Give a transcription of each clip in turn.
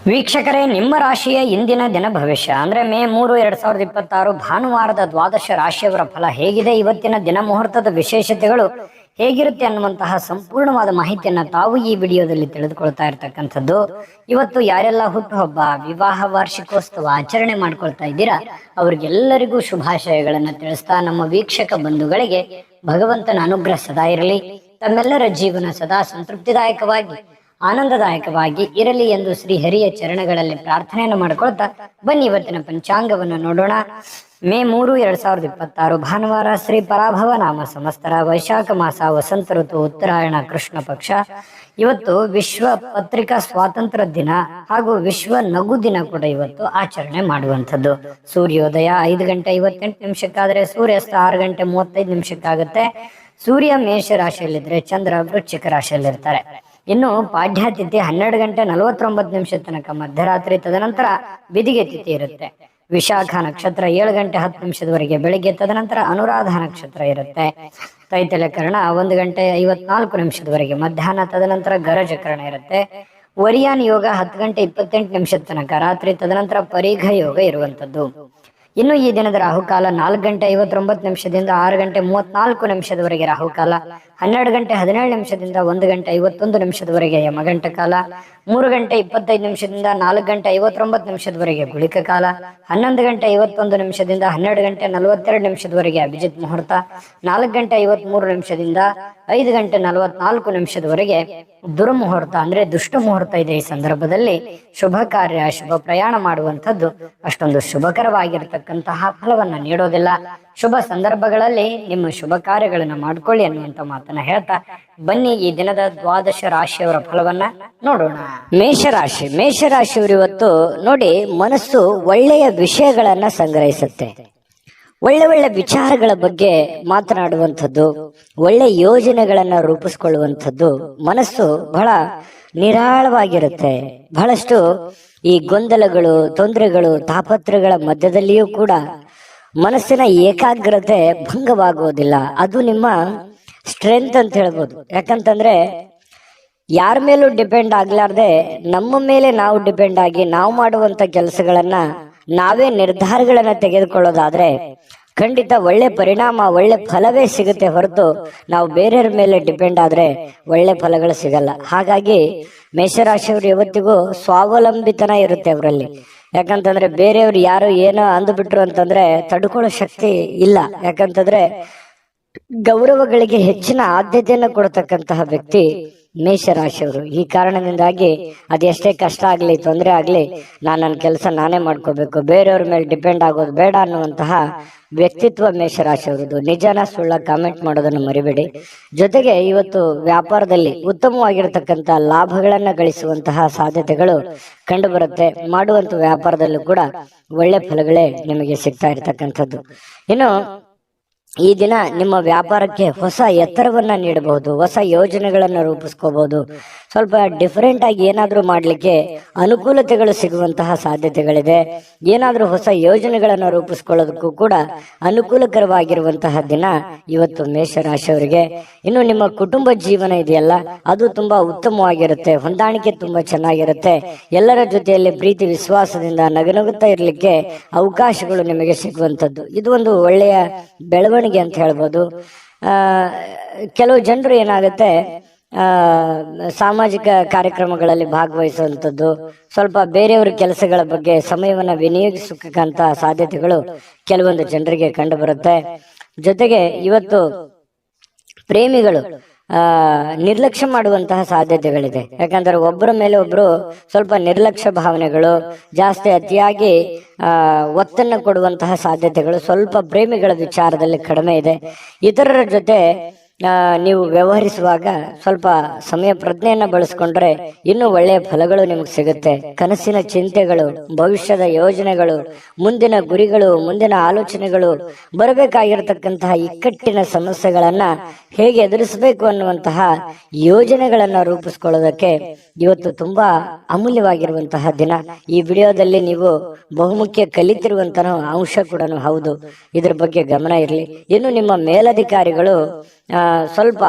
ವೀಕ್ಷಕರೇ, ನಿಮ್ಮ ರಾಶಿಯ ಇಂದಿನ ದಿನ ಭವಿಷ್ಯ ಅಂದ್ರೆ ಮೇ 3, 2026 ಭಾನುವಾರದ ದ್ವಾದಶ ರಾಶಿಯವರ ಫಲ ಹೇಗಿದೆ, ಇವತ್ತಿನ ದಿನ ಮುಹೂರ್ತದ ವಿಶೇಷತೆಗಳು ಹೇಗಿರುತ್ತೆ ಅನ್ನುವಂತಹ ಸಂಪೂರ್ಣವಾದ ಮಾಹಿತಿಯನ್ನ ತಾವು ಈ ವಿಡಿಯೋದಲ್ಲಿ ತಿಳಿದುಕೊಳ್ತಾ ಇರ್ತಕ್ಕಂಥದ್ದು. ಇವತ್ತು ಯಾರೆಲ್ಲ ಹುಟ್ಟುಹಬ್ಬ, ವಿವಾಹ ವಾರ್ಷಿಕೋತ್ಸವ ಆಚರಣೆ ಮಾಡ್ಕೊಳ್ತಾ ಇದ್ದೀರಾ ಅವ್ರಿಗೆಲ್ಲರಿಗೂ ಶುಭಾಶಯಗಳನ್ನ ತಿಳಿಸ್ತಾ ನಮ್ಮ ವೀಕ್ಷಕ ಬಂಧುಗಳಿಗೆ ಭಗವಂತನ ಅನುಗ್ರಹ ಸದಾ ಇರಲಿ, ತಮ್ಮೆಲ್ಲರ ಜೀವನ ಸದಾ ಸಂತೃಪ್ತಿದಾಯಕವಾಗಿ ಆನಂದದಾಯಕವಾಗಿ ಇರಲಿ ಎಂದು ಶ್ರೀ ಹರಿಯ ಚರಣಗಳಲ್ಲಿ ಪ್ರಾರ್ಥನೆಯನ್ನು ಮಾಡಿಕೊಳ್ತಾ ಬನ್ನಿ ಇವತ್ತಿನ ಪಂಚಾಂಗವನ್ನು ನೋಡೋಣ. ಮೇ 3, 2026 ಭಾನುವಾರ, ಶ್ರೀ ಪರಾಭವ ನಾಮ ಸಂವತ್ಸರ, ವೈಶಾಖ ಮಾಸ, ವಸಂತ ಋತು, ಉತ್ತರಾಯಣ, ಕೃಷ್ಣ ಪಕ್ಷ. ಇವತ್ತು ವಿಶ್ವ ಪತ್ರಿಕಾ ಸ್ವಾತಂತ್ರ್ಯ ದಿನ ಹಾಗೂ ವಿಶ್ವ ನಗು ದಿನ ಕೂಡ ಇವತ್ತು ಆಚರಣೆ ಮಾಡುವಂಥದ್ದು. ಸೂರ್ಯೋದಯ 5:58 ಸೂರ್ಯಾಸ್ತ 6:35 ಸೂರ್ಯ ಮೇಷ ರಾಶಿಯಲ್ಲಿದ್ರೆ ಚಂದ್ರ ವೃಶ್ಚಿಕ ರಾಶಿಯಲ್ಲಿರ್ತಾರೆ. ಇನ್ನು ಪಾಡ್ಯತಿಥಿ 12:49 ತನಕ ಮಧ್ಯರಾತ್ರಿ, ತದನಂತರ ಬಿದಿಗೆ ತಿಥಿ ಇರುತ್ತೆ. ವಿಶಾಖ ನಕ್ಷತ್ರ 7:10 ಬೆಳಿಗ್ಗೆ, ತದನಂತರ ಅನುರಾಧ ನಕ್ಷತ್ರ ಇರುತ್ತೆ. ತೈತಲಕರಣ 1:54 ಮಧ್ಯಾಹ್ನ, ತದನಂತರ ಗರಜಕರಣ ಇರುತ್ತೆ. ವರಿಯಾನ್ ಯೋಗ 10:28 ತನಕ ರಾತ್ರಿ, ತದನಂತರ ಪರೀಘ ಯೋಗ ಇರುವಂತದ್ದು. ಇನ್ನು ಈ ದಿನದ ರಾಹುಕಾಲ 4:59 6:34 ರಾಹುಕಾಲ, 12:17 1:51 ಯಮಗಂಟ ಕಾಲ, 3:25 4:59 ಗುಳಿಕ ಕಾಲ, 11:51 12:42 ಅಭಿಜಿತ್ ಮುಹೂರ್ತ, 4:53 5:44 ದುರ್ಮುಹೂರ್ತ ಅಂದ್ರೆ ದುಷ್ಟ ಮುಹೂರ್ತ ಇದೆ. ಈ ಸಂದರ್ಭದಲ್ಲಿ ಶುಭ ಕಾರ್ಯ, ಶುಭ ಪ್ರಯಾಣ ಮಾಡುವಂಥದ್ದು ಅಷ್ಟೊಂದು ಶುಭಕರವಾಗಿರ್ತಕ್ಕಂತಹ ಫಲವನ್ನ ನೀಡೋದಿಲ್ಲ. ಶುಭ ಸಂದರ್ಭಗಳಲ್ಲಿ ನಿಮ್ಮ ಶುಭ ಕಾರ್ಯಗಳನ್ನ ಮಾಡ್ಕೊಳ್ಳಿ ಅನ್ನುವಂತ ಮಾತನ್ನ ಹೇಳ್ತಾ ಬನ್ನಿ ಈ ದಿನದ ದ್ವಾದಶ ರಾಶಿಯವರ ಫಲವನ್ನ ನೋಡೋಣ. ಮೇಷರಾಶಿಯವರು ಇವತ್ತು ನೋಡಿ, ಮನಸ್ಸು ಒಳ್ಳೆಯ ವಿಷಯಗಳನ್ನ ಸಂಗ್ರಹಿಸುತ್ತೆ, ಒಳ್ಳೆ ವಿಚಾರಗಳ ಬಗ್ಗೆ ಮಾತನಾಡುವಂಥದ್ದು, ಒಳ್ಳೆ ಯೋಜನೆಗಳನ್ನ ರೂಪಿಸ್ಕೊಳ್ಳುವಂಥದ್ದು. ಮನಸ್ಸು ಬಹಳ ನಿರಾಳವಾಗಿರುತ್ತೆ. ಬಹಳಷ್ಟು ಈ ಗೊಂದಲಗಳು, ತೊಂದರೆಗಳು, ತಾಪತ್ರಗಳ ಮಧ್ಯದಲ್ಲಿಯೂ ಕೂಡ ಮನಸ್ಸಿನ ಏಕಾಗ್ರತೆ ಭಂಗವಾಗುವುದಿಲ್ಲ. ಅದು ನಿಮ್ಮ ಸ್ಟ್ರೆಂತ್ ಅಂತ ಹೇಳ್ಬೋದು. ಯಾಕಂತಂದ್ರೆ ಯಾರ ಮೇಲೂ ಡಿಪೆಂಡ್ ಆಗ್ಲಾರ್ದೆ ನಮ್ಮ ಮೇಲೆ ನಾವು ಡಿಪೆಂಡ್ ಆಗಿ ನಾವು ಮಾಡುವಂತ ಕೆಲಸಗಳನ್ನ ನಾವೇ ನಿರ್ಧಾರಗಳನ್ನ ತೆಗೆದುಕೊಳ್ಳೋದಾದ್ರೆ ಖಂಡಿತ ಒಳ್ಳೆ ಪರಿಣಾಮ, ಒಳ್ಳೆ ಫಲವೇ ಸಿಗುತ್ತೆ ಹೊರತು ನಾವು ಬೇರೆಯವ್ರ ಮೇಲೆ ಡಿಪೆಂಡ್ ಆದ್ರೆ ಒಳ್ಳೆ ಫಲಗಳು ಸಿಗಲ್ಲ. ಹಾಗಾಗಿ ಮೇಷರಾಶಿಯವರು ಇವತ್ತಿಗೂ ಸ್ವಾವಲಂಬಿತನ ಇರುತ್ತೆ ಅವರಲ್ಲಿ. ಯಾಕಂತಂದ್ರೆ ಬೇರೆಯವ್ರು ಯಾರು ಏನೋ ಅಂದ್ಬಿಟ್ರು ಅಂತಂದ್ರೆ ತಡ್ಕೊಳ್ಳೋ ಶಕ್ತಿ ಇಲ್ಲ. ಯಾಕಂತಂದ್ರೆ ಗೌರವಗಳಿಗೆ ಹೆಚ್ಚಿನ ಆದ್ಯತೆಯನ್ನು ಕೊಡ್ತಕ್ಕಂತಹ ವ್ಯಕ್ತಿ ಮೇಷರಾಶಿಯವರು. ಈ ಕಾರಣದಿಂದಾಗಿ ಅದೆಷ್ಟೇ ಕಷ್ಟ ಆಗ್ಲಿ, ತೊಂದರೆ ಆಗ್ಲಿ, ನನ್ನ ಕೆಲಸ ನಾನೇ ಮಾಡ್ಕೋಬೇಕು, ಬೇರೆಯವ್ರ ಮೇಲೆ ಡಿಪೆಂಡ್ ಆಗೋದು ಬೇಡ ಅನ್ನುವಂತಹ ವ್ಯಕ್ತಿತ್ವ ಮೇಷರಾಶಿಯವರದು. ನಿಜನ ಸುಳ್ಳ ಕಾಮೆಂಟ್ ಮಾಡೋದನ್ನು ಮರಿಬೇಡಿ. ಜೊತೆಗೆ ಇವತ್ತು ವ್ಯಾಪಾರದಲ್ಲಿ ಉತ್ತಮವಾಗಿರತಕ್ಕಂತ ಲಾಭಗಳನ್ನ ಗಳಿಸುವಂತಹ ಸಾಧ್ಯತೆಗಳು ಕಂಡು ಬರುತ್ತೆ. ಮಾಡುವಂತ ವ್ಯಾಪಾರದಲ್ಲೂ ಕೂಡ ಒಳ್ಳೆ ಫಲಗಳೇ ನಿಮಗೆ ಸಿಗ್ತಾ ಇರ್ತಕ್ಕಂಥದ್ದು. ಇನ್ನು ಈ ದಿನ ನಿಮ್ಮ ವ್ಯಾಪಾರಕ್ಕೆ ಹೊಸ ಎತ್ತರವನ್ನ ನೀಡಬಹುದು, ಹೊಸ ಯೋಜನೆಗಳನ್ನ ರೂಪಿಸ್ಕೋಬಹುದು. ಸ್ವಲ್ಪ ಡಿಫರೆಂಟ್ ಆಗಿ ಏನಾದ್ರೂ ಮಾಡ್ಲಿಕ್ಕೆ ಅನುಕೂಲತೆಗಳು ಸಿಗುವಂತಹ ಸಾಧ್ಯತೆಗಳಿದೆ. ಏನಾದ್ರೂ ಹೊಸ ಯೋಜನೆಗಳನ್ನ ರೂಪಿಸ್ಕೊಳ್ಳೋದಕ್ಕೂ ಕೂಡ ಅನುಕೂಲಕರವಾಗಿರುವಂತಹ ದಿನ ಇವತ್ತು ಮೇಷರಾಶಿಯವರಿಗೆ. ಇನ್ನು ನಿಮ್ಮ ಕುಟುಂಬ ಜೀವನ ಇದೆಯಲ್ಲ, ಅದು ತುಂಬಾ ಉತ್ತಮವಾಗಿರುತ್ತೆ, ಹೊಂದಾಣಿಕೆ ತುಂಬಾ ಚೆನ್ನಾಗಿರುತ್ತೆ. ಎಲ್ಲರ ಜೊತೆಯಲ್ಲಿ ಪ್ರೀತಿ ವಿಶ್ವಾಸದಿಂದ ನಗುನಗುತ್ತಾ ಇರ್ಲಿಕ್ಕೆ ಅವಕಾಶಗಳು ನಿಮಗೆ ಸಿಗುವಂತದ್ದು. ಇದು ಒಂದು ಒಳ್ಳೆಯ ಬೆಳವಣಿಗೆ ಅಂತ ಹೇಳ್ಬೋದು. ಕೆಲವು ಜನರು ಏನಾಗುತ್ತೆ, ಸಾಮಾಜಿಕ ಕಾರ್ಯಕ್ರಮಗಳಲ್ಲಿ ಭಾಗವಹಿಸುವಂಥದ್ದು, ಸ್ವಲ್ಪ ಬೇರೆಯವರ ಕೆಲಸಗಳ ಬಗ್ಗೆ ಸಮಯವನ್ನ ವಿನಿಯೋಗಿಸಕ್ಕಂತ ಸಾಧ್ಯತೆಗಳು ಕೆಲವೊಂದು ಜನರಿಗೆ ಕಂಡು ಬರುತ್ತೆ. ಜೊತೆಗೆ ಇವತ್ತು ಪ್ರೇಮಿಗಳು ನಿರ್ಲಕ್ಷ್ಯ ಮಾಡುವಂತಹ ಸಾಧ್ಯತೆಗಳಿದೆ. ಯಾಕಂದ್ರೆ ಒಬ್ಬರ ಮೇಲೆ ಒಬ್ರು ಸ್ವಲ್ಪ ನಿರ್ಲಕ್ಷ್ಯ ಭಾವನೆಗಳು ಜಾಸ್ತಿ, ಅತಿಯಾಗಿ ಒತ್ತನ್ನು ಕೊಡುವಂತಹ ಸಾಧ್ಯತೆಗಳು ಸ್ವಲ್ಪ ಪ್ರೇಮಿಗಳ ವಿಚಾರದಲ್ಲಿ ಕಡಿಮೆ ಇದೆ. ಇತರರ ಜೊತೆ ನೀವು ವ್ಯವಹರಿಸುವಾಗ ಸ್ವಲ್ಪ ಸಮಯ ಪ್ರಜ್ಞೆಯನ್ನ ಬಳಸ್ಕೊಂಡ್ರೆ ಇನ್ನೂ ಒಳ್ಳೆಯ ಫಲಗಳು ನಿಮಗೆ ಸಿಗುತ್ತೆ. ಕನಸಿನ ಚಿಂತೆಗಳು, ಭವಿಷ್ಯದ ಯೋಜನೆಗಳು, ಮುಂದಿನ ಗುರಿಗಳು, ಮುಂದಿನ ಆಲೋಚನೆಗಳು, ಬರಬೇಕಾಗಿರತಕ್ಕಂತಹ ಇಕ್ಕಟ್ಟಿನ ಸಮಸ್ಯೆಗಳನ್ನ ಹೇಗೆ ಎದುರಿಸಬೇಕು ಅನ್ನುವಂತಹ ಯೋಜನೆಗಳನ್ನ ರೂಪಿಸ್ಕೊಳ್ಳೋದಕ್ಕೆ ಇವತ್ತು ತುಂಬಾ ಅಮೂಲ್ಯವಾಗಿರುವಂತಹ ದಿನ. ಈ ವಿಡಿಯೋದಲ್ಲಿ ನೀವು ಬಹುಮುಖ್ಯ ಕಲಿತಿರುವಂತಹ ಅಂಶ ಕೂಡ ಹೌದು. ಇದ್ರ ಬಗ್ಗೆ ಗಮನ ಇರಲಿ. ಇನ್ನು ನಿಮ್ಮ ಮೇಲಧಿಕಾರಿಗಳು ಸ್ವಲ್ಪ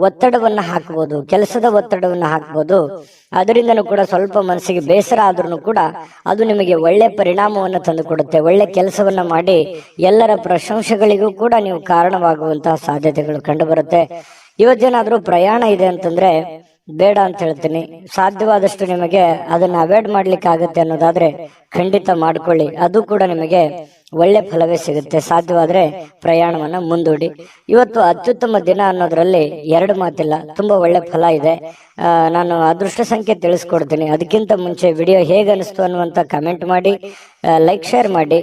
ಒತ್ತಡವನ್ನ ಹಾಕಬಹುದು, ಕೆಲಸದ ಒತ್ತಡವನ್ನ ಹಾಕಬಹುದು. ಅದರಿಂದನೂ ಕೂಡ ಸ್ವಲ್ಪ ಮನಸ್ಸಿಗೆ ಬೇಸರ ಆದ್ರೂ ಕೂಡ ಅದು ನಿಮಗೆ ಒಳ್ಳೆ ಪರಿಣಾಮವನ್ನು ತಂದುಕೊಡುತ್ತೆ. ಒಳ್ಳೆ ಕೆಲಸವನ್ನ ಮಾಡಿ ಎಲ್ಲರ ಪ್ರಶಂಸೆಗಳಿಗೂ ಕೂಡ ನೀವು ಕಾರಣವಾಗುವಂತಹ ಸಾಧ್ಯತೆಗಳು ಕಂಡುಬರುತ್ತೆ. ಇವತ್ತೇನಾದ್ರೂ ಪ್ರಯಾಣ ಇದೆ ಅಂತಂದ್ರೆ ಬೇಡ ಅಂತ ಹೇಳ್ತೀನಿ. ಸಾಧ್ಯವಾದಷ್ಟು ನಿಮಗೆ ಅದನ್ನ ಅವಾಯ್ಡ್ ಮಾಡ್ಲಿಕ್ಕೆ ಆಗುತ್ತೆ ಅನ್ನೋದಾದ್ರೆ ಖಂಡಿತ ಮಾಡ್ಕೊಳ್ಳಿ, ಅದು ಕೂಡ ನಿಮಗೆ ಒಳ್ಳೆ ಫಲವೇ ಸಿಗುತ್ತೆ. ಸಾಧ್ಯವಾದ್ರೆ ಪ್ರಯಾಣವನ್ನ ಮುಂದೂಡಿ. ಇವತ್ತು ಅತ್ಯುತ್ತಮ ದಿನ ಅನ್ನೋದ್ರಲ್ಲಿ ಎರಡು ಮಾತಿಲ್ಲ, ತುಂಬಾ ಒಳ್ಳೆ ಫಲ ಇದೆ. ನಾನು ಅದೃಷ್ಟ ಸಂಖ್ಯೆ ತಿಳಿಸ್ಕೊಡ್ತೀನಿ. ಅದಕ್ಕಿಂತ ಮುಂಚೆ ವಿಡಿಯೋ ಹೇಗೆ ಅನಿಸ್ತು ಅನ್ನುವಂತ ಕಮೆಂಟ್ ಮಾಡಿ, ಲೈಕ್ ಶೇರ್ ಮಾಡಿ,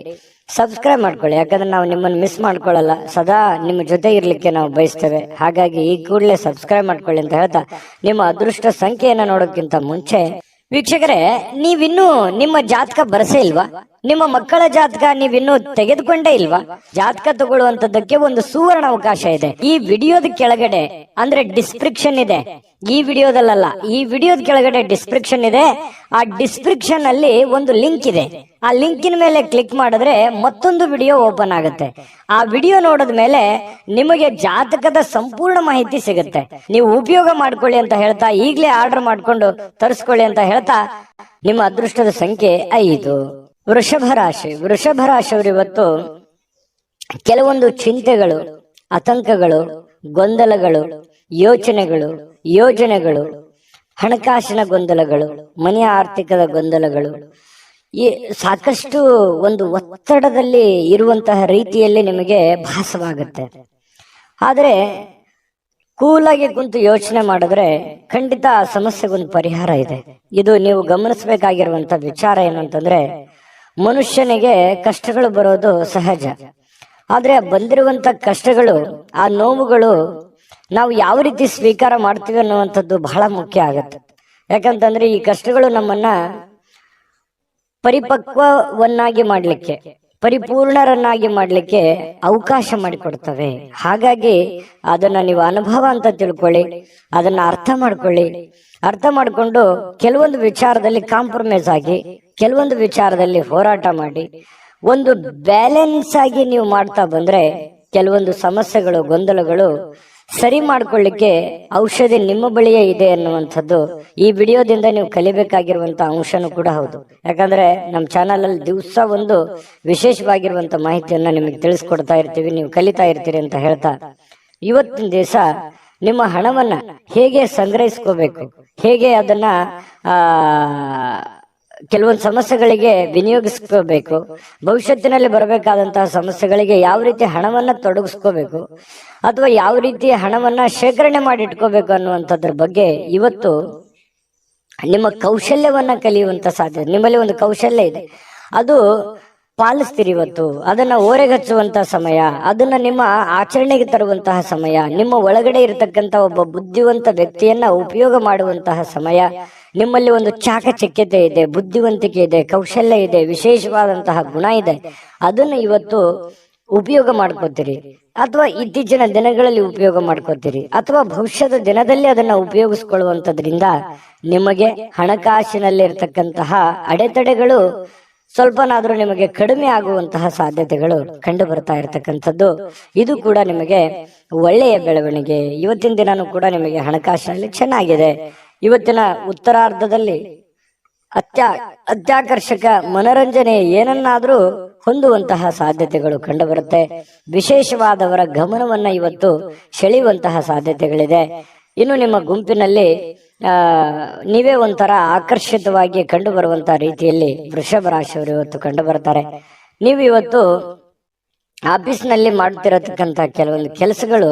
ಸಬ್ಸ್ಕ್ರೈಬ್ ಮಾಡ್ಕೊಳ್ಳಿ. ಯಾಕಂದ್ರೆ ನಾವು ನಿಮ್ಮನ್ನು ಮಿಸ್ ಮಾಡ್ಕೊಳ್ಳಲ್ಲ, ಸದಾ ನಿಮ್ಮ ಜೊತೆ ಇರ್ಲಿಕ್ಕೆ ನಾವು ಬಯಸ್ತೇವೆ. ಹಾಗಾಗಿ ಈ ಕೂಡಲೇ ಸಬ್ಸ್ಕ್ರೈಬ್ ಮಾಡ್ಕೊಳ್ಳಿ ಅಂತ ಹೇಳ್ತಾ, ನಿಮ್ಮ ಅದೃಷ್ಟ ಸಂಖ್ಯೆಯನ್ನ ನೋಡೋಕ್ಕಿಂತ ಮುಂಚೆ ವೀಕ್ಷಕರೇ, ನೀವಿನ್ನೂ ನಿಮ್ಮ ಜಾತಕ ಬರಸೇ ಇಲ್ವಾ? ನಿಮ್ಮ ಮಕ್ಕಳ ಜಾತಕ ನೀವಿನ್ನೂ ತೆಗೆದುಕೊಂಡೇ ಇಲ್ವಾ? ಜಾತಕ ತಗೊಳ್ಳುವಂತದ್ದಕ್ಕೆ ಒಂದು ಸುವರ್ಣ ಅವಕಾಶ ಇದೆ. ಈ ವಿಡಿಯೋದ ಕೆಳಗಡೆ ಅಂದ್ರೆ ಡಿಸ್ಕ್ರಿಪ್ಷನ್ ಇದೆ, ಈ ವಿಡಿಯೋದಲ್ಲ, ಈ ವಿಡಿಯೋದ ಕೆಳಗಡೆ ಡಿಸ್ಕ್ರಿಪ್ಷನ್ ಇದೆ. ಆ ಡಿಸ್ಕ್ರಿಪ್ಷನ್ ಅಲ್ಲಿ ಒಂದು ಲಿಂಕ್ ಇದೆ. ಆ ಲಿಂಕಿನ ಮೇಲೆ ಕ್ಲಿಕ್ ಮಾಡಿದ್ರೆ ಮತ್ತೊಂದು ವಿಡಿಯೋ ಓಪನ್ ಆಗುತ್ತೆ. ಆ ವಿಡಿಯೋ ನೋಡಿದ ಮೇಲೆ ನಿಮಗೆ ಜಾತಕದ ಸಂಪೂರ್ಣ ಮಾಹಿತಿ ಸಿಗುತ್ತೆ. ನೀವು ಉಪಯೋಗ ಮಾಡ್ಕೊಳ್ಳಿ ಅಂತ ಹೇಳ್ತಾ, ಈಗಲೇ ಆರ್ಡರ್ ಮಾಡ್ಕೊಂಡು ತರಿಸ್ಕೊಳ್ಳಿ ಅಂತ ಹೇಳ್ತಾ, ನಿಮ್ಮ ಅದೃಷ್ಟದ ಸಂಖ್ಯೆ 5. ವೃಷಭ ರಾಶಿ. ವೃಷಭ ರಾಶಿಯವರು ಇವತ್ತು ಕೆಲವೊಂದು ಚಿಂತೆಗಳು, ಆತಂಕಗಳು, ಗೊಂದಲಗಳು, ಯೋಜನೆಗಳು, ಹಣಕಾಸಿನ ಗೊಂದಲಗಳು, ಮನೆಯ ಆರ್ಥಿಕದ ಗೊಂದಲಗಳು, ಈ ಸಾಕಷ್ಟು ಒಂದು ಒತ್ತಡದಲ್ಲಿ ಇರುವಂತಹ ರೀತಿಯಲ್ಲಿ ನಿಮಗೆ ಭಾಸವಾಗುತ್ತೆ. ಆದರೆ ಕೂಲಾಗಿ ಕುಂತು ಯೋಚನೆ ಮಾಡಿದ್ರೆ ಖಂಡಿತ ಆ ಸಮಸ್ಯೆಗೊಂದು ಪರಿಹಾರ ಇದೆ. ಇದು ನೀವು ಗಮನಿಸಬೇಕಾಗಿರುವಂತ ವಿಚಾರ ಏನು ಅಂತಂದ್ರೆ, ಮನುಷ್ಯನಿಗೆ ಕಷ್ಟಗಳು ಬರೋದು ಸಹಜ. ಆದ್ರೆ ಬಂದಿರುವಂತ ಕಷ್ಟಗಳು, ಆ ನೋವುಗಳು ನಾವು ಯಾವ ರೀತಿ ಸ್ವೀಕಾರ ಮಾಡ್ತೀವಿ ಅನ್ನುವಂಥದ್ದು ಬಹಳ ಮುಖ್ಯ ಆಗತ್ತೆ. ಯಾಕಂತಂದ್ರೆ ಈ ಕಷ್ಟಗಳು ನಮ್ಮನ್ನ ಪರಿಪಕ್ವವನ್ನಾಗಿ ಮಾಡ್ಲಿಕ್ಕೆ, ಪರಿಪೂರ್ಣರನ್ನಾಗಿ ಮಾಡ್ಲಿಕ್ಕೆ ಅವಕಾಶ ಮಾಡಿಕೊಡ್ತವೆ. ಹಾಗಾಗಿ ಅದನ್ನ ನೀವು ಅನುಭವ ಅಂತ ತಿಳ್ಕೊಳ್ಳಿ, ಅದನ್ನ ಅರ್ಥ ಮಾಡ್ಕೊಳ್ಳಿ. ಅರ್ಥ ಮಾಡ್ಕೊಂಡು ಕೆಲವೊಂದು ವಿಚಾರದಲ್ಲಿ ಕಾಂಪ್ರಮೈಸ್ ಆಗಿ, ಕೆಲವೊಂದು ವಿಚಾರದಲ್ಲಿ ಹೋರಾಟ ಮಾಡಿ, ಒಂದು ಬ್ಯಾಲೆನ್ಸ್ ಆಗಿ ನೀವು ಮಾಡ್ತಾ ಬಂದ್ರೆ ಕೆಲವೊಂದು ಸಮಸ್ಯೆಗಳು, ಗೊಂದಲಗಳು ಸರಿ ಮಾಡ್ಕೊಳ್ಳಿಕ್ಕೆ ಔಷಧಿ ನಿಮ್ಮ ಬಳಿಯೇ ಇದೆ ಅನ್ನುವಂಥದ್ದು ಈ ವಿಡಿಯೋದಿಂದ ನೀವು ಕಲಿಬೇಕಾಗಿರುವಂತ ಅಂಶನೂ ಕೂಡ ಹೌದು. ಯಾಕಂದ್ರೆ ನಮ್ಮ ಚಾನಲ್ ಅಲ್ಲಿ ದಿವಸ ಒಂದು ವಿಶೇಷವಾಗಿರುವಂತ ಮಾಹಿತಿಯನ್ನ ನಿಮಗೆ ತಿಳಿಸ್ಕೊಡ್ತಾ ಇರ್ತೀವಿ, ನೀವು ಕಲಿತಾ ಇರ್ತೀರಿ ಅಂತ ಹೇಳ್ತಾ, ಇವತ್ತಿನ ದಿವಸ ನಿಮ್ಮ ಹಣವನ್ನ ಹೇಗೆ ಸಂಗ್ರಹಿಸ್ಕೋಬೇಕು, ಹೇಗೆ ಅದನ್ನ ಕೆಲವೊಂದು ಸಮಸ್ಯೆಗಳಿಗೆ ವಿನಿಯೋಗಿಸ್ಕೋಬೇಕು, ಭವಿಷ್ಯತ್ತಿನಲ್ಲಿ ಬರಬೇಕಾದಂತಹ ಸಮಸ್ಯೆಗಳಿಗೆ ಯಾವ ರೀತಿ ಹಣವನ್ನ ತೊಡಗಿಸ್ಕೋಬೇಕು, ಅಥವಾ ಯಾವ ರೀತಿ ಹಣವನ್ನ ಶೇಖರಣೆ ಮಾಡಿ ಇಟ್ಕೋಬೇಕು ಅನ್ನುವಂಥದ್ರ ಬಗ್ಗೆ ಇವತ್ತು ನಿಮ್ಮ ಕೌಶಲ್ಯವನ್ನ ಕಲಿಯುವಂತ ಸಾಧ್ಯತೆ. ನಿಮ್ಮಲ್ಲಿ ಒಂದು ಕೌಶಲ್ಯ ಇದೆ, ಅದು ಪಾಲಿಸ್ತೀರಿ. ಇವತ್ತು ಅದನ್ನ ಓರೆಗಚ್ಚುವಂತಹ ಸಮಯ, ಅದನ್ನ ನಿಮ್ಮ ಆಚರಣೆಗೆ ತರುವಂತಹ ಸಮಯ, ನಿಮ್ಮ ಒಳಗಡೆ ಇರತಕ್ಕಂತ ಒಬ್ಬ ಬುದ್ಧಿವಂತ ವ್ಯಕ್ತಿಯನ್ನ ಉಪಯೋಗ ಮಾಡುವಂತಹ ಸಮಯ. ನಿಮ್ಮಲ್ಲಿ ಒಂದು ಚಾಕಚಕ್ಯತೆ ಇದೆ, ಬುದ್ಧಿವಂತಿಕೆ ಇದೆ, ಕೌಶಲ್ಯ ಇದೆ, ವಿಶೇಷವಾದಂತಹ ಗುಣ ಇದೆ. ಅದನ್ನ ಇವತ್ತು ಉಪಯೋಗ ಮಾಡ್ಕೋತೀರಿ, ಅಥವಾ ಇತ್ತೀಚಿನ ದಿನಗಳಲ್ಲಿ ಉಪಯೋಗ ಮಾಡ್ಕೋತೀರಿ, ಅಥವಾ ಭವಿಷ್ಯದ ದಿನದಲ್ಲಿ ಅದನ್ನ ಉಪಯೋಗಿಸ್ಕೊಳ್ಳುವಂತದ್ರಿಂದ ನಿಮಗೆ ಹಣಕಾಸಿನಲ್ಲಿ ಇರ್ತಕ್ಕಂತಹ ಅಡೆತಡೆಗಳು ಸ್ವಲ್ಪನಾದ್ರೂ ನಿಮಗೆ ಕಡಿಮೆ ಆಗುವಂತಹ ಸಾಧ್ಯತೆಗಳು ಕಂಡು ಬರ್ತಾ ಇರತಕ್ಕಂಥದ್ದು. ಇದು ಕೂಡ ನಿಮಗೆ ಒಳ್ಳೆಯ ಬೆಳವಣಿಗೆ. ಇವತ್ತಿನ ದಿನನೂ ಕೂಡ ನಿಮಗೆ ಹಣಕಾಸಿನಲ್ಲಿ ಚೆನ್ನಾಗಿದೆ. ಇವತ್ತಿನ ಉತ್ತರಾರ್ಧದಲ್ಲಿ ಅತ್ಯಾಕರ್ಷಕ ಮನರಂಜನೆ ಏನನ್ನಾದ್ರೂ ಹೊಂದುವಂತಹ ಸಾಧ್ಯತೆಗಳು ಕಂಡುಬರುತ್ತೆ. ವಿಶೇಷವಾದವರ ಗಮನವನ್ನ ಇವತ್ತು ಸೆಳೆಯುವಂತಹ ಸಾಧ್ಯತೆಗಳಿದೆ. ಇನ್ನು ನಿಮ್ಮ ಗುಂಪಿನಲ್ಲಿ ನೀವೇ ಒಂಥರ ಆಕರ್ಷಿತವಾಗಿ ಕಂಡು ಬರುವಂತಹ ರೀತಿಯಲ್ಲಿ ವೃಷಭ ರಾಶಿಯವರು ಇವತ್ತು ಕಂಡು ಬರ್ತಾರೆ. ನೀವು ಇವತ್ತು ಆಫೀಸ್ನಲ್ಲಿ ಮಾಡ್ತಿರತಕ್ಕಂತ ಕೆಲವೊಂದು ಕೆಲಸಗಳು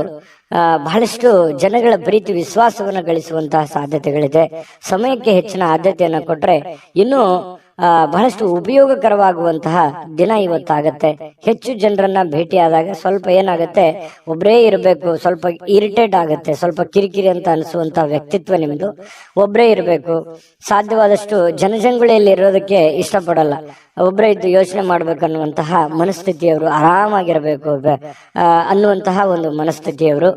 ಬಹಳಷ್ಟು ಜನಗಳ ಪ್ರೀತಿ ವಿಶ್ವಾಸವನ್ನು ಗಳಿಸುವಂತಹ ಸಾಧ್ಯತೆಗಳಿದೆ. ಸಮಯಕ್ಕೆ ಹೆಚ್ಚಿನ ಆದ್ಯತೆಯನ್ನು ಕೊಟ್ರೆ ಇನ್ನೂ ಬಹಳಷ್ಟು ಉಪಯೋಗಕರವಾಗುವಂತಹ ದಿನ ಇವತ್ತಾಗತ್ತೆ. ಹೆಚ್ಚು ಜನರನ್ನ ಭೇಟಿಯಾದಾಗ ಸ್ವಲ್ಪ ಏನಾಗುತ್ತೆ, ಒಬ್ಬರೇ ಇರಬೇಕು, ಸ್ವಲ್ಪ ಇರಿಟೇಟ್ ಆಗುತ್ತೆ, ಸ್ವಲ್ಪ ಕಿರಿಕಿರಿ ಅಂತ ಅನಿಸುವಂತಹ ವ್ಯಕ್ತಿತ್ವ ನಿಮ್ದು. ಒಬ್ಬರೇ ಇರಬೇಕು, ಸಾಧ್ಯವಾದಷ್ಟು ಜನಜಂಗುಳಿಯಲ್ಲಿ ಇರೋದಕ್ಕೆ ಇಷ್ಟಪಡಲ್ಲ, ಒಬ್ಬರೇ ಇದ್ದು ಯೋಚನೆ ಮಾಡ್ಬೇಕನ್ನುವಂತಹ ಮನಸ್ಥಿತಿಯವರು, ಆರಾಮಾಗಿರ್ಬೇಕು ಅನ್ನುವಂತಹ ಒಂದು ಮನಸ್ಥಿತಿಯವರು.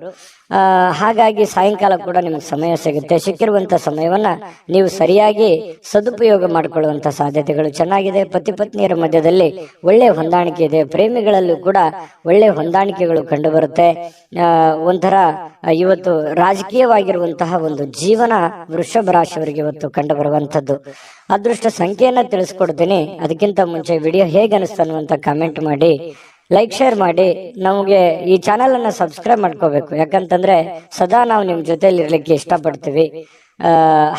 ಹಾಗಾಗಿ ಸಾಯಂಕಾಲ ಕೂಡ ನಿಮ್ಗೆ ಸಮಯ ಸಿಗುತ್ತೆ. ಸಿಕ್ಕಿರುವಂತ ಸಮಯವನ್ನ ನೀವು ಸರಿಯಾಗಿ ಸದುಪಯೋಗ ಮಾಡಿಕೊಳ್ಳುವಂತ ಸಾಧ್ಯತೆಗಳು ಚೆನ್ನಾಗಿದೆ. ಪತಿ ಪತ್ನಿಯರ ಮಧ್ಯದಲ್ಲಿ ಒಳ್ಳೆ ಹೊಂದಾಣಿಕೆ ಇದೆ. ಪ್ರೇಮಿಗಳಲ್ಲೂ ಕೂಡ ಒಳ್ಳೆ ಹೊಂದಾಣಿಕೆಗಳು ಕಂಡು ಬರುತ್ತೆ. ಒಂಥರ ಇವತ್ತು ರಾಜಕೀಯವಾಗಿರುವಂತಹ ಒಂದು ಜೀವನ ವೃಷಭ ರಾಶಿಯವರಿಗೆ ಇವತ್ತು ಕಂಡು ಬರುವಂತದ್ದು. ಅದೃಷ್ಟ ಸಂಖ್ಯೆಯನ್ನ ತಿಳಿಸ್ಕೊಡ್ತೀನಿ. ಅದಕ್ಕಿಂತ ಮುಂಚೆ ವಿಡಿಯೋ ಹೇಗೆ ಅನಿಸ್ತು ಅನ್ನುವಂತ ಕಾಮೆಂಟ್ ಮಾಡಿ, ಲೈಕ್ ಶೇರ್ ಮಾಡಿ. ನಮಗೆ ಈ ಚಾನೆಲ್ ಅನ್ನ ಸಬ್ಸ್ಕ್ರೈಬ್ ಮಾಡ್ಕೋಬೇಕು, ಯಾಕಂತಂದ್ರೆ ಸದಾ ನಾವು ನಿಮ್ ಜೊತೆಲಿ ಇರ್ಲಿಕ್ಕೆ ಇಷ್ಟಪಡ್ತೀವಿ.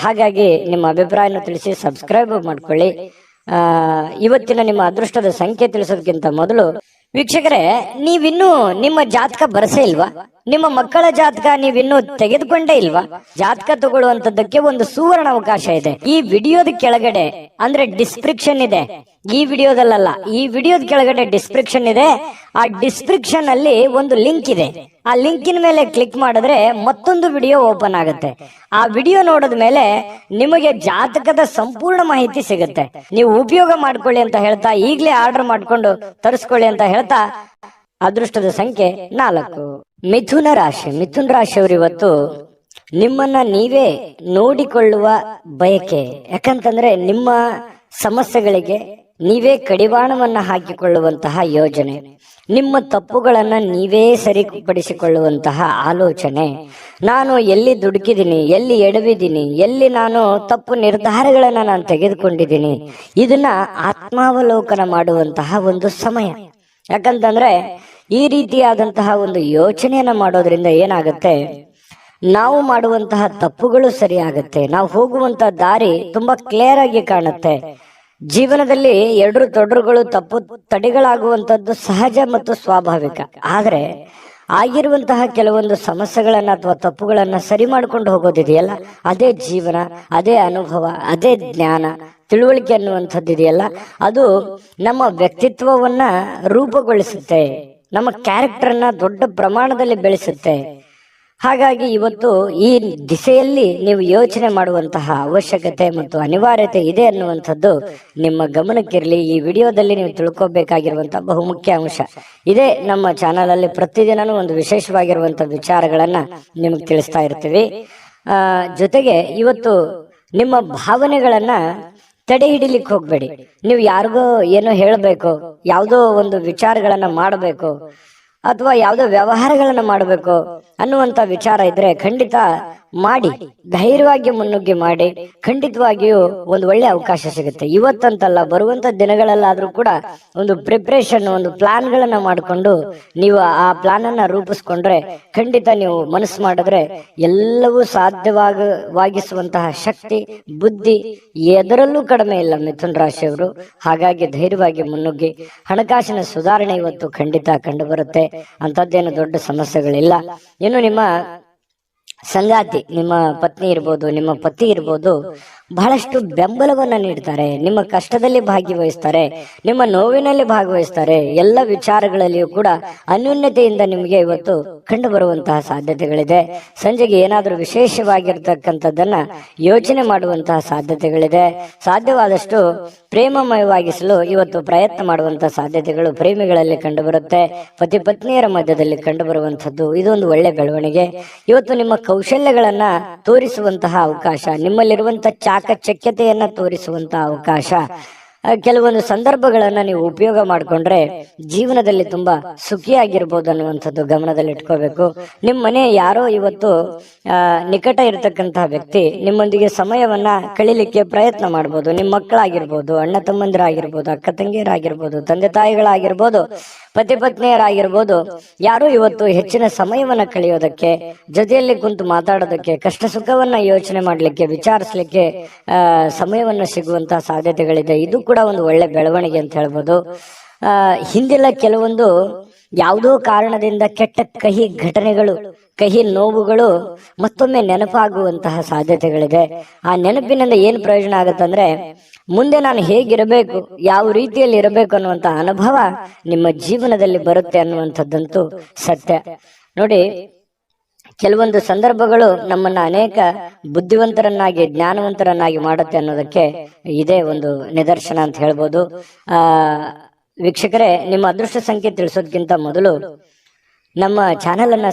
ಹಾಗಾಗಿ ನಿಮ್ಮ ಅಭಿಪ್ರಾಯನ ತಿಳಿಸಿ ಸಬ್ಸ್ಕ್ರೈಬ್ ಮಾಡ್ಕೊಳ್ಳಿ. ಇವತ್ತಿನ ನಿಮ್ಮ ಅದೃಷ್ಟದ ಸಂಖ್ಯೆ ತಿಳಿಸೋದಕ್ಕಿಂತ ಮೊದಲು ವೀಕ್ಷಕರೇ, ನೀವಿನ್ನೂ ನಿಮ್ಮ ಜಾತಕ ಬರಸೇ ಇಲ್ವಾ? ನಿಮ್ಮ ಮಕ್ಕಳ ಜಾತಕ ನೀವಿನ್ನೂ ತೆಗೆದುಕೊಂಡೇ ಇಲ್ವಾ? ಜಾತಕ ತಗೊಳ್ಳುವಂತದ್ದಕ್ಕೆ ಒಂದು ಸುವರ್ಣ ಅವಕಾಶ ಇದೆ. ಈ ವಿಡಿಯೋದ ಕೆಳಗಡೆ ಅಂದ್ರೆ ಡಿಸ್ಕ್ರಿಪ್ಷನ್ ಇದೆ. ಈ ವಿಡಿಯೋದಲ್ಲ, ಈ ವಿಡಿಯೋದ ಕೆಳಗಡೆ ಡಿಸ್ಕ್ರಿಪ್ಷನ್ ಇದೆ. ಆ ಡಿಸ್ಕ್ರಿಪ್ಷನ್ ಅಲ್ಲಿ ಒಂದು ಲಿಂಕ್ ಇದೆ. ಆ ಲಿಂಕಿನ ಮೇಲೆ ಕ್ಲಿಕ್ ಮಾಡಿದ್ರೆ ಮತ್ತೊಂದು ವಿಡಿಯೋ ಓಪನ್ ಆಗುತ್ತೆ. ಆ ವಿಡಿಯೋ ನೋಡಿದ ಮೇಲೆ ನಿಮಗೆ ಜಾತಕದ ಸಂಪೂರ್ಣ ಮಾಹಿತಿ ಸಿಗುತ್ತೆ. ನೀವು ಉಪಯೋಗ ಮಾಡ್ಕೊಳ್ಳಿ ಅಂತ ಹೇಳ್ತಾ, ಈಗಲೇ ಆರ್ಡರ್ ಮಾಡ್ಕೊಂಡು ತರಿಸ್ಕೊಳ್ಳಿ ಅಂತ ಹೇಳ್ತಾ, ಅದೃಷ್ಟದ ಸಂಖ್ಯೆ 4. ಮಿಥುನ ರಾಶಿ. ಮಿಥುನ ರಾಶಿಯವರು ಇವತ್ತು ನಿಮ್ಮನ್ನ ನೀವೇ ನೋಡಿಕೊಳ್ಳುವ ಬಯಕೆ. ಯಾಕಂತಂದ್ರೆ ನಿಮ್ಮ ಸಮಸ್ಯೆಗಳಿಗೆ ನೀವೇ ಕಡಿವಾಣವನ್ನ ಹಾಕಿಕೊಳ್ಳುವಂತಹ ಯೋಜನೆ, ನಿಮ್ಮ ತಪ್ಪುಗಳನ್ನ ನೀವೇ ಸರಿಪಡಿಸಿಕೊಳ್ಳುವಂತಹ ಆಲೋಚನೆ, ನಾನು ಎಲ್ಲಿ ದುಡುಕಿದ್ದೀನಿ, ಎಲ್ಲಿ ಎಡವಿದ್ದೀನಿ, ಎಲ್ಲಿ ನಾನು ತಪ್ಪು ನಿರ್ಧಾರಗಳನ್ನ ನಾನು ತೆಗೆದುಕೊಂಡಿದ್ದೀನಿ, ಇದನ್ನ ಆತ್ಮಾವಲೋಕನ ಮಾಡುವಂತಹ ಒಂದು ಸಮಯ. ಯಾಕಂತಂದ್ರೆ ಈ ರೀತಿಯಾದಂತಹ ಒಂದು ಯೋಚನೆಯನ್ನ ಮಾಡೋದ್ರಿಂದ ಏನಾಗುತ್ತೆ, ನಾವು ಮಾಡುವಂತಹ ತಪ್ಪುಗಳು ಸರಿಯಾಗುತ್ತೆ, ನಾವು ಹೋಗುವಂತಹ ದಾರಿ ತುಂಬಾ ಕ್ಲಿಯರ್ ಆಗಿ ಕಾಣುತ್ತೆ. ಜೀವನದಲ್ಲಿ ಎಡರು ತೊಡರುಗಳು ತಪ್ಪು ತಡೆಗಳಾಗುವಂತದ್ದು ಸಹಜ ಮತ್ತು ಸ್ವಾಭಾವಿಕ. ಆದ್ರೆ ಆಗಿರುವಂತಹ ಕೆಲವೊಂದು ಸಮಸ್ಯೆಗಳನ್ನ ಅಥವಾ ತಪ್ಪುಗಳನ್ನ ಸರಿ ಮಾಡ್ಕೊಂಡು ಹೋಗೋದಿದೆಯಲ್ಲ, ಅದೇ ಜೀವನ, ಅದೇ ಅನುಭವ, ಅದೇ ಜ್ಞಾನ, ತಿಳುವಳಿಕೆ ಅನ್ನುವಂಥದ್ದು ಇದೆಯಲ್ಲ, ಅದು ನಮ್ಮ ವ್ಯಕ್ತಿತ್ವವನ್ನ ರೂಪುಗೊಳಿಸುತ್ತೆ, ನಮ್ಮ ಕ್ಯಾರೆಕ್ಟರ್ನ ದೊಡ್ಡ ಪ್ರಮಾಣದಲ್ಲಿ ಬೆಳೆಸುತ್ತೆ. ಹಾಗಾಗಿ ಇವತ್ತು ಈ ದಿಸೆಯಲ್ಲಿ ನೀವು ಯೋಚನೆ ಮಾಡುವಂತಹ ಅವಶ್ಯಕತೆ ಮತ್ತು ಅನಿವಾರ್ಯತೆ ಇದೆ ಅನ್ನುವಂಥದ್ದು ನಿಮ್ಮ ಗಮನಕ್ಕಿರಲಿ. ಈ ವಿಡಿಯೋದಲ್ಲಿ ನೀವು ತಿಳ್ಕೊಬೇಕಾಗಿರುವಂತಹ ಬಹುಮುಖ್ಯ ಅಂಶ ಇದೇ. ನಮ್ಮ ಚಾನಲ್ ಅಲ್ಲಿ ಪ್ರತಿದಿನನೂ ಒಂದು ವಿಶೇಷವಾಗಿರುವಂತಹ ವಿಚಾರಗಳನ್ನ ನಿಮಗೆ ತಿಳಿಸ್ತಾ ಇರ್ತೀವಿ. ಜೊತೆಗೆ ಇವತ್ತು ನಿಮ್ಮ ಭಾವನೆಗಳನ್ನ ತಡೆ ಹಿಡಿಲಿಕ್ಕೆ ಹೋಗ್ಬೇಡಿ. ನೀವು ಯಾರಿಗೋ ಏನೋ ಹೇಳಬೇಕು, ಯಾವುದೋ ಒಂದು ವಿಚಾರಗಳನ್ನ ಮಾಡಬೇಕು ಅಥವಾ ಯಾವುದೋ ವ್ಯವಹಾರಗಳನ್ನ ಮಾಡಬೇಕು ಅನ್ನುವಂತ ವಿಚಾರ ಇದ್ರೆ ಖಂಡಿತ ಮಾಡಿ, ಧೈರ್ಯವಾಗಿ ಮುನ್ನುಗ್ಗಿ ಮಾಡಿ. ಖಂಡಿತವಾಗಿಯೂ ಒಂದು ಒಳ್ಳೆ ಅವಕಾಶ ಸಿಗುತ್ತೆ. ಇವತ್ತಂತಲ್ಲ, ಬರುವಂತ ದಿನಗಳಲ್ಲಾದ್ರೂ ಕೂಡ ಒಂದು ಪ್ರಿಪ್ರೇಷನ್, ಒಂದು ಪ್ಲಾನ್ ಗಳನ್ನ ಮಾಡಿಕೊಂಡು ನೀವು ಆ ಪ್ಲಾನ್ ಅನ್ನ ರೂಪಿಸ್ಕೊಂಡ್ರೆ ಖಂಡಿತ ನೀವು ಮನಸ್ಸು ಮಾಡಿದ್ರೆ ಎಲ್ಲವೂ ಸಾಧ್ಯವಾಗಿಸುವಂತಹ ಶಕ್ತಿ, ಬುದ್ಧಿ ಎದರಲ್ಲೂ ಕಡಿಮೆ ಇಲ್ಲ ಮಿಥುನ ರಾಶಿಯವರು. ಹಾಗಾಗಿ ಧೈರ್ಯವಾಗಿ ಮುನ್ನುಗ್ಗಿ. ಹಣಕಾಸಿನ ಸುಧಾರಣೆ ಇವತ್ತು ಖಂಡಿತ ಕಂಡು ಬರುತ್ತೆ. ಅಂತದ್ದೇನು ದೊಡ್ಡ ಸಮಸ್ಯೆಗಳಿಲ್ಲ. ಇನ್ನು ನಿಮ್ಮ ಸಂಗಾತಿ, ನಿಮ್ಮ ಪತ್ನಿ ಇರ್ಬೋದು, ನಿಮ್ಮ ಪತಿ ಇರ್ಬೋದು, ಬಹಳಷ್ಟು ಬೆಂಬಲವನ್ನ ನೀಡ್ತಾರೆ. ನಿಮ್ಮ ಕಷ್ಟದಲ್ಲಿ ಭಾಗವಹಿಸ್ತಾರೆ, ನಿಮ್ಮ ನೋವಿನಲ್ಲಿ ಭಾಗವಹಿಸ್ತಾರೆ. ಎಲ್ಲ ವಿಚಾರಗಳಲ್ಲಿಯೂ ಕೂಡ ಅನ್ಯೋನ್ಯತೆಯಿಂದ ನಿಮಗೆ ಇವತ್ತು ಕಂಡು ಬರುವಂತಹ ಸಾಧ್ಯತೆಗಳಿದೆ. ಸಂಜೆಗೆ ಏನಾದರೂ ವಿಶೇಷವಾಗಿರ್ತಕ್ಕಂಥದ್ದನ್ನ ಯೋಚನೆ ಮಾಡುವಂತಹ ಸಾಧ್ಯತೆಗಳಿದೆ. ಸಾಧ್ಯವಾದಷ್ಟು ಪ್ರೇಮಮಯವಾಗಿಸಲು ಇವತ್ತು ಪ್ರಯತ್ನ ಮಾಡುವಂತಹ ಸಾಧ್ಯತೆಗಳು ಪ್ರೇಮಿಗಳಲ್ಲಿ ಕಂಡು ಬರುತ್ತೆ. ಪತಿ ಪತ್ನಿಯರ ಮಧ್ಯದಲ್ಲಿ ಕಂಡು ಬರುವಂತದ್ದು ಇದೊಂದು ಒಳ್ಳೆ ಬೆಳವಣಿಗೆ. ಇವತ್ತು ನಿಮ್ಮ ಕೌಶಲ್ಯಗಳನ್ನ ತೋರಿಸುವಂತಹ ಅವಕಾಶ, ನಿಮ್ಮಲ್ಲಿರುವಂತಹ ಚಾಕಚಕ್ಯತೆಯನ್ನ ತೋರಿಸುವಂತಹ ಅವಕಾಶ, ಕೆಲವೊಂದು ಸಂದರ್ಭಗಳನ್ನ ನೀವು ಉಪಯೋಗ ಮಾಡಿಕೊಂಡ್ರೆ ಜೀವನದಲ್ಲಿ ತುಂಬಾ ಸುಖಿಯಾಗಿರ್ಬೋದು ಅನ್ನುವಂಥದ್ದು ಗಮನದಲ್ಲಿ ಇಟ್ಕೋಬೇಕು. ನಿಮ್ಮ ಮನೆ ಯಾರೋ ಇವತ್ತು ನಿಕಟ ಇರತಕ್ಕಂತಹ ವ್ಯಕ್ತಿ ನಿಮ್ಮೊಂದಿಗೆ ಸಮಯವನ್ನ ಕಳಿಲಿಕ್ಕೆ ಪ್ರಯತ್ನ ಮಾಡ್ಬೋದು. ನಿಮ್ಮ ಮಕ್ಕಳಾಗಿರ್ಬೋದು, ಅಣ್ಣ ತಮ್ಮಂದಿರಾಗಿರ್ಬೋದು, ಅಕ್ಕ ತಂಗಿಯರಾಗಿರ್ಬೋದು, ತಂದೆ ತಾಯಿಗಳಾಗಿರ್ಬೋದು, ಪತಿ ಪತ್ನಿಯರಾಗಿರ್ಬೋದು, ಯಾರು ಇವತ್ತು ಹೆಚ್ಚಿನ ಸಮಯವನ್ನ ಕಳೆಯೋದಕ್ಕೆ, ಜೊತೆಯಲ್ಲಿ ಕುಂತು ಮಾತಾಡೋದಕ್ಕೆ, ಕಷ್ಟ ಸುಖವನ್ನ ಯೋಚನೆ ಮಾಡ್ಲಿಕ್ಕೆ, ವಿಚಾರಿಸ್ಲಿಕ್ಕೆ ಸಮಯವನ್ನ ಸಿಗುವಂತಹ ಸಾಧ್ಯತೆಗಳಿದೆ. ಇದು ಕೂಡ ಒಂದು ಒಳ್ಳೆ ಬೆಳವಣಿಗೆ ಅಂತ ಹೇಳ್ಬೋದು. ಹಿಂದೆಲ್ಲ ಕೆಲವೊಂದು ಯಾವುದೋ ಕಾರಣದಿಂದ ಕೆಟ್ಟ ಕಹಿ ಘಟನೆಗಳು, ಕಹಿ ನೋವುಗಳು ಮತ್ತೊಮ್ಮೆ ನೆನಪಾಗುವಂತಹ ಸಾಧ್ಯತೆಗಳಿದೆ. ಆ ನೆನಪಿನಿಂದ ಏನ್ ಪ್ರಯೋಜನ ಆಗುತ್ತಂದ್ರೆ, ಮುಂದೆ ನಾನು ಹೇಗಿರಬೇಕು, ಯಾವ ರೀತಿಯಲ್ಲಿ ಇರಬೇಕು ಅನ್ನುವಂತ ಅನುಭವ ನಿಮ್ಮ ಜೀವನದಲ್ಲಿ ಬರುತ್ತೆ ಅನ್ನುವಂಥದ್ದಂತೂ ಸತ್ಯ. ನೋಡಿ, ಕೆಲವೊಂದು ಸಂದರ್ಭಗಳು ನಮ್ಮನ್ನ ಅನೇಕ ಬುದ್ಧಿವಂತರನ್ನಾಗಿ, ಜ್ಞಾನವಂತರನ್ನಾಗಿ ಮಾಡುತ್ತೆ ಅನ್ನೋದಕ್ಕೆ ಇದೇ ಒಂದು ನಿದರ್ಶನ ಅಂತ ಹೇಳ್ಬೋದು. ವೀಕ್ಷಕರೇ, ನಿಮ್ಮ ಅದೃಷ್ಟ ಸಂಖ್ಯೆ ತಿಳಿಸೋದಕ್ಕಿಂತ ಮೊದಲು ನಮ್ಮ ಚಾನೆಲ್ ಅನ್ನ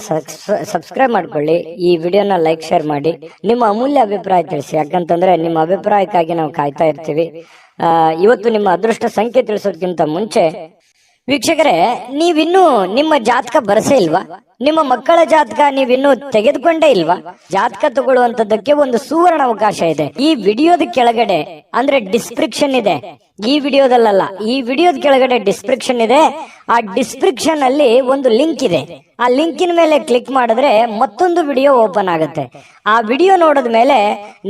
ಸಬ್ಸ್ಕ್ರೈಬ್ ಮಾಡ್ಕೊಳ್ಳಿ, ಈ ವಿಡಿಯೋನ ಲೈಕ್ ಶೇರ್ ಮಾಡಿ, ನಿಮ್ಮ ಅಮೂಲ್ಯ ಅಭಿಪ್ರಾಯ ತಿಳಿಸಿ. ಯಾಕಂತಂದ್ರೆ ನಿಮ್ಮ ಅಭಿಪ್ರಾಯಕ್ಕಾಗಿ ನಾವು ಕಾಯ್ತಾ ಇರ್ತೀವಿ. ಇವತ್ತು ನಿಮ್ಮ ಅದೃಷ್ಟ ಸಂಖ್ಯೆ ತಿಳಿಸೋದಕ್ಕಿಂತ ಮುಂಚೆ ವೀಕ್ಷಕರೇ, ನೀವಿನ್ನೂ ನಿಮ್ಮ ಜಾತಕ ಬರಸೇ ಇಲ್ವಾ? ನಿಮ್ಮ ಮಕ್ಕಳ ಜಾತಕ ನೀವಿನ್ನೂ ತೆಗೆದುಕೊಂಡೇ ಇಲ್ವಾ? ಜಾತಕ ತಗೊಳ್ಳುವಂತದ್ದಕ್ಕೆ ಒಂದು ಸುವರ್ಣ ಅವಕಾಶ ಇದೆ. ಈ ವಿಡಿಯೋದ ಕೆಳಗಡೆ ಅಂದ್ರೆ ಡಿಸ್ಕ್ರಿಪ್ಷನ್ ಇದೆ, ಈ ವಿಡಿಯೋದಲ್ಲ, ಈ ವಿಡಿಯೋದ ಕೆಳಗಡೆ ಡಿಸ್ಕ್ರಿಪ್ಷನ್ ಇದೆ. ಆ ಡಿಸ್ಕ್ರಿಪ್ಷನ್ ಅಲ್ಲಿ ಒಂದು ಲಿಂಕ್ ಇದೆ. ಆ ಲಿಂಕಿನ ಮೇಲೆ ಕ್ಲಿಕ್ ಮಾಡಿದ್ರೆ ಮತ್ತೊಂದು ವಿಡಿಯೋ ಓಪನ್ ಆಗುತ್ತೆ. ಆ ವಿಡಿಯೋ ನೋಡಿದ ಮೇಲೆ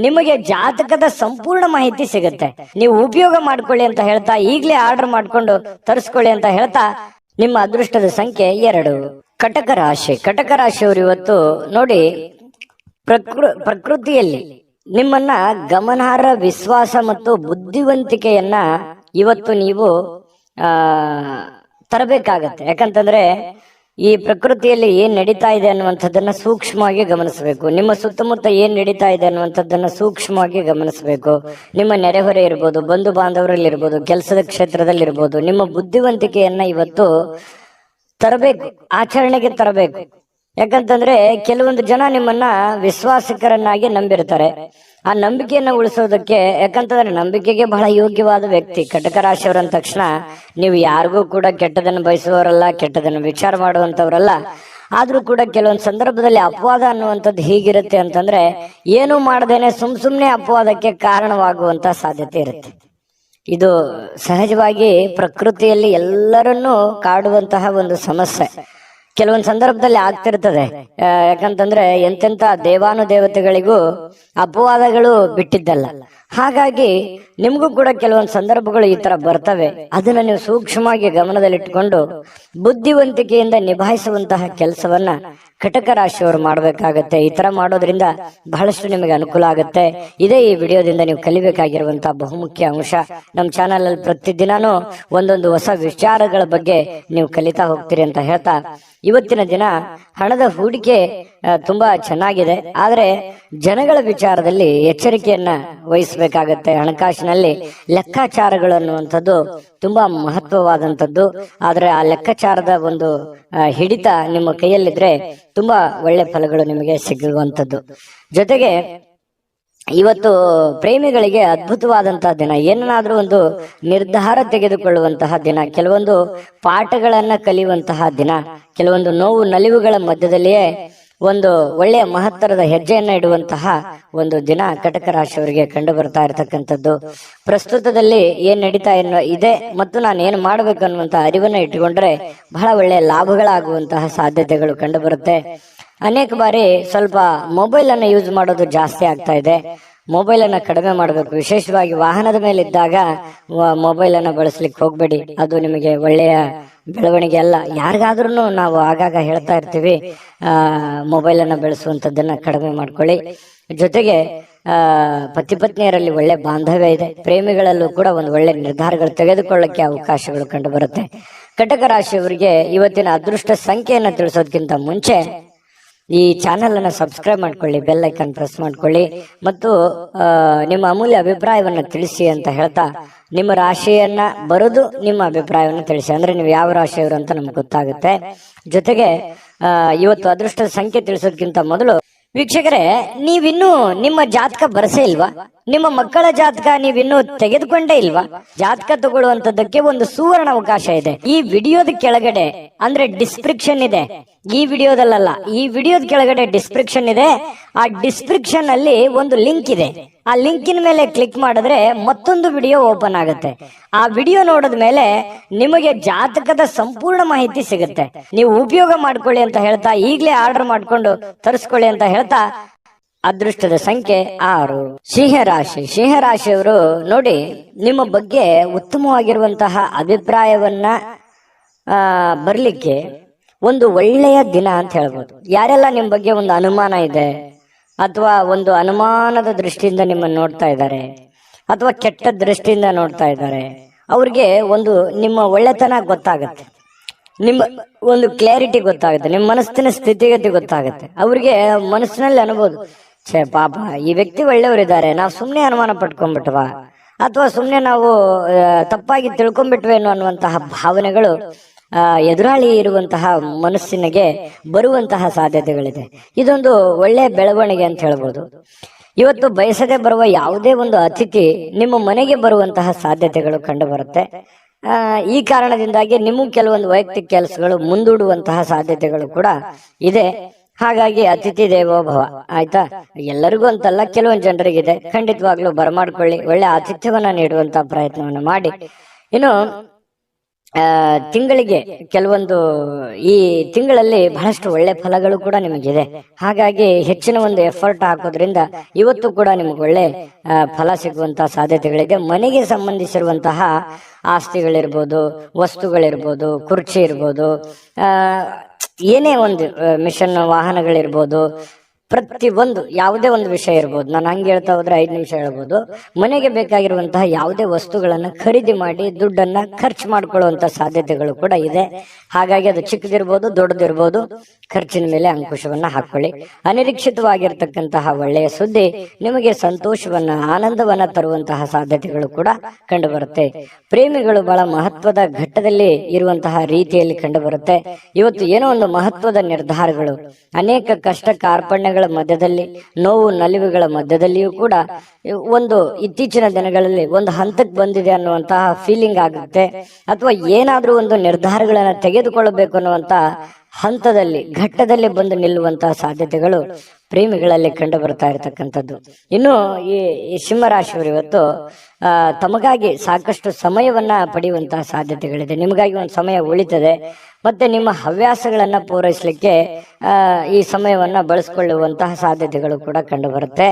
ನಿಮಗೆ ಜಾತಕದ ಸಂಪೂರ್ಣ ಮಾಹಿತಿ ಸಿಗುತ್ತೆ. ನೀವು ಉಪಯೋಗ ಮಾಡ್ಕೊಳ್ಳಿ ಅಂತ ಹೇಳ್ತಾ, ಈಗಲೇ ಆರ್ಡರ್ ಮಾಡ್ಕೊಂಡು ತರಿಸ್ಕೊಳ್ಳಿ ಅಂತ ಹೇಳ್ತಾ, ನಿಮ್ಮ ಅದೃಷ್ಟದ ಸಂಖ್ಯೆ 2. ಕಟಕ ರಾಶಿ. ಕಟಕ ರಾಶಿಯವರು ಇವತ್ತು ನೋಡಿ, ಪ್ರಕೃತಿಯಲ್ಲಿ ನಿಮ್ಮನ್ನ ಗಮನಾರ್ಹ ವಿಶ್ವಾಸ ಮತ್ತು ಬುದ್ಧಿವಂತಿಕೆಯನ್ನ ಇವತ್ತು ನೀವು ತರಬೇಕಾಗತ್ತೆ. ಯಾಕಂತಂದ್ರೆ ಈ ಪ್ರಕೃತಿಯಲ್ಲಿ ಏನ್ ನಡೀತಾ ಇದೆ ಅನ್ನುವಂಥದ್ದನ್ನ ಸೂಕ್ಷ್ಮವಾಗಿ ಗಮನಿಸಬೇಕು. ನಿಮ್ಮ ಸುತ್ತಮುತ್ತ ಏನ್ ನಡೀತಾ ಇದೆ ಅನ್ನುವಂಥದ್ದನ್ನ ಸೂಕ್ಷ್ಮವಾಗಿ ಗಮನಿಸಬೇಕು. ನಿಮ್ಮ ನೆರೆಹೊರೆ ಇರ್ಬೋದು, ಬಂಧು ಬಾಂಧವರಲ್ಲಿ ಇರ್ಬೋದು, ಕೆಲಸದ ಕ್ಷೇತ್ರದಲ್ಲಿ ಇರ್ಬೋದು, ನಿಮ್ಮ ಬುದ್ಧಿವಂತಿಕೆಯನ್ನ ಇವತ್ತು ತರಬೇಕು, ಆಚರಣೆಗೆ ತರಬೇಕು. ಯಾಕಂತಂದ್ರೆ ಕೆಲವೊಂದು ಜನ ನಿಮ್ಮನ್ನ ವಿಶ್ವಾಸಕರನ್ನಾಗಿ ನಂಬಿರ್ತಾರೆ. ಆ ನಂಬಿಕೆಯನ್ನ ಉಳಿಸೋದಕ್ಕೆ, ಯಾಕಂತಂದ್ರೆ ನಂಬಿಕೆಗೆ ಬಹಳ ಯೋಗ್ಯವಾದ ವ್ಯಕ್ತಿ ಕಟಕ ರಾಶಿಯವರ ಅಂದ ತಕ್ಷಣ ನೀವು ಯಾರಿಗೂ ಕೂಡ ಕೆಟ್ಟದನ್ನು ಬಯಸುವವರಲ್ಲ, ಕೆಟ್ಟದನ್ನು ವಿಚಾರ ಮಾಡುವಂತವ್ರಲ್ಲ. ಆದ್ರೂ ಕೂಡ ಕೆಲವೊಂದು ಸಂದರ್ಭದಲ್ಲಿ ಅಪವಾದ ಅನ್ನುವಂಥದ್ದು ಹೀಗಿರುತ್ತೆ ಅಂತಂದ್ರೆ, ಏನು ಮಾಡದೇನೆ ಸುಮ್ನೆ ಅಪವಾದಕ್ಕೆ ಕಾರಣವಾಗುವಂತ ಸಾಧ್ಯತೆ ಇರುತ್ತೆ. ಇದು ಸಹಜವಾಗಿ ಪ್ರಕೃತಿಯಲ್ಲಿ ಎಲ್ಲರನ್ನೂ ಕಾಡುವಂತಹ ಒಂದು ಸಮಸ್ಯೆ. ಕೆಲವೊಂದು ಸಂದರ್ಭದಲ್ಲಿ ಆಗ್ತಿರ್ತದೆ. ಯಾಕಂತಂದ್ರೆ ಎಂತೆಂತ ದೇವಾನುದೇವತೆಗಳಿಗೂ ಅಪವಾದಗಳು ಬಿಟ್ಟಿದ್ದಲ್ಲ. ಹಾಗಾಗಿ ನಿಮಗೂ ಕೂಡ ಕೆಲವೊಂದು ಸಂದರ್ಭಗಳು ಈ ತರ ಬರ್ತವೆ. ಅದನ್ನ ನೀವು ಸೂಕ್ಷ್ಮವಾಗಿ ಗಮನದಲ್ಲಿಟ್ಟುಕೊಂಡು ಬುದ್ಧಿವಂತಿಕೆಯಿಂದ ನಿಭಾಯಿಸುವಂತಹ ಕೆಲಸವನ್ನ ಕಟಕ ರಾಶಿಯವರು ಮಾಡಬೇಕಾಗತ್ತೆ. ಈ ತರ ಮಾಡೋದ್ರಿಂದ ಬಹಳಷ್ಟು ನಿಮಗೆ ಅನುಕೂಲ ಆಗುತ್ತೆ. ಇದೇ ಈ ವಿಡಿಯೋದಿಂದ ನೀವು ಕಲಿಬೇಕಾಗಿರುವಂತಹ ಬಹುಮುಖ್ಯ ಅಂಶ. ನಮ್ಮ ಚಾನೆಲ್ ಅಲ್ಲಿ ಪ್ರತಿದಿನಾನು ಒಂದೊಂದು ಹೊಸ ವಿಚಾರಗಳ ಬಗ್ಗೆ ನೀವು ಕಲಿತಾ ಹೋಗ್ತೀರಿ ಅಂತ ಹೇಳ್ತಾ, ಇವತ್ತಿನ ದಿನ ಹಣದ ಹೂಡಿಕೆ ತುಂಬಾ ಚೆನ್ನಾಗಿದೆ. ಆದ್ರೆ ಜನಗಳ ವಿಚಾರದಲ್ಲಿ ಎಚ್ಚರಿಕೆಯನ್ನ ವಹಿಸಬೇಕಾಗತ್ತೆ. ಹಣಕಾಸಿನಲ್ಲಿ ಲೆಕ್ಕಾಚಾರಗಳು ಅನ್ನುವಂಥದ್ದು ತುಂಬಾ ಮಹತ್ವವಾದಂಥದ್ದು. ಆದ್ರೆ ಆ ಲೆಕ್ಕಾಚಾರದ ಒಂದು ಹಿಡಿತ ನಿಮ್ಮ ಕೈಯಲ್ಲಿದ್ರೆ ತುಂಬಾ ಒಳ್ಳೆ ಫಲಗಳು ನಿಮಗೆ ಸಿಗುವಂಥದ್ದು. ಜೊತೆಗೆ ಇವತ್ತು ಪ್ರೇಮಿಗಳಿಗೆ ಅದ್ಭುತವಾದಂತಹ ದಿನ. ಏನನ್ನಾದ್ರೂ ಒಂದು ನಿರ್ಧಾರ ತೆಗೆದುಕೊಳ್ಳುವಂತಹ ದಿನ, ಕೆಲವೊಂದು ಪಾಠಗಳನ್ನ ಕಲಿಯುವಂತಹ ದಿನ, ಕೆಲವೊಂದು ನೋವು ನಲಿವುಗಳ ಮಧ್ಯದಲ್ಲಿಯೇ ಒಂದು ಒಳ್ಳೆಯ ಮಹತ್ತರದ ಹೆಜ್ಜೆಯನ್ನ ಇಡುವಂತಹ ಒಂದು ದಿನ ಕಟಕ ರಾಶಿಯವರಿಗೆ ಕಂಡು ಬರ್ತಾ ಇರತಕ್ಕಂಥದ್ದು. ಪ್ರಸ್ತುತದಲ್ಲಿ ಏನ್ ನಡೀತಾ ಇದೆ ಮತ್ತು ನಾನು ಏನು ಮಾಡಬೇಕು ಅನ್ನುವಂತಹ ಅರಿವನ್ನ ಇಟ್ಟುಕೊಂಡ್ರೆ ಬಹಳ ಒಳ್ಳೆಯ ಲಾಭಗಳಾಗುವಂತಹ ಸಾಧ್ಯತೆಗಳು ಕಂಡು ಬರುತ್ತೆ. ಅನೇಕ ಬಾರಿ ಸ್ವಲ್ಪ ಮೊಬೈಲ್ ಅನ್ನ ಯೂಸ್ ಮಾಡೋದು ಜಾಸ್ತಿ ಆಗ್ತಾ ಇದೆ. ಮೊಬೈಲ್ ಅನ್ನ ಕಡಿಮೆ ಮಾಡಬೇಕು. ವಿಶೇಷವಾಗಿ ವಾಹನದ ಮೇಲೆ ಇದ್ದಾಗ ಮೊಬೈಲ್ ಅನ್ನ ಬಳಸ್ಲಿಕ್ಕೆ ಹೋಗ್ಬೇಡಿ. ಅದು ನಿಮಗೆ ಒಳ್ಳೆಯ ಬೆಳವಣಿಗೆ ಅಲ್ಲ. ಯಾರಿಗಾದ್ರೂ ನಾವು ಆಗಾಗ ಹೇಳ್ತಾ ಇರ್ತೀವಿ, ಮೊಬೈಲ್ ಅನ್ನ ಬೆಳೆಸುವಂತದ್ದನ್ನ ಕಡಿಮೆ ಮಾಡ್ಕೊಳ್ಳಿ. ಜೊತೆಗೆ ಪತಿ ಪತ್ನಿಯರಲ್ಲಿ ಒಳ್ಳೆ ಬಾಂಧವ್ಯ ಇದೆ. ಪ್ರೇಮಿಗಳಲ್ಲೂ ಕೂಡ ಒಂದು ಒಳ್ಳೆ ನಿರ್ಧಾರಗಳು ತೆಗೆದುಕೊಳ್ಳಕ್ಕೆ ಅವಕಾಶಗಳು ಕಂಡು ಬರುತ್ತೆ. ಕಟಕ ರಾಶಿಯವರಿಗೆ ಇವತ್ತಿನ ಅದೃಷ್ಟ ಸಂಖ್ಯೆಯನ್ನ ತಿಳಿಸೋದಕ್ಕಿಂತ ಮುಂಚೆ ಈ ಚಾನೆಲ್ ಅನ್ನ ಸಬ್ಸ್ಕ್ರೈಬ್ ಮಾಡ್ಕೊಳ್ಳಿ, ಬೆಲ್ ಐಕಾನ್ ಪ್ರೆಸ್ ಮಾಡ್ಕೊಳ್ಳಿ ಮತ್ತು ನಿಮ್ಮ ಅಮೂಲ್ಯ ಅಭಿಪ್ರಾಯವನ್ನ ತಿಳಿಸಿ ಅಂತ ಹೇಳ್ತಾ, ನಿಮ್ಮ ರಾಶಿಯನ್ನ ಬರೆದು ನಿಮ್ಮ ಅಭಿಪ್ರಾಯವನ್ನ ತಿಳಿಸಿ. ಅಂದ್ರೆ ನೀವು ಯಾವ ರಾಶಿಯವರು ಅಂತ ನಮ್ಗೆ ಗೊತ್ತಾಗುತ್ತೆ. ಜೊತೆಗೆ ಇವತ್ತು ಅದೃಷ್ಟದ ಸಂಖ್ಯೆ ತಿಳಿಸೋದಕ್ಕಿಂತ ಮೊದಲು ವೀಕ್ಷಕರೇ, ನೀವಿನ್ನೂ ನಿಮ್ಮ ಜಾತಕ ಬರಸೇ ಇಲ್ವಾ? ನಿಮ್ಮ ಮಕ್ಕಳ ಜಾತಕ ನೀವಿನ್ನೂ ತೆಗೆದುಕೊಂಡೇ ಇಲ್ವಾ? ಜಾತಕ ತಗೊಳ್ಳುವಂತದ್ದಕ್ಕೆ ಒಂದು ಸುವರ್ಣ ಅವಕಾಶ ಇದೆ. ಈ ವಿಡಿಯೋದ ಕೆಳಗಡೆ ಅಂದ್ರೆ ಡಿಸ್ಕ್ರಿಪ್ಷನ್ ಇದೆ, ಈ ವಿಡಿಯೋದಲ್ಲ, ಈ ವಿಡಿಯೋದ ಕೆಳಗಡೆ ಡಿಸ್ಕ್ರಿಪ್ಷನ್ ಇದೆ. ಆ ಡಿಸ್ಕ್ರಿಪ್ಷನ್ ಅಲ್ಲಿ ಒಂದು ಲಿಂಕ್ ಇದೆ. ಆ ಲಿಂಕಿನ ಮೇಲೆ ಕ್ಲಿಕ್ ಮಾಡಿದ್ರೆ ಮತ್ತೊಂದು ವಿಡಿಯೋ ಓಪನ್ ಆಗುತ್ತೆ. ಆ ವಿಡಿಯೋ ನೋಡಿದ ಮೇಲೆ ನಿಮಗೆ ಜಾತಕದ ಸಂಪೂರ್ಣ ಮಾಹಿತಿ ಸಿಗುತ್ತೆ. ನೀವು ಉಪಯೋಗ ಮಾಡ್ಕೊಳ್ಳಿ ಅಂತ ಹೇಳ್ತಾ, ಈಗಲೇ ಆರ್ಡರ್ ಮಾಡ್ಕೊಂಡು ತರಿಸ್ಕೊಳ್ಳಿ ಅಂತ ಹೇಳ್ತಾ, ಅದೃಷ್ಟದ ಸಂಖ್ಯೆ 6. ಸಿಂಹರಾಶಿ. ಸಿಂಹರಾಶಿಯವರು ನೋಡಿ, ನಿಮ್ಮ ಬಗ್ಗೆ ಉತ್ತಮವಾಗಿರುವಂತಹ ಅಭಿಪ್ರಾಯವನ್ನ ಬರ್ಲಿಕ್ಕೆ ಒಂದು ಒಳ್ಳೆಯ ದಿನ ಅಂತ ಹೇಳ್ಬೋದು. ಯಾರೆಲ್ಲ ನಿಮ್ಮ ಬಗ್ಗೆ ಒಂದು ಅನುಮಾನ ಇದೆ ಅಥವಾ ಒಂದು ಅನುಮಾನದ ದೃಷ್ಟಿಯಿಂದ ನಿಮ್ಮನ್ನು ನೋಡ್ತಾ ಇದ್ದಾರೆ ಅಥವಾ ಕೆಟ್ಟ ದೃಷ್ಟಿಯಿಂದ ನೋಡ್ತಾ ಇದ್ದಾರೆ, ಅವ್ರಿಗೆ ಒಂದು ನಿಮ್ಮ ಒಳ್ಳೆತನ ಗೊತ್ತಾಗುತ್ತೆ, ನಿಮ್ಮ ಒಂದು ಕ್ಲಾರಿಟಿ ಗೊತ್ತಾಗುತ್ತೆ, ನಿಮ್ಮ ಮನಸ್ಸಿನ ಸ್ಥಿತಿಗತಿ ಗೊತ್ತಾಗುತ್ತೆ. ಅವ್ರಿಗೆ ಮನಸ್ಸಿನಲ್ಲಿ ಅನ್ಬೋದು, ಛೇ ಪಾಪ ಈ ವ್ಯಕ್ತಿ ಒಳ್ಳೆಯವರಿದ್ದಾರೆ, ನಾವು ಸುಮ್ಮನೆ ಅನುಮಾನ ಪಟ್ಕೊಂಡ್ಬಿಟ್ವಾ ಅಥವಾ ಸುಮ್ಮನೆ ನಾವು ತಪ್ಪಾಗಿ ತಿಳ್ಕೊಂಡ್ಬಿಟ್ವೇನೋ ಅನ್ನುವಂತಹ ಭಾವನೆಗಳು ಎದುರಾಳಿ ಇರುವಂತಹ ಮನಸ್ಸಿನಿಗೆ ಬರುವಂತಹ ಸಾಧ್ಯತೆಗಳಿದೆ. ಇದೊಂದು ಒಳ್ಳೆಯ ಬೆಳವಣಿಗೆ ಅಂತ ಹೇಳ್ಬೋದು. ಇವತ್ತು ಬಯಸದೆ ಬರುವ ಯಾವುದೇ ಒಂದು ಅತಿಥಿ ನಿಮ್ಮ ಮನೆಗೆ ಬರುವಂತಹ ಸಾಧ್ಯತೆಗಳು ಕಂಡು ಬರುತ್ತೆ. ಈ ಕಾರಣದಿಂದಾಗಿ ನಿಮಗೆ ಕೆಲವೊಂದು ವೈಯಕ್ತಿಕ ಕೆಲಸಗಳು ಮುಂದೂಡುವಂತಹ ಸಾಧ್ಯತೆಗಳು ಕೂಡ ಇದೆ. ಹಾಗಾಗಿ ಅತಿಥಿ ದೇವೋ ಭವ, ಆಯ್ತಾ? ಎಲ್ಲರಿಗೂ ಅಂತಲ್ಲ, ಕೆಲವೊಂದು ಜನರಿಗಿದೆ. ಖಂಡಿತವಾಗ್ಲೂ ಬರಮಾಡ್ಕೊಳ್ಳಿ, ಒಳ್ಳೆ ಆತಿಥ್ಯವನ್ನ ನೀಡುವಂತಹ ಪ್ರಯತ್ನವನ್ನ ಮಾಡಿ. ಇನ್ನು ತಿಂಗಳಿಗೆ ಕೆಲವೊಂದು ಈ ತಿಂಗಳಲ್ಲಿ ಬಹಳಷ್ಟು ಒಳ್ಳೆ ಫಲಗಳು ಕೂಡ ನಿಮಗಿದೆ. ಹಾಗಾಗಿ ಹೆಚ್ಚಿನ ಒಂದು ಎಫರ್ಟ್ ಹಾಕೋದ್ರಿಂದ ಇವತ್ತು ಕೂಡ ನಿಮ್ಗೆ ಒಳ್ಳೆ ಫಲ ಸಿಗುವಂತಹ ಸಾಧ್ಯತೆಗಳಿದೆ. ಮನೆಗೆ ಸಂಬಂಧಿಸಿರುವಂತಹ ಆಸ್ತಿಗಳಿರ್ಬೋದು, ವಸ್ತುಗಳಿರ್ಬೋದು, ಕುರ್ಚಿ ಇರ್ಬೋದು, ಏನೇ ಒಂದು ಮಿಷನ್ ವಾಹನಗಳಿರ್ಬೋದು, ಪ್ರತಿ ಒಂದು ಯಾವುದೇ ಒಂದು ವಿಷಯ ಇರ್ಬೋದು. ನಾನು ಹಂಗೆ ಹೇಳ್ತಾ ಹೋದ್ರೆ 5 ನಿಮಿಷ ಹೇಳ್ಬೋದು. ಮನೆಗೆ ಬೇಕಾಗಿರುವಂತಹ ಯಾವುದೇ ವಸ್ತುಗಳನ್ನ ಖರೀದಿ ಮಾಡಿ ದುಡ್ಡನ್ನ ಖರ್ಚು ಮಾಡ್ಕೊಳ್ಳುವಂತ ಸಾಧ್ಯತೆಗಳು ಕೂಡ ಇದೆ. ಹಾಗಾಗಿ ಅದು ಚಿಕ್ಕದಿರ್ಬೋದು, ದೊಡ್ಡದಿರ್ಬೋದು, ಖರ್ಚಿನ ಮೇಲೆ ಅಂಕುಶವನ್ನ ಹಾಕೊಳ್ಳಿ. ಅನಿರೀಕ್ಷಿತವಾಗಿರ್ತಕ್ಕಂತಹ ಒಳ್ಳೆಯ ಸುದ್ದಿ ನಿಮಗೆ ಸಂತೋಷವನ್ನ, ಆನಂದವನ್ನ ತರುವಂತಹ ಸಾಧ್ಯತೆಗಳು ಕೂಡ ಕಂಡು ಬರುತ್ತೆ. ಪ್ರೇಮಿಗಳು ಬಹಳ ಮಹತ್ವದ ಘಟ್ಟದಲ್ಲಿ ಇರುವಂತಹ ರೀತಿಯಲ್ಲಿ ಕಂಡು ಬರುತ್ತೆ. ಇವತ್ತು ಏನೋ ಒಂದು ಮಹತ್ವದ ನಿರ್ಧಾರಗಳು, ಅನೇಕ ಕಷ್ಟ ಕಾರ್ಪಣ್ಯಗಳ ಮಧ್ಯದಲ್ಲಿ, ನೋವು ನಲಿವುಗಳ ಮಧ್ಯದಲ್ಲಿಯೂ ಕೂಡ ಒಂದು ಇತ್ತೀಚಿನ ದಿನಗಳಲ್ಲಿ ಒಂದು ಹಂತಕ್ಕೆ ಬಂದಿದೆ ಅನ್ನುವಂತಹ ಫೀಲಿಂಗ್ ಆಗುತ್ತೆ. ಅಥವಾ ಏನಾದ್ರೂ ಒಂದು ನಿರ್ಧಾರಗಳನ್ನ ತೆಗೆದುಕೊಳ್ಳಬೇಕು ಅನ್ನುವಂತ ಹಂತದಲ್ಲಿ, ಘಟ್ಟದಲ್ಲಿ ಬಂದು ನಿಲ್ಲುವಂತಹ ಸಾಧ್ಯತೆಗಳು ಪ್ರೇಮಿಗಳಲ್ಲಿ ಕಂಡು ಬರ್ತಾ ಇರತಕ್ಕಂಥದ್ದು. ಇನ್ನು ಈ ಸಿಂಹರಾಶಿಯವರು ಇವತ್ತು ತಮಗಾಗಿ ಸಾಕಷ್ಟು ಸಮಯವನ್ನ ಪಡೆಯುವಂತಹ ಸಾಧ್ಯತೆಗಳಿದೆ. ನಿಮಗಾಗಿ ಒಂದು ಸಮಯ ಉಳಿತದೆ. ಮತ್ತೆ ನಿಮ್ಮ ಹವ್ಯಾಸಗಳನ್ನ ಪೂರೈಸಲಿಕ್ಕೆ ಈ ಸಮಯವನ್ನ ಬಳಸ್ಕೊಳ್ಳುವಂತಹ ಸಾಧ್ಯತೆಗಳು ಕೂಡ ಕಂಡು ಬರುತ್ತೆ.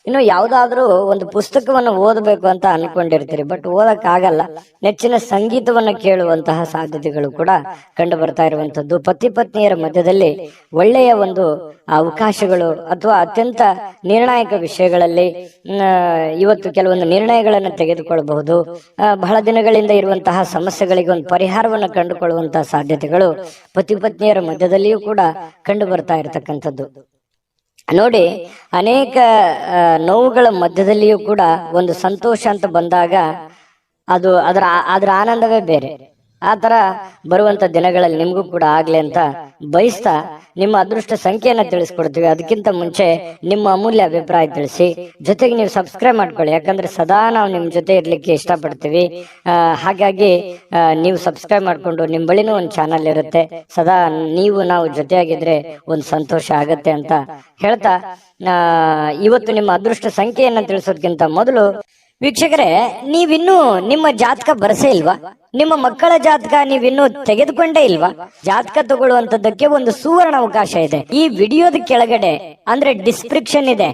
ಇನ್ನು ಯಾವ್ದಾದ್ರೂ ಒಂದು ಪುಸ್ತಕವನ್ನು ಓದಬೇಕು ಅಂತ ಅನ್ಕೊಂಡಿರ್ತೀರಿ, ಬಟ್ ಓದಕ್ಕಾಗಲ್ಲ. ನೆಚ್ಚಿನ ಸಂಗೀತವನ್ನ ಕೇಳುವಂತಹ ಸಾಧ್ಯತೆಗಳು ಕೂಡ ಕಂಡು ಬರ್ತಾ ಇರುವಂತದ್ದು. ಪತಿ ಪತ್ನಿಯರ ಮಧ್ಯದಲ್ಲಿ ಒಳ್ಳೆಯ ಒಂದು ಅವಕಾಶಗಳು ಅಥವಾ ಅತ್ಯಂತ ನಿರ್ಣಾಯಕ ವಿಷಯಗಳಲ್ಲಿ ಇವತ್ತು ಕೆಲವೊಂದು ನಿರ್ಣಯಗಳನ್ನು ತೆಗೆದುಕೊಳ್ಳಬಹುದು. ಬಹಳ ದಿನಗಳಿಂದ ಇರುವಂತಹ ಸಮಸ್ಯೆಗಳಿಗೆ ಒಂದು ಪರಿಹಾರವನ್ನು ಕಂಡುಕೊಳ್ಳುವಂತಹ ಸಾಧ್ಯತೆಗಳು ಪತಿ ಪತ್ನಿಯರ ಮಧ್ಯದಲ್ಲಿಯೂ ಕೂಡ ಕಂಡು ಬರ್ತಾ ಇರತಕ್ಕಂಥದ್ದು. ನೋಡಿ, ಅನೇಕ ನೋವುಗಳ ಮಧ್ಯದಲ್ಲಿಯೂ ಕೂಡ ಒಂದು ಸಂತೋಷ ಅಂತ ಬಂದಾಗ ಅದು ಅದರ ಆನಂದವೇ ಬೇರೆ. ಆ ತರ ಬರುವಂತ ದಿನಗಳಲ್ಲಿ ನಿಮಗೂ ಕೂಡ ಆಗ್ಲಿ ಅಂತ ಬಯಸ್ತಾ ನಿಮ್ಮ ಅದೃಷ್ಟ ಸಂಖ್ಯೆಯನ್ನ ತಿಳಿಸ್ಕೊಡ್ತೀವಿ. ಅದಕ್ಕಿಂತ ಮುಂಚೆ ನಿಮ್ಮ ಅಮೂಲ್ಯ ಅಭಿಪ್ರಾಯ ತಿಳಿಸಿ, ಜೊತೆಗೆ ನೀವು ಸಬ್ಸ್ಕ್ರೈಬ್ ಮಾಡ್ಕೊಳ್ಳಿ. ಯಾಕಂದ್ರೆ ಸದಾ ನಾವು ನಿಮ್ ಜೊತೆ ಇರ್ಲಿಕ್ಕೆ ಇಷ್ಟಪಡ್ತೀವಿ. ಹಾಗಾಗಿ ನೀವು ಸಬ್ಸ್ಕ್ರೈಬ್ ಮಾಡ್ಕೊಂಡು ನಿಮ್ ಬಳಿನೂ ಒಂದು ಚಾನಲ್ ಇರುತ್ತೆ. ಸದಾ ನಾವು ಜೊತೆಯಾಗಿದ್ರೆ ಒಂದು ಸಂತೋಷ ಆಗತ್ತೆ ಅಂತ ಹೇಳ್ತಾ, ಇವತ್ತು ನಿಮ್ಮ ಅದೃಷ್ಟ ಸಂಖ್ಯೆಯನ್ನ ತಿಳಿಸೋದಕ್ಕಿಂತ ಮೊದಲು ವೀಕ್ಷಕರೇ, ನೀವಿನ್ನೂ ನಿಮ್ಮ ಜಾತಕ ಬರಸೇ ಇಲ್ವಾ? ನಿಮ್ಮ ಮಕ್ಕಳ ಜಾತಕ ನೀವಿನ್ನೂ ತೆಗೆದುಕೊಂಡೇ ಇಲ್ವಾ? ಜಾತಕ ತಗೊಳ್ಳುವಂತದ್ದಕ್ಕೆ ಒಂದು ಸುವರ್ಣ ಅವಕಾಶ ಇದೆ. ಈ ವಿಡಿಯೋದ ಕೆಳಗಡೆ, ಅಂದ್ರೆ ಡಿಸ್ಕ್ರಿಪ್ಷನ್ ಇದೆ,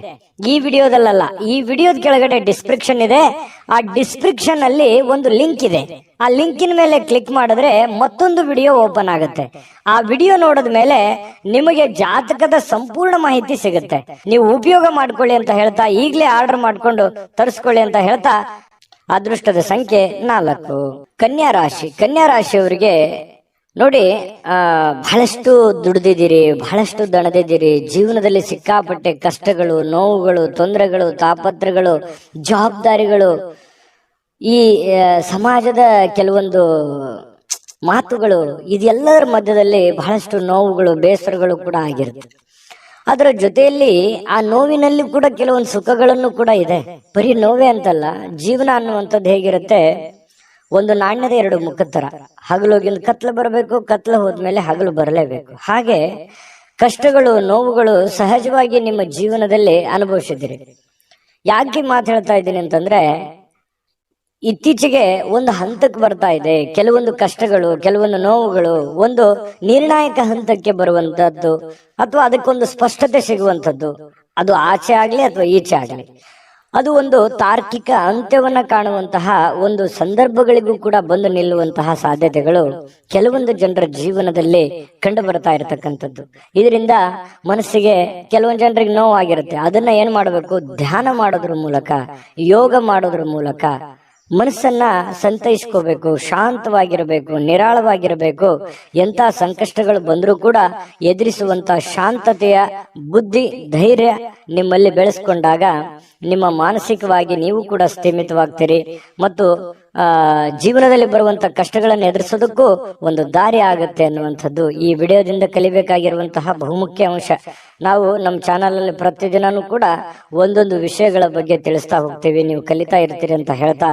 ಈ ವಿಡಿಯೋದಲ್ಲ, ಈ ವಿಡಿಯೋದ ಕೆಳಗಡೆ ಡಿಸ್ಕ್ರಿಪ್ಷನ್ ಇದೆ. ಆ ಡಿಸ್ಕ್ರಿಪ್ಷನ್ ಅಲ್ಲಿ ಒಂದು ಲಿಂಕ್ ಇದೆ. ಆ ಲಿಂಕಿನ ಮೇಲೆ ಕ್ಲಿಕ್ ಮಾಡಿದ್ರೆ ಮತ್ತೊಂದು ವಿಡಿಯೋ ಓಪನ್ ಆಗುತ್ತೆ. ಆ ವಿಡಿಯೋ ನೋಡಿದ ಮೇಲೆ ನಿಮಗೆ ಜಾತಕದ ಸಂಪೂರ್ಣ ಮಾಹಿತಿ ಸಿಗುತ್ತೆ. ನೀವು ಉಪಯೋಗ ಮಾಡ್ಕೊಳ್ಳಿ ಅಂತ ಹೇಳ್ತಾ, ಈಗಲೇ ಆರ್ಡರ್ ಮಾಡ್ಕೊಂಡು ತರಿಸ್ಕೊಳ್ಳಿ ಅಂತ ಹೇಳ್ತಾ, ಅದೃಷ್ಟದ ಸಂಖ್ಯೆ 4. ಕನ್ಯಾ ರಾಶಿ. ಕನ್ಯಾ ರಾಶಿಯವರಿಗೆ ನೋಡಿ, ಬಹಳಷ್ಟು ದುಡಿದಿದ್ದೀರಿ, ಬಹಳಷ್ಟು ದಣದಿದ್ದೀರಿ. ಜೀವನದಲ್ಲಿ ಸಿಕ್ಕಾಪಟ್ಟೆ ಕಷ್ಟಗಳು, ನೋವುಗಳು, ತೊಂದರೆಗಳು, ತಾಪತ್ರಗಳು, ಜವಾಬ್ದಾರಿಗಳು, ಈ ಸಮಾಜದ ಕೆಲವೊಂದು ಮಾತುಗಳು, ಇದೆಲ್ಲದರ ಮಧ್ಯದಲ್ಲಿ ಬಹಳಷ್ಟು ನೋವುಗಳು, ಬೇಸರಗಳು ಕೂಡ ಆಗಿರುತ್ತೆ. ಅದರ ಜೊತೆಯಲ್ಲಿ ಆ ನೋವಿನಲ್ಲಿ ಕೂಡ ಕೆಲವೊಂದು ಸುಖಗಳನ್ನು ಕೂಡ ಇದೆ. ಬರೀ ನೋವೇ ಅಂತಲ್ಲ, ಜೀವನ ಅನ್ನುವಂಥದ್ದು ಹೇಗಿರುತ್ತೆ, ಒಂದು ನಾಣ್ಯದ 2 ಮುಖದ ತರ. ಹಗಲೋಗಿಂದ ಕತ್ಲು ಬರಬೇಕು, ಕತ್ಲು ಹೋದ್ಮೇಲೆ ಹಗಲು ಬರಲೇಬೇಕು. ಹಾಗೆ ಕಷ್ಟಗಳು, ನೋವುಗಳು ಸಹಜವಾಗಿ ನಿಮ್ಮ ಜೀವನದಲ್ಲಿ ಅನುಭವಿಸಿದ್ದೀರಿ. ಯಾಕೆ ಮಾತಾಡ್ತಾ ಇದ್ದೀನಿ ಅಂತಂದ್ರೆ, ಇತ್ತೀಚೆಗೆ ಒಂದು ಹಂತಕ್ಕೆ ಬರ್ತಾ ಇದೆ. ಕೆಲವೊಂದು ಕಷ್ಟಗಳು, ಕೆಲವೊಂದು ನೋವುಗಳು ಒಂದು ನಿರ್ಣಾಯಕ ಹಂತಕ್ಕೆ ಬರುವಂತದ್ದು, ಅಥವಾ ಅದಕ್ಕೊಂದು ಸ್ಪಷ್ಟತೆ ಸಿಗುವಂತದ್ದು. ಅದು ಆಚೆ ಆಗ್ಲಿ ಅಥವಾ ಈಚೆ ಆಗ್ಲಿ, ಅದು ಒಂದು ತಾರ್ಕಿಕ ಅಂತ್ಯವನ್ನ ಕಾಣುವಂತಹ ಒಂದು ಸಂದರ್ಭಗಳಿಗೂ ಕೂಡ ಬಂದು ನಿಲ್ಲುವಂತಹ ಸಾಧ್ಯತೆಗಳು ಕೆಲವೊಂದು ಜನರ ಜೀವನದಲ್ಲಿ ಕಂಡು ಬರ್ತಾ ಇರತಕ್ಕಂಥದ್ದು. ಇದರಿಂದ ಮನಸ್ಸಿಗೆ ಕೆಲವೊಂದು ಜನರಿಗೆ ನೋವಾಗಿರುತ್ತೆ. ಅದನ್ನ ಏನ್ ಮಾಡಬೇಕು, ಧ್ಯಾನ ಮಾಡೋದ್ರ ಮೂಲಕ, ಯೋಗ ಮಾಡೋದ್ರ ಮೂಲಕ ಮನಸ್ಸನ್ನ ಸಂತೈಸ್ಕೋಬೇಕು, ಶಾಂತವಾಗಿರಬೇಕು, ನಿರಾಳವಾಗಿರಬೇಕು. ಎಂತ ಸಂಕಷ್ಟಗಳು ಬಂದರೂ ಕೂಡ ಎದುರಿಸುವಂತ ಶಾಂತತೆಯ ಬುದ್ಧಿ, ಧೈರ್ಯ ನಿಮ್ಮಲ್ಲಿ ಬೆಳೆಸ್ಕೊಂಡಾಗ ನಿಮ್ಮ ಮಾನಸಿಕವಾಗಿ ನೀವು ಕೂಡ ಸ್ಥಿಮಿತವಾಗ್ತೀರಿ ಮತ್ತು ಜೀವನದಲ್ಲಿ ಬರುವಂತ ಕಷ್ಟಗಳನ್ನು ಎದುರಿಸೋದಕ್ಕೂ ಒಂದು ದಾರಿ ಆಗುತ್ತೆ ಅನ್ನುವಂಥದ್ದು ಈ ವಿಡಿಯೋದಿಂದ ಕಲಿಬೇಕಾಗಿರುವಂತಹ ಬಹುಮುಖ್ಯ ಅಂಶ. ನಾವು ನಮ್ಮ ಚಾನಲ್ ಅಲ್ಲಿ ಪ್ರತಿದಿನನೂ ಕೂಡ ಒಂದೊಂದು ವಿಷಯಗಳ ಬಗ್ಗೆ ತಿಳಿಸ್ತಾ ಹೋಗ್ತೀವಿ, ನೀವು ಕಲಿತಾ ಇರ್ತೀರಿ ಅಂತ ಹೇಳ್ತಾ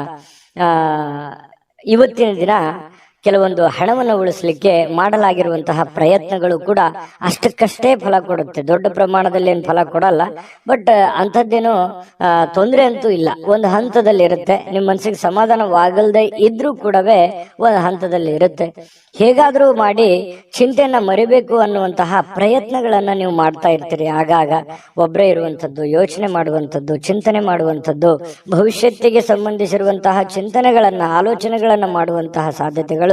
ಇವತ್ತಿನ ದಿನ ಕೆಲವೊಂದು ಹಣವನ್ನು ಉಳಿಸಲಿಕ್ಕೆ ಮಾಡಲಾಗಿರುವಂತಹ ಪ್ರಯತ್ನಗಳು ಕೂಡ ಅಷ್ಟಕ್ಕಷ್ಟೇ ಫಲ ಕೊಡುತ್ತೆ. ದೊಡ್ಡ ಪ್ರಮಾಣದಲ್ಲಿ ಏನು ಫಲ ಕೊಡಲ್ಲ, ಬಟ್ ಅಂಥದ್ದೇನೋ ತೊಂದರೆ ಅಂತೂ ಇಲ್ಲ. ಒಂದು ಹಂತದಲ್ಲಿ ಇರುತ್ತೆ, ನಿಮ್ಮ ಮನಸ್ಸಿಗೆ ಸಮಾಧಾನವಾಗಲ್ದೆ ಇದ್ರೂ ಕೂಡವೇ ಒಂದು ಹಂತದಲ್ಲಿ ಇರುತ್ತೆ. ಹೇಗಾದ್ರೂ ಮಾಡಿ ಚಿಂತೆಯನ್ನ ಮರಿಬೇಕು ಅನ್ನುವಂತಹ ಪ್ರಯತ್ನಗಳನ್ನ ನೀವು ಮಾಡ್ತಾ ಇರ್ತೀರಿ. ಆಗಾಗ ಒಬ್ಬರೇ ಇರುವಂತದ್ದು, ಯೋಚನೆ ಮಾಡುವಂಥದ್ದು, ಚಿಂತನೆ ಮಾಡುವಂಥದ್ದು, ಭವಿಷ್ಯತ್ತಿಗೆ ಸಂಬಂಧಿಸಿರುವಂತಹ ಚಿಂತನೆಗಳನ್ನ, ಆಲೋಚನೆಗಳನ್ನ ಮಾಡುವಂತಹ ಸಾಧ್ಯತೆಗಳು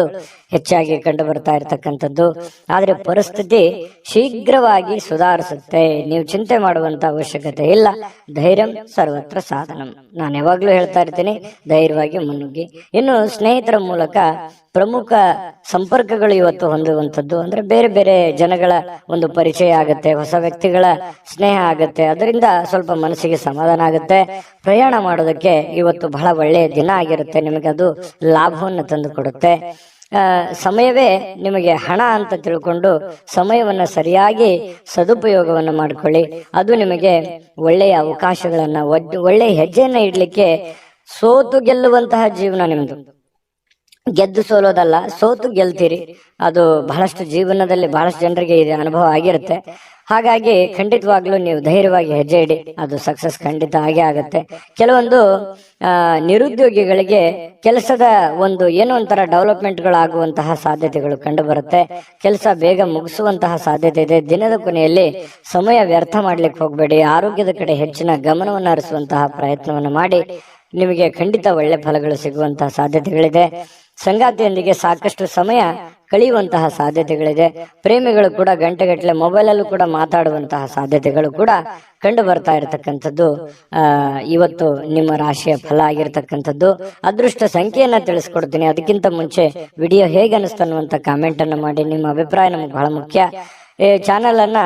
ಹೆಚ್ಚಾಗಿ ಕಂಡು ಬರ್ತಾ ಇರತಕ್ಕಂಥದ್ದು. ಆದ್ರೆ ಪರಿಸ್ಥಿತಿ ಶೀಘ್ರವಾಗಿ ಸುಧಾರಿಸುತ್ತೆ, ನೀವು ಚಿಂತೆ ಮಾಡುವಂತ ಅವಶ್ಯಕತೆ ಇಲ್ಲ. ಧೈರ್ಯಂ ಸರ್ವತ್ರ ಸಾಧನಂ. ನಾನು ಯಾವಾಗ್ಲೂ ಹೇಳ್ತಾ ಇರ್ತೀನಿ, ಧೈರ್ಯವಾಗಿ ಮುನ್ನುಗ್ಗಿ. ಇನ್ನು ಸ್ನೇಹಿತರ ಮೂಲಕ ಪ್ರಮುಖ ಸಂಪರ್ಕಗಳು ಇವತ್ತು ಹೊಂದುವಂಥದ್ದು ಅಂದ್ರೆ ಬೇರೆ ಬೇರೆ ಜನಗಳ ಒಂದು ಪರಿಚಯ ಆಗುತ್ತೆ, ಹೊಸ ವ್ಯಕ್ತಿಗಳ ಸ್ನೇಹ ಆಗುತ್ತೆ, ಅದರಿಂದ ಸ್ವಲ್ಪ ಮನಸ್ಸಿಗೆ ಸಮಾಧಾನ ಆಗುತ್ತೆ. ಪ್ರಯಾಣ ಮಾಡೋದಕ್ಕೆ ಇವತ್ತು ಬಹಳ ಒಳ್ಳೆಯ ದಿನ ಆಗಿರುತ್ತೆ, ನಿಮಗೆ ಅದು ಲಾಭವನ್ನು ತಂದು ಕೊಡುತ್ತೆ. ಸಮಯವೇ ನಿಮಗೆ ಹಣ ಅಂತ ತಿಳ್ಕೊಂಡು ಸಮಯವನ್ನ ಸರಿಯಾಗಿ ಸದುಪಯೋಗವನ್ನು ಮಾಡಿಕೊಳ್ಳಿ. ಅದು ನಿಮಗೆ ಒಳ್ಳೆಯ ಅವಕಾಶಗಳನ್ನ, ಒಳ್ಳೆಯ ಹೆಜ್ಜೆಯನ್ನ ಇಡ್ಲಿಕ್ಕೆ, ಸೋತು ಗೆಲ್ಲುವಂತಹ ಜೀವನ ನಿಮ್ದು. ಗೆದ್ದು ಸೋಲೋದಲ್ಲ, ಸೋತು ಗೆಲ್ತೀರಿ. ಅದು ಬಹಳಷ್ಟು ಜೀವನದಲ್ಲಿ ಬಹಳಷ್ಟು ಜನರಿಗೆ ಇದೆ ಅನುಭವ ಆಗಿರುತ್ತೆ. ಹಾಗಾಗಿ ಖಂಡಿತವಾಗ್ಲೂ ನೀವು ಧೈರ್ಯವಾಗಿ ಹೆಜ್ಜೆ ಇಡಿ, ಅದು ಸಕ್ಸಸ್ ಖಂಡಿತ ಆಗೇ ಆಗುತ್ತೆ. ಕೆಲವೊಂದು ನಿರುದ್ಯೋಗಿಗಳಿಗೆ ಕೆಲಸದ ಒಂದು ಏನೋ ಒಂಥರ ಡೆವಲಪ್ಮೆಂಟ್ಗಳಾಗುವಂತಹ ಸಾಧ್ಯತೆಗಳು ಕಂಡು ಬರುತ್ತೆ. ಕೆಲಸ ಬೇಗ ಮುಗಿಸುವಂತಹ ಸಾಧ್ಯತೆ ಇದೆ. ದಿನದ ಕೊನೆಯಲ್ಲಿ ಸಮಯ ವ್ಯರ್ಥ ಮಾಡ್ಲಿಕ್ಕೆ ಹೋಗ್ಬೇಡಿ. ಆರೋಗ್ಯದ ಕಡೆ ಹೆಚ್ಚಿನ ಗಮನವನ್ನು ಹರಿಸುವಂತಹ ಪ್ರಯತ್ನವನ್ನು ಮಾಡಿ, ನಿಮಗೆ ಖಂಡಿತ ಒಳ್ಳೆ ಫಲಗಳು ಸಿಗುವಂತಹ ಸಾಧ್ಯತೆಗಳಿದೆ. ಸಂಗಾತಿಯೊಂದಿಗೆ ಸಾಕಷ್ಟು ಸಮಯ ಕಳೆಯುವಂತಹ ಸಾಧ್ಯತೆಗಳಿದೆ. ಪ್ರೇಮಿಗಳು ಕೂಡ ಗಂಟೆಗಟ್ಟಲೆ ಮೊಬೈಲಲ್ಲೂ ಕೂಡ ಮಾತಾಡುವಂತಹ ಸಾಧ್ಯತೆಗಳು ಕೂಡ ಕಂಡು ಬರ್ತಾ ಇರತಕ್ಕಂಥದ್ದು ಇವತ್ತು ನಿಮ್ಮ ರಾಶಿಯ ಫಲ ಆಗಿರ್ತಕ್ಕಂಥದ್ದು. ಅದೃಷ್ಟ ಸಂಖ್ಯೆಯನ್ನ ತಿಳಿಸ್ಕೊಡ್ತೀನಿ. ಅದಕ್ಕಿಂತ ಮುಂಚೆ ವಿಡಿಯೋ ಹೇಗೆ ಅನಿಸ್ತು ಅನ್ನುವಂತ ಕಾಮೆಂಟ್ ಅನ್ನು ಮಾಡಿ. ನಿಮ್ಮ ಅಭಿಪ್ರಾಯ ನಮ್ಗೆ ಬಹಳ ಮುಖ್ಯ. ಈ ಚಾನೆಲ್ ಅನ್ನ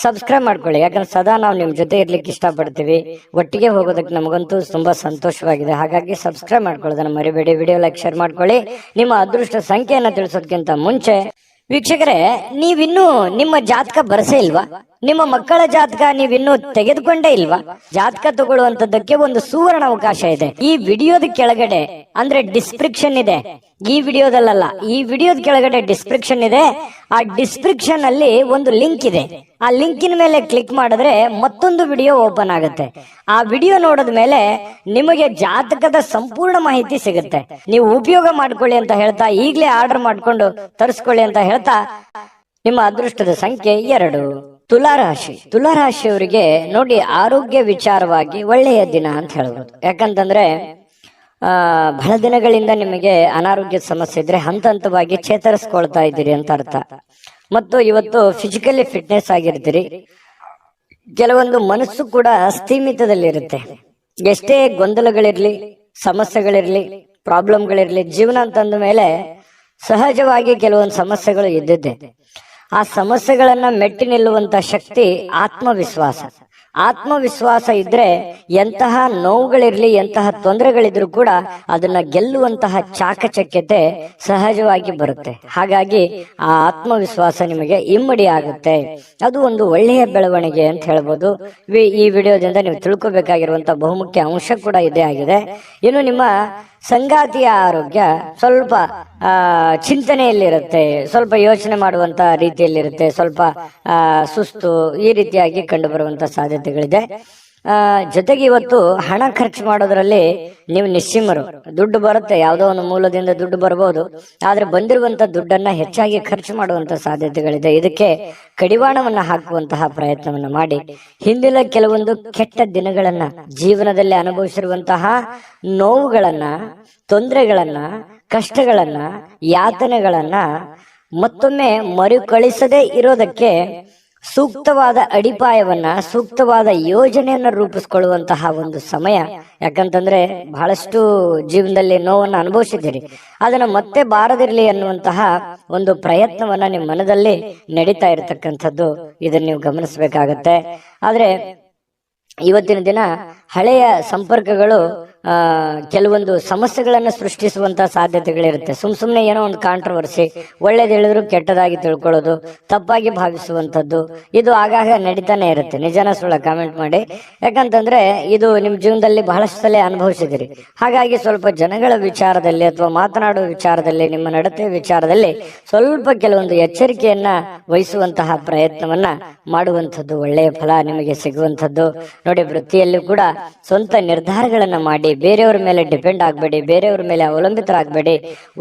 ಸಬ್ಸ್ಕ್ರೈಬ್ ಮಾಡ್ಕೊಳ್ಳಿ, ಯಾಕಂದ್ರೆ ಸದಾ ನಾವು ನಿಮ್ ಜೊತೆ ಇರ್ಲಿಕ್ಕೆ ಇಷ್ಟಪಡ್ತೀವಿ. ಒಟ್ಟಿಗೆ ಹೋಗೋದಕ್ಕೆ ನಮಗಂತೂ ತುಂಬಾ ಸಂತೋಷವಾಗಿದೆ. ಹಾಗಾಗಿ ಸಬ್ಸ್ಕ್ರೈಬ್ ಮಾಡ್ಕೊಳ್ಳೋದನ್ನ ಮರಿಬೇಡಿ. ವಿಡಿಯೋ ಲೈಕ್, ಶೇರ್ ಮಾಡ್ಕೊಳ್ಳಿ. ನಿಮ್ಮ ಅದೃಷ್ಟ ಸಂಖ್ಯೆಯನ್ನ ತಿಳಿಸೋದಕ್ಕಿಂತ ಮುಂಚೆ ವೀಕ್ಷಕರೇ, ನೀವಿನ್ನೂ ನಿಮ್ಮ ಜಾತಕ ಬರಸೇ ಇಲ್ವಾ? ನಿಮ್ಮ ಮಕ್ಕಳ ಜಾತಕ ನೀವಿನ್ನೂ ತೆಗೆದುಕೊಂಡೇ ಇಲ್ವಾ? ಜಾತಕ ತಗೊಳ್ಳುವಂತದ್ದಕ್ಕೆ ಒಂದು ಸುವರ್ಣ ಅವಕಾಶ ಇದೆ. ಈ ವಿಡಿಯೋದ ಕೆಳಗಡೆ ಅಂದ್ರೆ ಡಿಸ್ಕ್ರಿಪ್ಷನ್ ಇದೆ, ಈ ವಿಡಿಯೋದಲ್ಲ, ಈ ವಿಡಿಯೋದ ಕೆಳಗಡೆ ಡಿಸ್ಕ್ರಿಪ್ಷನ್ ಇದೆ. ಆ ಡಿಸ್ಕ್ರಿಪ್ಷನ್ ಅಲ್ಲಿ ಒಂದು ಲಿಂಕ್ ಇದೆ. ಆ ಲಿಂಕಿನ ಮೇಲೆ ಕ್ಲಿಕ್ ಮಾಡಿದ್ರೆ ಮತ್ತೊಂದು ವಿಡಿಯೋ ಓಪನ್ ಆಗುತ್ತೆ. ಆ ವಿಡಿಯೋ ನೋಡಿದ ಮೇಲೆ ನಿಮಗೆ ಜಾತಕದ ಸಂಪೂರ್ಣ ಮಾಹಿತಿ ಸಿಗುತ್ತೆ. ನೀವು ಉಪಯೋಗ ಮಾಡ್ಕೊಳ್ಳಿ ಅಂತ ಹೇಳ್ತಾ, ಈಗಲೇ ಆರ್ಡರ್ ಮಾಡ್ಕೊಂಡು ತರಿಸ್ಕೊಳ್ಳಿ ಅಂತ ಹೇಳ್ತಾ, ನಿಮ್ಮ ಅದೃಷ್ಟದ ಸಂಖ್ಯೆ 2. ತುಲಾರಾಶಿ. ತುಲಾರಾಶಿಯವರಿಗೆ ನೋಡಿ, ಆರೋಗ್ಯ ವಿಚಾರವಾಗಿ ಒಳ್ಳೆಯ ದಿನ ಅಂತ ಹೇಳ್ಬೋದು. ಯಾಕಂತಂದ್ರೆ ಬಹಳ ದಿನಗಳಿಂದ ನಿಮಗೆ ಅನಾರೋಗ್ಯದ ಸಮಸ್ಯೆ ಇದ್ರೆ ಹಂತ ಹಂತವಾಗಿ ಚೇತರಿಸ್ಕೊಳ್ತಾ ಇದ್ದೀರಿ ಅಂತ ಅರ್ಥ. ಮತ್ತು ಇವತ್ತು ಫಿಸಿಕಲಿ ಫಿಟ್ನೆಸ್ ಆಗಿರ್ತೀರಿ. ಕೆಲವೊಂದು ಮನಸ್ಸು ಕೂಡ ಸ್ಥೀಮಿತದಲ್ಲಿರುತ್ತೆ. ಎಷ್ಟೇ ಗೊಂದಲಗಳಿರ್ಲಿ, ಸಮಸ್ಯೆಗಳಿರ್ಲಿ, ಪ್ರಾಬ್ಲಮ್ಗಳಿರ್ಲಿ, ಜೀವನ ಅಂತಂದ ಮೇಲೆ ಸಹಜವಾಗಿ ಕೆಲವೊಂದು ಸಮಸ್ಯೆಗಳು ಇದ್ದಿದ್ದೆ. ಆ ಸಮಸ್ಯೆಗಳನ್ನ ಮೆಟ್ಟಿ ನಿಲ್ಲುವಂತ ಶಕ್ತಿ ಆತ್ಮವಿಶ್ವಾಸ. ಆತ್ಮವಿಶ್ವಾಸ ಇದ್ರೆ ಎಂತಹ ನೋವುಗಳಿರ್ಲಿ, ಎಂತಹ ತೊಂದರೆಗಳಿದ್ರು ಕೂಡ ಅದನ್ನ ಗೆಲ್ಲುವಂತಹ ಚಾಕಚಕ್ಯತೆ ಸಹಜವಾಗಿ ಬರುತ್ತೆ. ಹಾಗಾಗಿ ಆ ಆತ್ಮವಿಶ್ವಾಸ ನಿಮಗೆ ಇಮ್ಮಡಿ ಆಗುತ್ತೆ. ಅದು ಒಂದು ಒಳ್ಳೆಯ ಬೆಳವಣಿಗೆ ಅಂತ ಹೇಳ್ಬೋದು. ಈ ವಿಡಿಯೋದಿಂದ ನೀವು ತಿಳ್ಕೊಬೇಕಾಗಿರುವಂತಹ ಬಹುಮುಖ್ಯ ಅಂಶ ಕೂಡ ಇದೇ ಆಗಿದೆ. ಇನ್ನು ನಿಮ್ಮ ಸಂಗಾತಿಯ ಆರೋಗ್ಯ ಸ್ವಲ್ಪ ಚಿಂತನೆಯಲ್ಲಿರುತ್ತೆ, ಸ್ವಲ್ಪ ಯೋಚನೆ ಮಾಡುವಂತ ರೀತಿಯಲ್ಲಿರುತ್ತೆ, ಸ್ವಲ್ಪ ಸುಸ್ತು ಈ ರೀತಿಯಾಗಿ ಕಂಡು ಬರುವಂತ ಸಾಧ್ಯತೆಗಳಿದೆ. ಜೊತೆಗೆ ಇವತ್ತು ಹಣ ಖರ್ಚು ಮಾಡೋದ್ರಲ್ಲಿ ನೀವು ನಿಶ್ಚಿಮರು. ದುಡ್ಡು ಬರುತ್ತೆ, ಯಾವುದೋ ಒಂದು ಮೂಲದಿಂದ ದುಡ್ಡು ಬರಬಹುದು, ಆದ್ರೆ ಬಂದಿರುವಂತ ದುಡ್ಡನ್ನ ಹೆಚ್ಚಾಗಿ ಖರ್ಚು ಮಾಡುವಂತ ಸಾಧ್ಯತೆಗಳಿದೆ. ಇದಕ್ಕೆ ಕಡಿವಾಣವನ್ನ ಹಾಕುವಂತಹ ಪ್ರಯತ್ನವನ್ನ ಮಾಡಿ. ಹಿಂದಿನ ಕೆಲವೊಂದು ಕೆಟ್ಟ ದಿನಗಳನ್ನ, ಜೀವನದಲ್ಲಿ ಅನುಭವಿಸಿರುವಂತಹ ನೋವುಗಳನ್ನ, ತೊಂದರೆಗಳನ್ನ, ಕಷ್ಟಗಳನ್ನ, ಯಾತನೆಗಳನ್ನ ಮತ್ತೊಮ್ಮೆ ಮರುಕಳಿಸದೇ ಇರೋದಕ್ಕೆ ಸೂಕ್ತವಾದ ಅಡಿಪಾಯವನ್ನ, ಸೂಕ್ತವಾದ ಯೋಜನೆಯನ್ನ ರೂಪಿಸ್ಕೊಳ್ಳುವಂತಹ ಒಂದು ಸಮಯ. ಯಾಕಂತಂದ್ರೆ ಬಹಳಷ್ಟು ಜೀವನದಲ್ಲಿ ನೋವನ್ನು ಅನುಭವಿಸಿದ್ದೀರಿ, ಅದನ್ನ ಮತ್ತೆ ಬಾರದಿರ್ಲಿ ಅನ್ನುವಂತಹ ಒಂದು ಪ್ರಯತ್ನವನ್ನ ನಿಮ್ಮ ಮನದಲ್ಲಿ ನಡೀತಾ ಇರತಕ್ಕಂಥದ್ದು. ಇದನ್ನ ನೀವು ಗಮನಿಸಬೇಕಾಗತ್ತೆ. ಆದ್ರೆ ಇವತ್ತಿನ ದಿನ ಹಳೆಯ ಸಂಪರ್ಕಗಳು ಕೆಲವೊಂದು ಸಮಸ್ಯೆಗಳನ್ನು ಸೃಷ್ಟಿಸುವಂತಹ ಸಾಧ್ಯತೆಗಳಿರುತ್ತೆ. ಸುಮ್ನೆ ಏನೋ ಒಂದು ಕಾಂಟ್ರವರ್ಸಿ, ಒಳ್ಳೇದು ಹೇಳಿದ್ರು ಕೆಟ್ಟದಾಗಿ ತಿಳ್ಕೊಳ್ಳೋದು, ತಪ್ಪಾಗಿ ಭಾವಿಸುವಂತದ್ದು, ಇದು ಆಗಾಗ ನಡೀತಾನೆ ಇರುತ್ತೆ. ನಿಜನ ಸುಳ್ಳ ಕಾಮೆಂಟ್ ಮಾಡಿ. ಯಾಕಂತಂದ್ರೆ ಇದು ನಿಮ್ ಜೀವನದಲ್ಲಿ ಬಹಳಷ್ಟು ಸಲ ಅನುಭವಿಸಿದಿರಿ. ಹಾಗಾಗಿ ಸ್ವಲ್ಪ ಜನಗಳ ವಿಚಾರದಲ್ಲಿ ಅಥವಾ ಮಾತನಾಡುವ ವಿಚಾರದಲ್ಲಿ, ನಿಮ್ಮ ನಡತೆ ವಿಚಾರದಲ್ಲಿ ಸ್ವಲ್ಪ ಕೆಲವೊಂದು ಎಚ್ಚರಿಕೆಯನ್ನ ವಹಿಸುವಂತಹ ಪ್ರಯತ್ನವನ್ನ ಮಾಡುವಂಥದ್ದು ಒಳ್ಳೆಯ ಫಲ ನಿಮಗೆ ಸಿಗುವಂಥದ್ದು. ನೋಡಿ, ವೃತ್ತಿಯಲ್ಲಿ ಕೂಡ ಸ್ವಂತ ನಿರ್ಧಾರಗಳನ್ನ ಮಾಡಿ ಬೇರೆಯವರ ಮೇಲೆ ಡಿಪೆಂಡ್ ಆಗಬೇಡಿ, ಬೇರೆಯವರ ಮೇಲೆ ಅವಲಂಬಿತರಾಗಬೇಡಿ.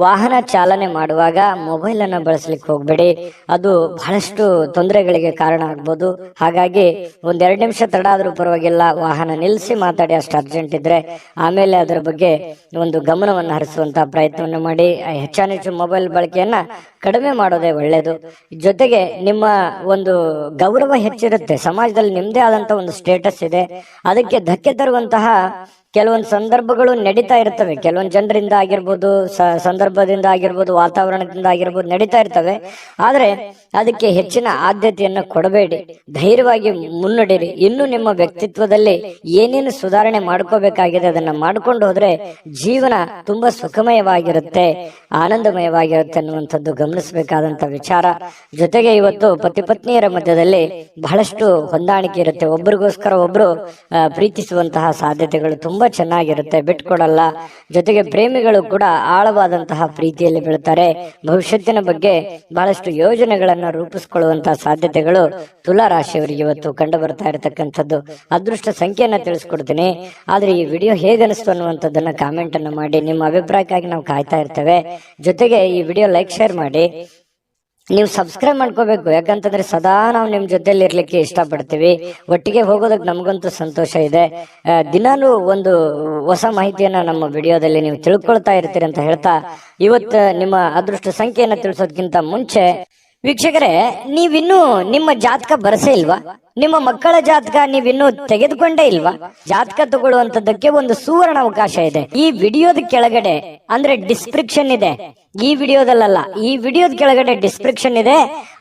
ವಾಹನ ಚಾಲನೆ ಮಾಡುವಾಗ ಮೊಬೈಲ್ ಅನ್ನ ಬಳಸಲಿಕ್ಕೆ ಹೋಗ್ಬೇಡಿ, ಅದು ಬಹಳಷ್ಟು ತೊಂದರೆಗಳಿಗೆ ಕಾರಣ ಆಗ್ಬೋದು. ಹಾಗಾಗಿ 1-2 ನಿಮಿಷ ತಡ ಆದ್ರೂ ಪರವಾಗಿಲ್ಲ, ವಾಹನ ನಿಲ್ಲಿಸಿ ಮಾತಾಡಿ, ಅಷ್ಟು ಅರ್ಜೆಂಟ್ ಇದ್ರೆ. ಆಮೇಲೆ ಅದರ ಬಗ್ಗೆ ಒಂದು ಗಮನವನ್ನು ಹರಿಸುವಂತಹ ಪ್ರಯತ್ನವನ್ನು ಮಾಡಿ. ಹೆಚ್ಚಾನೆಚ್ಚು ಮೊಬೈಲ್ ಬಳಕೆಯನ್ನ ಕಡಿಮೆ ಮಾಡೋದೇ ಒಳ್ಳೆಯದು. ಜೊತೆಗೆ ನಿಮ್ಮ ಒಂದು ಗೌರವ ಹೆಚ್ಚಿರುತ್ತೆ, ಸಮಾಜದಲ್ಲಿ ನಿಮ್ದೇ ಆದಂತ ಒಂದು ಸ್ಟೇಟಸ್ ಇದೆ, ಅದಕ್ಕೆ ಧಕ್ಕೆ ತರುವಂತಹ ಕೆಲವೊಂದು ಸಂದರ್ಭಗಳು ನಡೀತಾ ಇರ್ತವೆ. ಕೆಲವೊಂದು ಜನರಿಂದ ಆಗಿರ್ಬೋದು, ಸಂದರ್ಭದಿಂದ ಆಗಿರ್ಬೋದು, ವಾತಾವರಣದಿಂದ ಆಗಿರ್ಬೋದು, ನಡೀತಾ ಇರ್ತವೆ. ಆದ್ರೆ ಅದಕ್ಕೆ ಹೆಚ್ಚಿನ ಆದ್ಯತೆಯನ್ನು ಕೊಡಬೇಡಿ, ಧೈರ್ಯವಾಗಿ ಮುನ್ನಡೆಯಿರಿ. ಇನ್ನು ನಿಮ್ಮ ವ್ಯಕ್ತಿತ್ವದಲ್ಲಿ ಏನೇನು ಸುಧಾರಣೆ ಮಾಡ್ಕೋಬೇಕಾಗಿದೆ ಅದನ್ನ ಮಾಡ್ಕೊಂಡು ಹೋದ್ರೆ ಜೀವನ ತುಂಬಾ ಸುಖಮಯವಾಗಿರುತ್ತೆ, ಆನಂದಮಯವಾಗಿರುತ್ತೆ ಅನ್ನುವಂಥದ್ದು ಗಮನಿಸಬೇಕಾದಂತ ವಿಚಾರ. ಜೊತೆಗೆ ಇವತ್ತು ಪತಿ ಪತ್ನಿಯರ ಮಧ್ಯದಲ್ಲಿ ಬಹಳಷ್ಟು ಹೊಂದಾಣಿಕೆ ಇರುತ್ತೆ, ಒಬ್ರಿಗೋಸ್ಕರ ಒಬ್ರು ಪ್ರೀತಿಸುವಂತಹ ಸಾಧ್ಯತೆಗಳು ತುಂಬಾ ಚೆನ್ನಾಗಿರುತ್ತೆ, ಬಿಟ್ಕೊಡಲ್ಲ. ಜೊತೆಗೆ ಪ್ರೇಮಿಗಳು ಕೂಡ ಆಳವಾದಂತಹ ಪ್ರೀತಿಯಲ್ಲಿ ಬೀಳ್ತಾರೆ. ಭವಿಷ್ಯತ್ತಿನ ಬಗ್ಗೆ ಬಹಳಷ್ಟು ಯೋಜನೆಗಳನ್ನ ರೂಪಿಸಿಕೊಳ್ಳುವಂತಹ ಸಾಧ್ಯತೆಗಳು ತುಲಾ ರಾಶಿಯವರಿಗೆ ಇವತ್ತು ಕಂಡು ಬರ್ತಾ ಇರತಕ್ಕಂಥದ್ದು. ಅದೃಷ್ಟ ಸಂಖ್ಯೆಯನ್ನ ತಿಳಿಸ್ಕೊಡ್ತೀನಿ. ಆದ್ರೆ ಈ ವಿಡಿಯೋ ಹೇಗನಿಸ್ತು ಅನ್ನುವಂಥದ್ದನ್ನ ಕಾಮೆಂಟ್ ಅನ್ನು ಮಾಡಿ. ನಿಮ್ಮ ಅಭಿಪ್ರಾಯಕ್ಕಾಗಿ ನಾವು ಕಾಯ್ತಾ ಇರ್ತೇವೆ. ಜೊತೆಗೆ ಈ ವಿಡಿಯೋ ಲೈಕ್, ಶೇರ್ ಮಾಡಿ. ನೀವು ಸಬ್ಸ್ಕ್ರೈಬ್ ಮಾಡ್ಕೋಬೇಕು, ಯಾಕಂತಂದ್ರೆ ಸದಾ ನಾವು ನಿಮ್ ಜೊತೆಲಿ ಇರ್ಲಿಕ್ಕೆ ಇಷ್ಟಪಡ್ತೀವಿ. ಒಟ್ಟಿಗೆ ಹೋಗೋದಕ್ಕೆ ನಮಗಂತೂ ಸಂತೋಷ ಇದೆ. ದಿನಾಲೂ ಒಂದು ಹೊಸ ಮಾಹಿತಿಯನ್ನ ನಮ್ಮ ವಿಡಿಯೋದಲ್ಲಿ ನೀವು ತಿಳ್ಕೊಳ್ತಾ ಇರ್ತೀರಿ ಅಂತ ಹೇಳ್ತಾ, ಇವತ್ತು ನಿಮ್ಮ ಅದೃಷ್ಟ ಸಂಖ್ಯೆಯನ್ನ ತಿಳಿಸೋದಕ್ಕಿಂತ ಮುಂಚೆ ವೀಕ್ಷಕರೇ, ನೀವಿನ್ನೂ ನಿಮ್ಮ ಜಾತಕ ಬರಸೇ ಇಲ್ವಾ? ನಿಮ್ಮ ಮಕ್ಕಳ ಜಾತಕ ನೀವಿನ್ನೂ ತೆಗೆದುಕೊಂಡೇ ಇಲ್ವಾ? ಜಾತಕ ತಗೊಳ್ಳುವಂತದ್ದಕ್ಕೆ ಒಂದು ಸುವರ್ಣ ಅವಕಾಶ ಇದೆ. ಈ ವಿಡಿಯೋದ ಕೆಳಗಡೆ ಅಂದ್ರೆ ಡಿಸ್ಕ್ರಿಪ್ಷನ್ ಇದೆ, ಈ ವಿಡಿಯೋದಲ್ಲ, ಈ ವಿಡಿಯೋದ ಕೆಳಗಡೆ ಡಿಸ್ಕ್ರಿಪ್ಷನ್ ಇದೆ.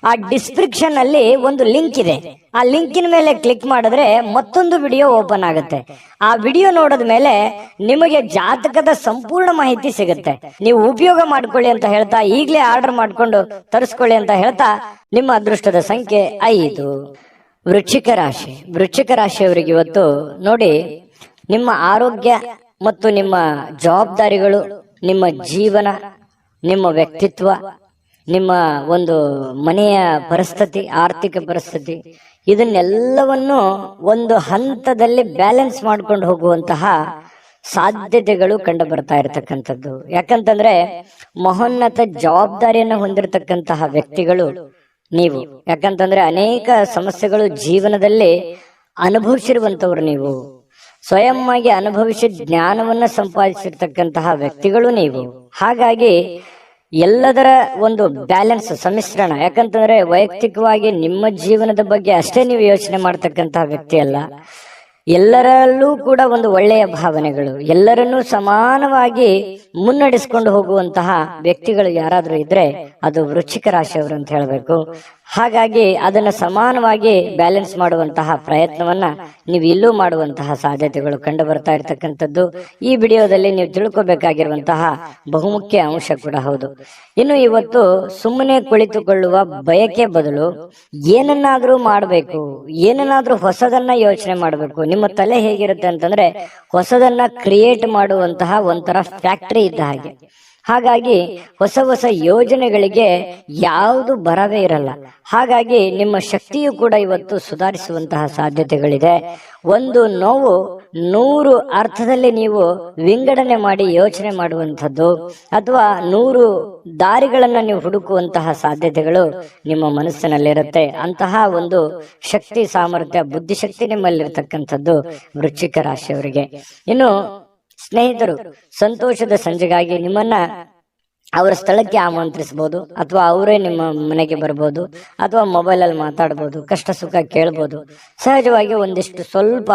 ಆ ಡಿಸ್ಕ್ರಿಪ್ಷನ್ ಅಲ್ಲಿ ಒಂದು ಲಿಂಕ್ ಇದೆ. ಆ ಲಿಂಕಿನ ಮೇಲೆ ಕ್ಲಿಕ್ ಮಾಡಿದ್ರೆ ಮತ್ತೊಂದು ವಿಡಿಯೋ ಓಪನ್ ಆಗುತ್ತೆ. ಆ ವಿಡಿಯೋ ನೋಡಿದ ಮೇಲೆ ನಿಮಗೆ ಜಾತಕದ ಸಂಪೂರ್ಣ ಮಾಹಿತಿ ಸಿಗುತ್ತೆ. ನೀವು ಉಪಯೋಗ ಮಾಡ್ಕೊಳ್ಳಿ ಅಂತ ಹೇಳ್ತಾ, ಈಗಲೇ ಆರ್ಡರ್ ಮಾಡ್ಕೊಂಡು ತರಿಸ್ಕೊಳ್ಳಿ ಅಂತ ಹೇಳ್ತಾ, ನಿಮ್ಮ ಅದೃಷ್ಟದ ಸಂಖ್ಯೆ 5. ವೃಶ್ಚಿಕ ರಾಶಿ. ವೃಶ್ಚಿಕ ರಾಶಿಯವರಿಗೆ ಇವತ್ತು ನೋಡಿ, ನಿಮ್ಮ ಆರೋಗ್ಯ ಮತ್ತು ನಿಮ್ಮ ಜವಾಬ್ದಾರಿಗಳು, ನಿಮ್ಮ ಜೀವನ, ನಿಮ್ಮ ವ್ಯಕ್ತಿತ್ವ, ನಿಮ್ಮ ಒಂದು ಮನೆಯ ಪರಿಸ್ಥಿತಿ, ಆರ್ಥಿಕ ಪರಿಸ್ಥಿತಿ, ಇದನ್ನೆಲ್ಲವನ್ನು ಒಂದು ಹಂತದಲ್ಲಿ ಬ್ಯಾಲೆನ್ಸ್ ಮಾಡ್ಕೊಂಡು ಹೋಗುವಂತಹ ಸಾಧ್ಯತೆಗಳು ಕಂಡು ಬರ್ತಾ ಇರತಕ್ಕಂಥದ್ದು. ಯಾಕಂತಂದ್ರೆ ಮಹೋನ್ನತ ಜವಾಬ್ದಾರಿಯನ್ನು ಹೊಂದಿರತಕ್ಕಂತಹ ವ್ಯಕ್ತಿಗಳು ನೀವು. ಯಾಕಂತಂದ್ರೆ ಅನೇಕ ಸಮಸ್ಯೆಗಳು ಜೀವನದಲ್ಲಿ ಅನುಭವಿಸಿರುವಂತವ್ರು ನೀವು. ಸ್ವಯಂ ಆಗಿ ಅನುಭವಿಸಿ ಜ್ಞಾನವನ್ನ ಸಂಪಾದಿಸಿರ್ತಕ್ಕಂತಹ ವ್ಯಕ್ತಿಗಳು ನೀವು. ಹಾಗಾಗಿ ಎಲ್ಲದರ ಒಂದು ಬ್ಯಾಲೆನ್ಸ್, ಸಮ್ಮಿಶ್ರಣ. ಯಾಕಂತಂದ್ರೆ ವೈಯಕ್ತಿಕವಾಗಿ ನಿಮ್ಮ ಜೀವನದ ಬಗ್ಗೆ ಅಷ್ಟೇ ನೀವು ಯೋಚನೆ ಮಾಡ್ತಕ್ಕಂತಹ ವ್ಯಕ್ತಿ ಅಲ್ಲ. ಎಲ್ಲರಲ್ಲೂ ಕೂಡ ಒಂದು ಒಳ್ಳೆಯ ಭಾವನೆಗಳು, ಎಲ್ಲರನ್ನೂ ಸಮಾನವಾಗಿ ಮುನ್ನಡೆಸ್ಕೊಂಡು ಹೋಗುವಂತಹ ವ್ಯಕ್ತಿಗಳು ಯಾರಾದ್ರೂ ಇದ್ರೆ ಅದು ವೃಶ್ಚಿಕ ರಾಶಿಯವರು ಅಂತ ಹೇಳ್ಬೇಕು. ಹಾಗಾಗಿ ಅದನ್ನ ಸಮಾನವಾಗಿ ಬ್ಯಾಲೆನ್ಸ್ ಮಾಡುವಂತಹ ಪ್ರಯತ್ನವನ್ನ ನೀವು ಇಲ್ಲೂ ಮಾಡುವಂತಹ ಸಾಧ್ಯತೆಗಳು ಕಂಡು ಬರ್ತಾ ಇರತಕ್ಕಂಥದ್ದು ಈ ವಿಡಿಯೋದಲ್ಲಿ ನೀವು ತಿಳ್ಕೊಬೇಕಾಗಿರುವಂತಹ ಬಹುಮುಖ್ಯ ಅಂಶ ಕೂಡ ಹೌದು. ಇನ್ನು ಇವತ್ತು ಸುಮ್ಮನೆ ಕುಳಿತುಕೊಳ್ಳುವ ಬಯಕೆ ಬದಲು ಏನನ್ನಾದ್ರೂ ಮಾಡಬೇಕು, ಏನನ್ನಾದ್ರೂ ಹೊಸದನ್ನ ಯೋಚನೆ ಮಾಡಬೇಕು. ನಿಮ್ಮ ತಲೆ ಹೇಗಿರುತ್ತೆ ಅಂತಂದ್ರೆ ಹೊಸದನ್ನ ಕ್ರಿಯೇಟ್ ಮಾಡುವಂತಹ ಒಂಥರ ಫ್ಯಾಕ್ಟರಿ ಇದ್ದ ಹಾಗೆ. ಹಾಗಾಗಿ ಹೊಸ ಹೊಸ ಯೋಜನೆಗಳಿಗೆ ಯಾವುದು ಬರವೇ ಇರಲ್ಲ. ಹಾಗಾಗಿ ನಿಮ್ಮ ಶಕ್ತಿಯು ಕೂಡ ಇವತ್ತು ಸುಧಾರಿಸುವಂತಹ ಸಾಧ್ಯತೆಗಳಿದೆ. ಒಂದು ನೋವು 100 ಅರ್ಥದಲ್ಲಿ ನೀವು ವಿಂಗಡಣೆ ಮಾಡಿ ಯೋಚನೆ ಮಾಡುವಂಥದ್ದು ಅಥವಾ 100 ದಾರಿಗಳನ್ನ ನೀವು ಹುಡುಕುವಂತಹ ಸಾಧ್ಯತೆಗಳು ನಿಮ್ಮ ಮನಸ್ಸಿನಲ್ಲಿರುತ್ತೆ. ಅಂತಹ ಒಂದು ಶಕ್ತಿ, ಸಾಮರ್ಥ್ಯ, ಬುದ್ಧಿಶಕ್ತಿ ನಿಮ್ಮಲ್ಲಿರ್ತಕ್ಕಂಥದ್ದು ವೃಶ್ಚಿಕ ರಾಶಿಯವರಿಗೆ. ಇನ್ನು ಸ್ನೇಹಿತರು, ಸಂತೋಷದ ಸಂಜೆಗಾಗಿ ನಿಮ್ಮನ್ನ ಅವರ ಸ್ಥಳಕ್ಕೆ ಆಮಂತ್ರಿಸಬಹುದು, ಅಥವಾ ಅವರೇ ನಿಮ್ಮ ಮನೆಗೆ ಬರ್ಬೋದು, ಅಥವಾ ಮೊಬೈಲಲ್ಲಿ ಮಾತಾಡ್ಬೋದು, ಕಷ್ಟ ಸುಖ ಕೇಳ್ಬೋದು. ಸಹಜವಾಗಿ ಒಂದಿಷ್ಟು ಸ್ವಲ್ಪ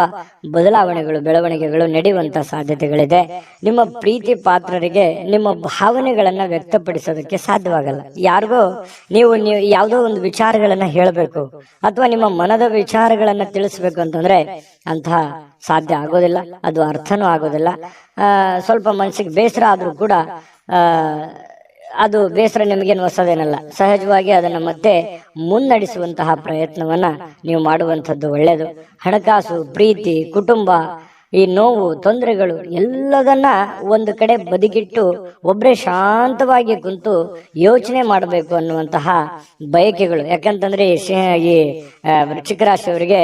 ಬೆಳವಣಿಗೆಗಳು ನಡೆಯುವಂತ ಸಾಧ್ಯತೆಗಳಿದೆ. ನಿಮ್ಮ ಪ್ರೀತಿ ಪಾತ್ರರಿಗೆ ನಿಮ್ಮ ಭಾವನೆಗಳನ್ನ ವ್ಯಕ್ತಪಡಿಸೋದಕ್ಕೆ ಸಾಧ್ಯವಾಗಲ್ಲ. ಯಾರಿಗೋ ನೀವು ಯಾವುದೋ ಒಂದು ವಿಚಾರಗಳನ್ನ ಹೇಳಬೇಕು ಅಥವಾ ನಿಮ್ಮ ಮನದ ವಿಚಾರಗಳನ್ನ ತಿಳಿಸ್ಬೇಕು ಅಂತಂದ್ರೆ ಅಂತಹ ಸಾಧ್ಯ ಆಗೋದಿಲ್ಲ, ಅದು ಅರ್ಥನೂ ಆಗೋದಿಲ್ಲ. ಸ್ವಲ್ಪ ಮನಸ್ಸಿಗೆ ಬೇಸರ ಆದ್ರೂ ಕೂಡ ಅದು ಬೇಸರ ನಿಮಗೇನು ಹೊಸದೇನಲ್ಲ. ಸಹಜವಾಗಿ ಅದನ್ನು ಮತ್ತೆ ಮುನ್ನಡೆಸುವಂತಹ ಪ್ರಯತ್ನವನ್ನ ನೀವು ಮಾಡುವಂಥದ್ದು ಒಳ್ಳೆಯದು. ಹಣಕಾಸು, ಪ್ರೀತಿ, ಕುಟುಂಬ, ಈ ನೋವು, ತೊಂದರೆಗಳು ಎಲ್ಲದನ್ನ ಒಂದು ಕಡೆ ಬದಿಗಿಟ್ಟು ಒಬ್ಬರೇ ಶಾಂತವಾಗಿ ಕುಂತು ಯೋಚನೆ ಮಾಡಬೇಕು ಅನ್ನುವಂತಹ ಬಯಕೆಗಳು. ಯಾಕಂತಂದ್ರೆ ಈ ವೃಶ್ಚಿಕ ರಾಶಿಯವರಿಗೆ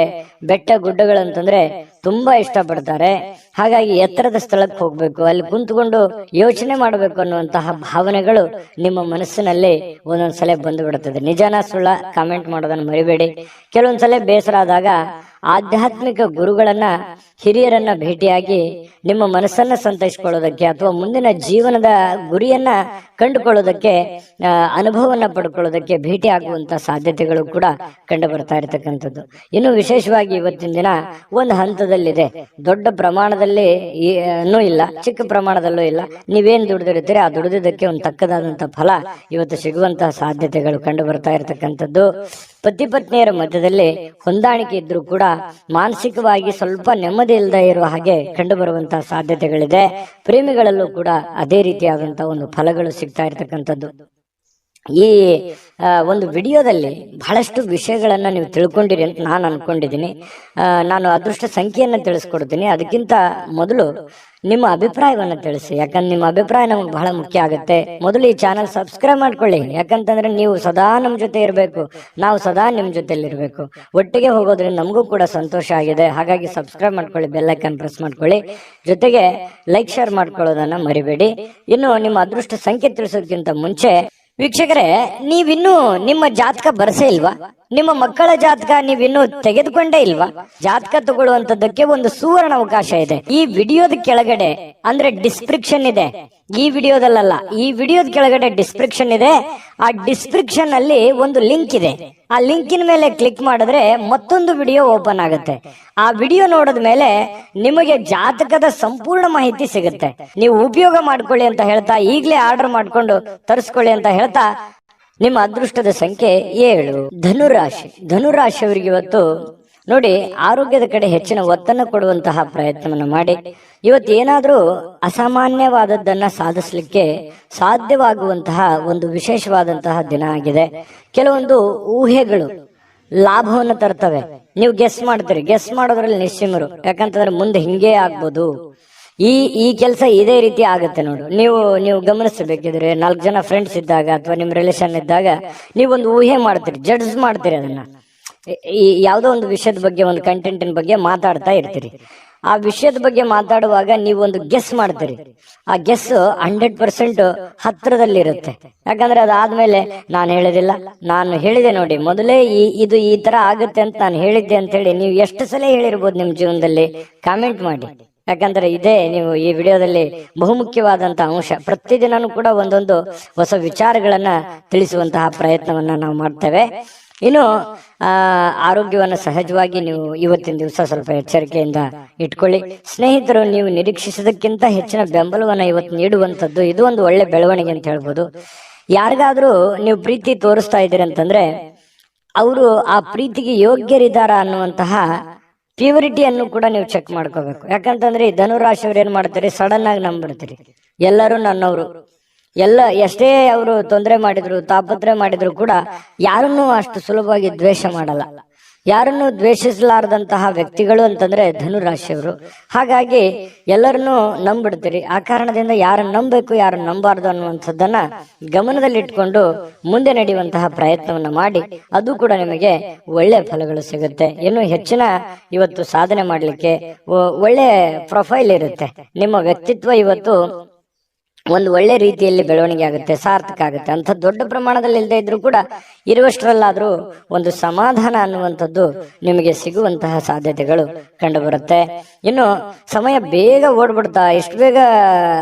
ಬೆಟ್ಟ ಗುಡ್ಡಗಳು ಅಂತಂದ್ರೆ ತುಂಬಾ ಇಷ್ಟಪಡ್ತಾರೆ. ಹಾಗಾಗಿ ಎತ್ತರದ ಸ್ಥಳಕ್ಕೆ ಹೋಗ್ಬೇಕು, ಅಲ್ಲಿ ಕುಂತ್ಕೊಂಡು ಯೋಚನೆ ಮಾಡಬೇಕು ಅನ್ನುವಂತಹ ಭಾವನೆಗಳು ನಿಮ್ಮ ಮನಸ್ಸಿನಲ್ಲಿ ಒಂದೊಂದ್ಸಲ ಬಂದು ಬಿಡುತ್ತದೆ. ನಿಜಾನ ಸುಳ್ಳ ಕಾಮೆಂಟ್ ಮಾಡೋದನ್ನ ಮರಿಬೇಡಿ. ಕೆಲವೊಂದ್ಸಲ ಬೇಸರ ಆದಾಗ ಆಧ್ಯಾತ್ಮಿಕ ಗುರುಗಳನ್ನ, ಹಿರಿಯರನ್ನ ಭೇಟಿಯಾಗಿ ನಿಮ್ಮ ಮನಸ್ಸನ್ನ ಸಂತೈಸಿಕೊಳ್ಳೋದಕ್ಕೆ ಅಥವಾ ಮುಂದಿನ ಜೀವನದ ಗುರಿಯನ್ನ ಕಂಡುಕೊಳ್ಳೋದಕ್ಕೆ, ಅನುಭವವನ್ನ ಪಡ್ಕೊಳ್ಳೋದಕ್ಕೆ ಭೇಟಿ ಆಗುವಂತ ಸಾಧ್ಯತೆಗಳು ಕೂಡ ಕಂಡು ಬರ್ತಾ ಇರತಕ್ಕಂಥದ್ದು. ಇನ್ನು ವಿಶೇಷವಾಗಿ ಇವತ್ತಿನ ದಿನ ಒಂದು ಹಂತದಲ್ಲಿದೆ. ದೊಡ್ಡ ಪ್ರಮಾಣದಲ್ಲಿ ಇಲ್ಲ, ಚಿಕ್ಕ ಪ್ರಮಾಣದಲ್ಲೂ ಇಲ್ಲ. ನೀವೇನ್ ದುಡಿದಿರ್ತೀರಿ ಆ ದುಡಿದಕ್ಕೆ ಒಂದು ತಕ್ಕದಾದಂತಹ ಫಲ ಇವತ್ತು ಸಿಗುವಂತಹ ಸಾಧ್ಯತೆಗಳು ಕಂಡು ಬರ್ತಾ ಇರತಕ್ಕಂಥದ್ದು. ಪತಿ ಪತ್ನಿಯರ ಮಧ್ಯದಲ್ಲಿ ಹೊಂದಾಣಿಕೆ ಇದ್ರೂ ಕೂಡ ಮಾನಸಿಕವಾಗಿ ಸ್ವಲ್ಪ ನೆಮ್ಮದಿ ಇಲ್ಲದೆ ಇರುವ ಹಾಗೆ ಕಂಡು ಬರುವಂತಹ ಸಾಧ್ಯತೆಗಳಿದೆ. ಪ್ರೇಮಿಗಳಲ್ಲೂ ಕೂಡ ಅದೇ ರೀತಿಯಾದಂತಹ ಒಂದು ಫಲಗಳು ಸಿಗ್ತಾ ಇರತಕ್ಕಂಥದ್ದು. ಈ ಒಂದು ವಿಡಿಯೋದಲ್ಲಿ ಬಹಳಷ್ಟು ವಿಷಯಗಳನ್ನ ನೀವು ತಿಳ್ಕೊಂಡಿರಿ ಅಂತ ನಾನು ಅನ್ಕೊಂಡಿದ್ದೀನಿ. ನಾನು ಅದೃಷ್ಟ ಸಂಖ್ಯೆಯನ್ನ ತಿಳಿಸ್ಕೊಡ್ತೀನಿ. ಅದಕ್ಕಿಂತ ಮೊದಲು ನಿಮ್ಮ ಅಭಿಪ್ರಾಯವನ್ನ ತಿಳಿಸಿ, ಯಾಕಂದ್ರೆ ನಿಮ್ಮ ಅಭಿಪ್ರಾಯ ನಮಗೆ ಬಹಳ ಮುಖ್ಯ ಆಗುತ್ತೆ. ಮೊದಲು ಈ ಚಾನಲ್ ಸಬ್ಸ್ಕ್ರೈಬ್ ಮಾಡ್ಕೊಳ್ಳಿ, ಯಾಕಂತಂದ್ರೆ ನೀವು ಸದಾ ನಮ್ಮ ಜೊತೆ ಇರಬೇಕು, ನಾವು ಸದಾ ನಿಮ್ಮ ಜೊತೆಲಿ ಇರಬೇಕು. ಒಟ್ಟಿಗೆ ಹೋಗೋದ್ರಿಂದ ನಮಗೂ ಕೂಡ ಸಂತೋಷ ಆಗಿದೆ. ಹಾಗಾಗಿ ಸಬ್ಸ್ಕ್ರೈಬ್ ಮಾಡ್ಕೊಳ್ಳಿ, ಬೆಲ್ ಐಕಾನ್ ಪ್ರೆಸ್ ಮಾಡ್ಕೊಳ್ಳಿ, ಜೊತೆಗೆ ಲೈಕ್ ಶೇರ್ ಮಾಡ್ಕೊಳ್ಳೋದನ್ನ ಮರಿಬೇಡಿ. ಇನ್ನು ನಿಮ್ಮ ಅದೃಷ್ಟ ಸಂಖ್ಯೆ ತಿಳಿಸೋದಕ್ಕಿಂತ ಮುಂಚೆ ವೀಕ್ಷಕರೇ, ನೀವಿನ್ನೂ ನಿಮ್ಮ ಜಾತಕ ಬರಸೇ ಇಲ್ವಾ? ನಿಮ್ಮ ಮಕ್ಕಳ ಜಾತಕ ನೀವಿನ್ನೂ ತೆಗೆದುಕೊಂಡೇ ಇಲ್ವಾ? ಜಾತಕ ತಗೊಳ್ಳುವಂತದ್ದಕ್ಕೆ ಒಂದು ಸುವರ್ಣ ಅವಕಾಶ ಇದೆ. ಈ ವಿಡಿಯೋದ ಕೆಳಗಡೆ ಅಂದ್ರೆ ಡಿಸ್ಕ್ರಿಪ್ಷನ್ ಇದೆ, ಈ ವಿಡಿಯೋದಲ್ಲ, ಈ ವಿಡಿಯೋದ ಕೆಳಗಡೆ ಡಿಸ್ಕ್ರಿಪ್ಷನ್ ಇದೆ. ಆ ಡಿಸ್ಕ್ರಿಪ್ಷನ್ ಅಲ್ಲಿ ಒಂದು ಲಿಂಕ್ ಇದೆ. ಆ ಲಿಂಕಿನ ಮೇಲೆ ಕ್ಲಿಕ್ ಮಾಡಿದ್ರೆ ಮತ್ತೊಂದು ವಿಡಿಯೋ ಓಪನ್ ಆಗುತ್ತೆ. ಆ ವಿಡಿಯೋ ನೋಡಿದ ಮೇಲೆ ನಿಮಗೆ ಜಾತಕದ ಸಂಪೂರ್ಣ ಮಾಹಿತಿ ಸಿಗುತ್ತೆ. ನೀವು ಉಪಯೋಗ ಮಾಡ್ಕೊಳ್ಳಿ ಅಂತ ಹೇಳ್ತಾ, ಈಗಲೇ ಆರ್ಡರ್ ಮಾಡ್ಕೊಂಡು ತರಿಸ್ಕೊಳ್ಳಿ ಅಂತ ಹೇಳ್ತಾ, ನಿಮ್ಮ ಅದೃಷ್ಟದ ಸಂಖ್ಯೆ 7. ಧನುರಾಶಿಯವರಿಗೆ ಇವತ್ತು ನೋಡಿ, ಆರೋಗ್ಯದ ಕಡೆ ಹೆಚ್ಚಿನ ಒತ್ತನ್ನು ಕೊಡುವಂತಹ ಪ್ರಯತ್ನವನ್ನು ಮಾಡಿ. ಇವತ್ತು ಏನಾದ್ರೂ ಅಸಾಮಾನ್ಯವಾದದ್ದನ್ನ ಸಾಧಿಸಲಿಕ್ಕೆ ಸಾಧ್ಯವಾಗುವಂತಹ ಒಂದು ವಿಶೇಷವಾದಂತಹ ದಿನ ಆಗಿದೆ. ಕೆಲವೊಂದು ಊಹೆಗಳು ಲಾಭವನ್ನು ತರ್ತವೆ. ನೀವು ಗೆಸ್ ಮಾಡ್ತೀರಿ, ಗೆಸ್ ಮಾಡೋದ್ರಲ್ಲಿ ನಿಶ್ಚಿಮರು. ಯಾಕಂತಂದ್ರೆ ಮುಂದೆ ಹಿಂಗೆ ಆಗ್ಬೋದು, ಈ ಕೆಲಸ ಇದೇ ರೀತಿ ಆಗುತ್ತೆ. ನೋಡು, ನೀವು ಗಮನಿಸಬೇಕಿದ್ರೆ 4 ಜನ ಫ್ರೆಂಡ್ಸ್ ಇದ್ದಾಗ ಅಥವಾ ನಿಮ್ ರಿಲೇಷನ್ ಇದ್ದಾಗ ನೀವೊಂದು ಊಹೆ ಮಾಡ್ತೀರಿ, ಜಡ್ಜ್ ಮಾಡ್ತೀರಿ. ಅದನ್ನ ಈ ಯಾವುದೋ ಒಂದು ವಿಷಯದ ಬಗ್ಗೆ, ಒಂದು ಕಂಟೆಂಟಿನ ಬಗ್ಗೆ ಮಾತಾಡ್ತಾ ಇರ್ತೀರಿ. ಆ ವಿಷಯದ ಬಗ್ಗೆ ಮಾತಾಡುವಾಗ ನೀವೊಂದು ಗೆಸ್ ಮಾಡ್ತೀರಿ. ಆ ಗೆಸ್ 100% ಹತ್ರದಲ್ಲಿರುತ್ತೆ. ಯಾಕಂದ್ರೆ ಅದಾದ್ಮೇಲೆ ನಾನು ಹೇಳಿದೆ ನೋಡಿ, ಮೊದಲೇ ಇದು ಈ ತರ ಆಗುತ್ತೆ ಅಂತ ನಾನು ಹೇಳಿದ್ದೆ ಅಂತ ಹೇಳಿ ನೀವು ಎಷ್ಟು ಸಲ ಹೇಳಿರ್ಬೋದು ನಿಮ್ ಜೀವನದಲ್ಲಿ? ಕಾಮೆಂಟ್ ಮಾಡಿ. ಯಾಕಂದ್ರೆ ಇದೇ ನೀವು ಈ ವಿಡಿಯೋದಲ್ಲಿ ಬಹುಮುಖ್ಯವಾದಂತ ಅಂಶ. ಪ್ರತಿದಿನನೂ ಕೂಡ ಒಂದೊಂದು ಹೊಸ ವಿಚಾರಗಳನ್ನ ತಿಳಿಸುವಂತಹ ಪ್ರಯತ್ನವನ್ನ ನಾವು ಮಾಡ್ತೇವೆ. ಇನ್ನು ಆರೋಗ್ಯವನ್ನ ಸಹಜವಾಗಿ ನೀವು ಇವತ್ತಿನ ದಿವಸ ಸ್ವಲ್ಪ ಎಚ್ಚರಿಕೆಯಿಂದ ಇಟ್ಕೊಳ್ಳಿ. ಸ್ನೇಹಿತರು ನೀವು ನಿರೀಕ್ಷಿಸೋದಕ್ಕಿಂತ ಹೆಚ್ಚಿನ ಬೆಂಬಲವನ್ನ ಇವತ್ತು ನೀಡುವಂಥದ್ದು ಇದು ಒಂದು ಒಳ್ಳೆ ಬೆಳವಣಿಗೆ ಅಂತ ಹೇಳ್ಬೋದು. ಯಾರಿಗಾದ್ರೂ ನೀವು ಪ್ರೀತಿ ತೋರಿಸ್ತಾ ಇದ್ದೀರಿ ಅಂತಂದ್ರೆ ಅವರು ಆ ಪ್ರೀತಿಗೆ ಯೋಗ್ಯರಿದ್ದಾರಾ ಅನ್ನುವಂತಹ ಪ್ಯೂರಿಟಿಯನ್ನು ಕೂಡ ನೀವು ಚೆಕ್ ಮಾಡ್ಕೋಬೇಕು. ಯಾಕಂತಂದ್ರೆ ಈ ಧನುರಾಶಿಯವ್ರು ಏನ್ ಮಾಡ್ತಾರೆ, ಸಡನ್ ಆಗಿ ನಂಬಿಡ್ತೀರಿ. ಎಲ್ಲರೂ ನನ್ನವರು, ಎಷ್ಟೇ ಅವರು ತೊಂದರೆ ಮಾಡಿದ್ರು, ತಾಪತ್ರೆ ಮಾಡಿದ್ರು ಕೂಡ ಯಾರನ್ನೂ ಅಷ್ಟು ಸುಲಭವಾಗಿ ದ್ವೇಷ ಮಾಡಲ್ಲ. ಯಾರನ್ನು ದ್ವೇಷಿಸಲಾರದಂತಹ ವ್ಯಕ್ತಿಗಳು ಅಂತಂದ್ರೆ ಧನುರಾಶಿಯವರು. ಹಾಗಾಗಿ ಎಲ್ಲರನ್ನೂ ನಂಬಿಡ್ತೀರಿ. ಆ ಕಾರಣದಿಂದ ಯಾರನ್ನು ನಂಬಬೇಕು, ಯಾರನ್ನು ನಂಬಾರ್ದು ಅನ್ನುವಂಥದ್ದನ್ನ ಗಮನದಲ್ಲಿಟ್ಕೊಂಡು ಮುಂದೆ ನಡೆಯುವಂತಹ ಪ್ರಯತ್ನವನ್ನ ಮಾಡಿ, ಅದು ಕೂಡ ನಿಮಗೆ ಒಳ್ಳೆ ಫಲಗಳು ಸಿಗುತ್ತೆ. ಇನ್ನು ಹೆಚ್ಚಿನ ಇವತ್ತು ಸಾಧನೆ ಮಾಡಲಿಕ್ಕೆ ಒಳ್ಳೆ ಪ್ರೊಫೈಲ್ ಇರುತ್ತೆ. ನಿಮ್ಮ ವ್ಯಕ್ತಿತ್ವ ಇವತ್ತು ಒಂದು ಒಳ್ಳೆ ರೀತಿಯಲ್ಲಿ ಬೆಳವಣಿಗೆ ಆಗುತ್ತೆ, ಸಾರ್ಥಕ ಆಗುತ್ತೆ. ಅಂತ ದೊಡ್ಡ ಪ್ರಮಾಣದಲ್ಲಿ ಇಲ್ಲದೆ ಇದ್ರೂ ಕೂಡ ಇರುವಷ್ಟರಲ್ಲಾದ್ರೂ ಒಂದು ಸಮಾಧಾನ ಅನ್ನುವಂಥದ್ದು ನಿಮಗೆ ಸಿಗುವಂತಹ ಸಾಧ್ಯತೆಗಳು ಕಂಡು ಬರುತ್ತೆ. ಇನ್ನು ಸಮಯ ಬೇಗ ಓಡ್ಬಿಡ್ತಾ, ಎಷ್ಟು ಬೇಗ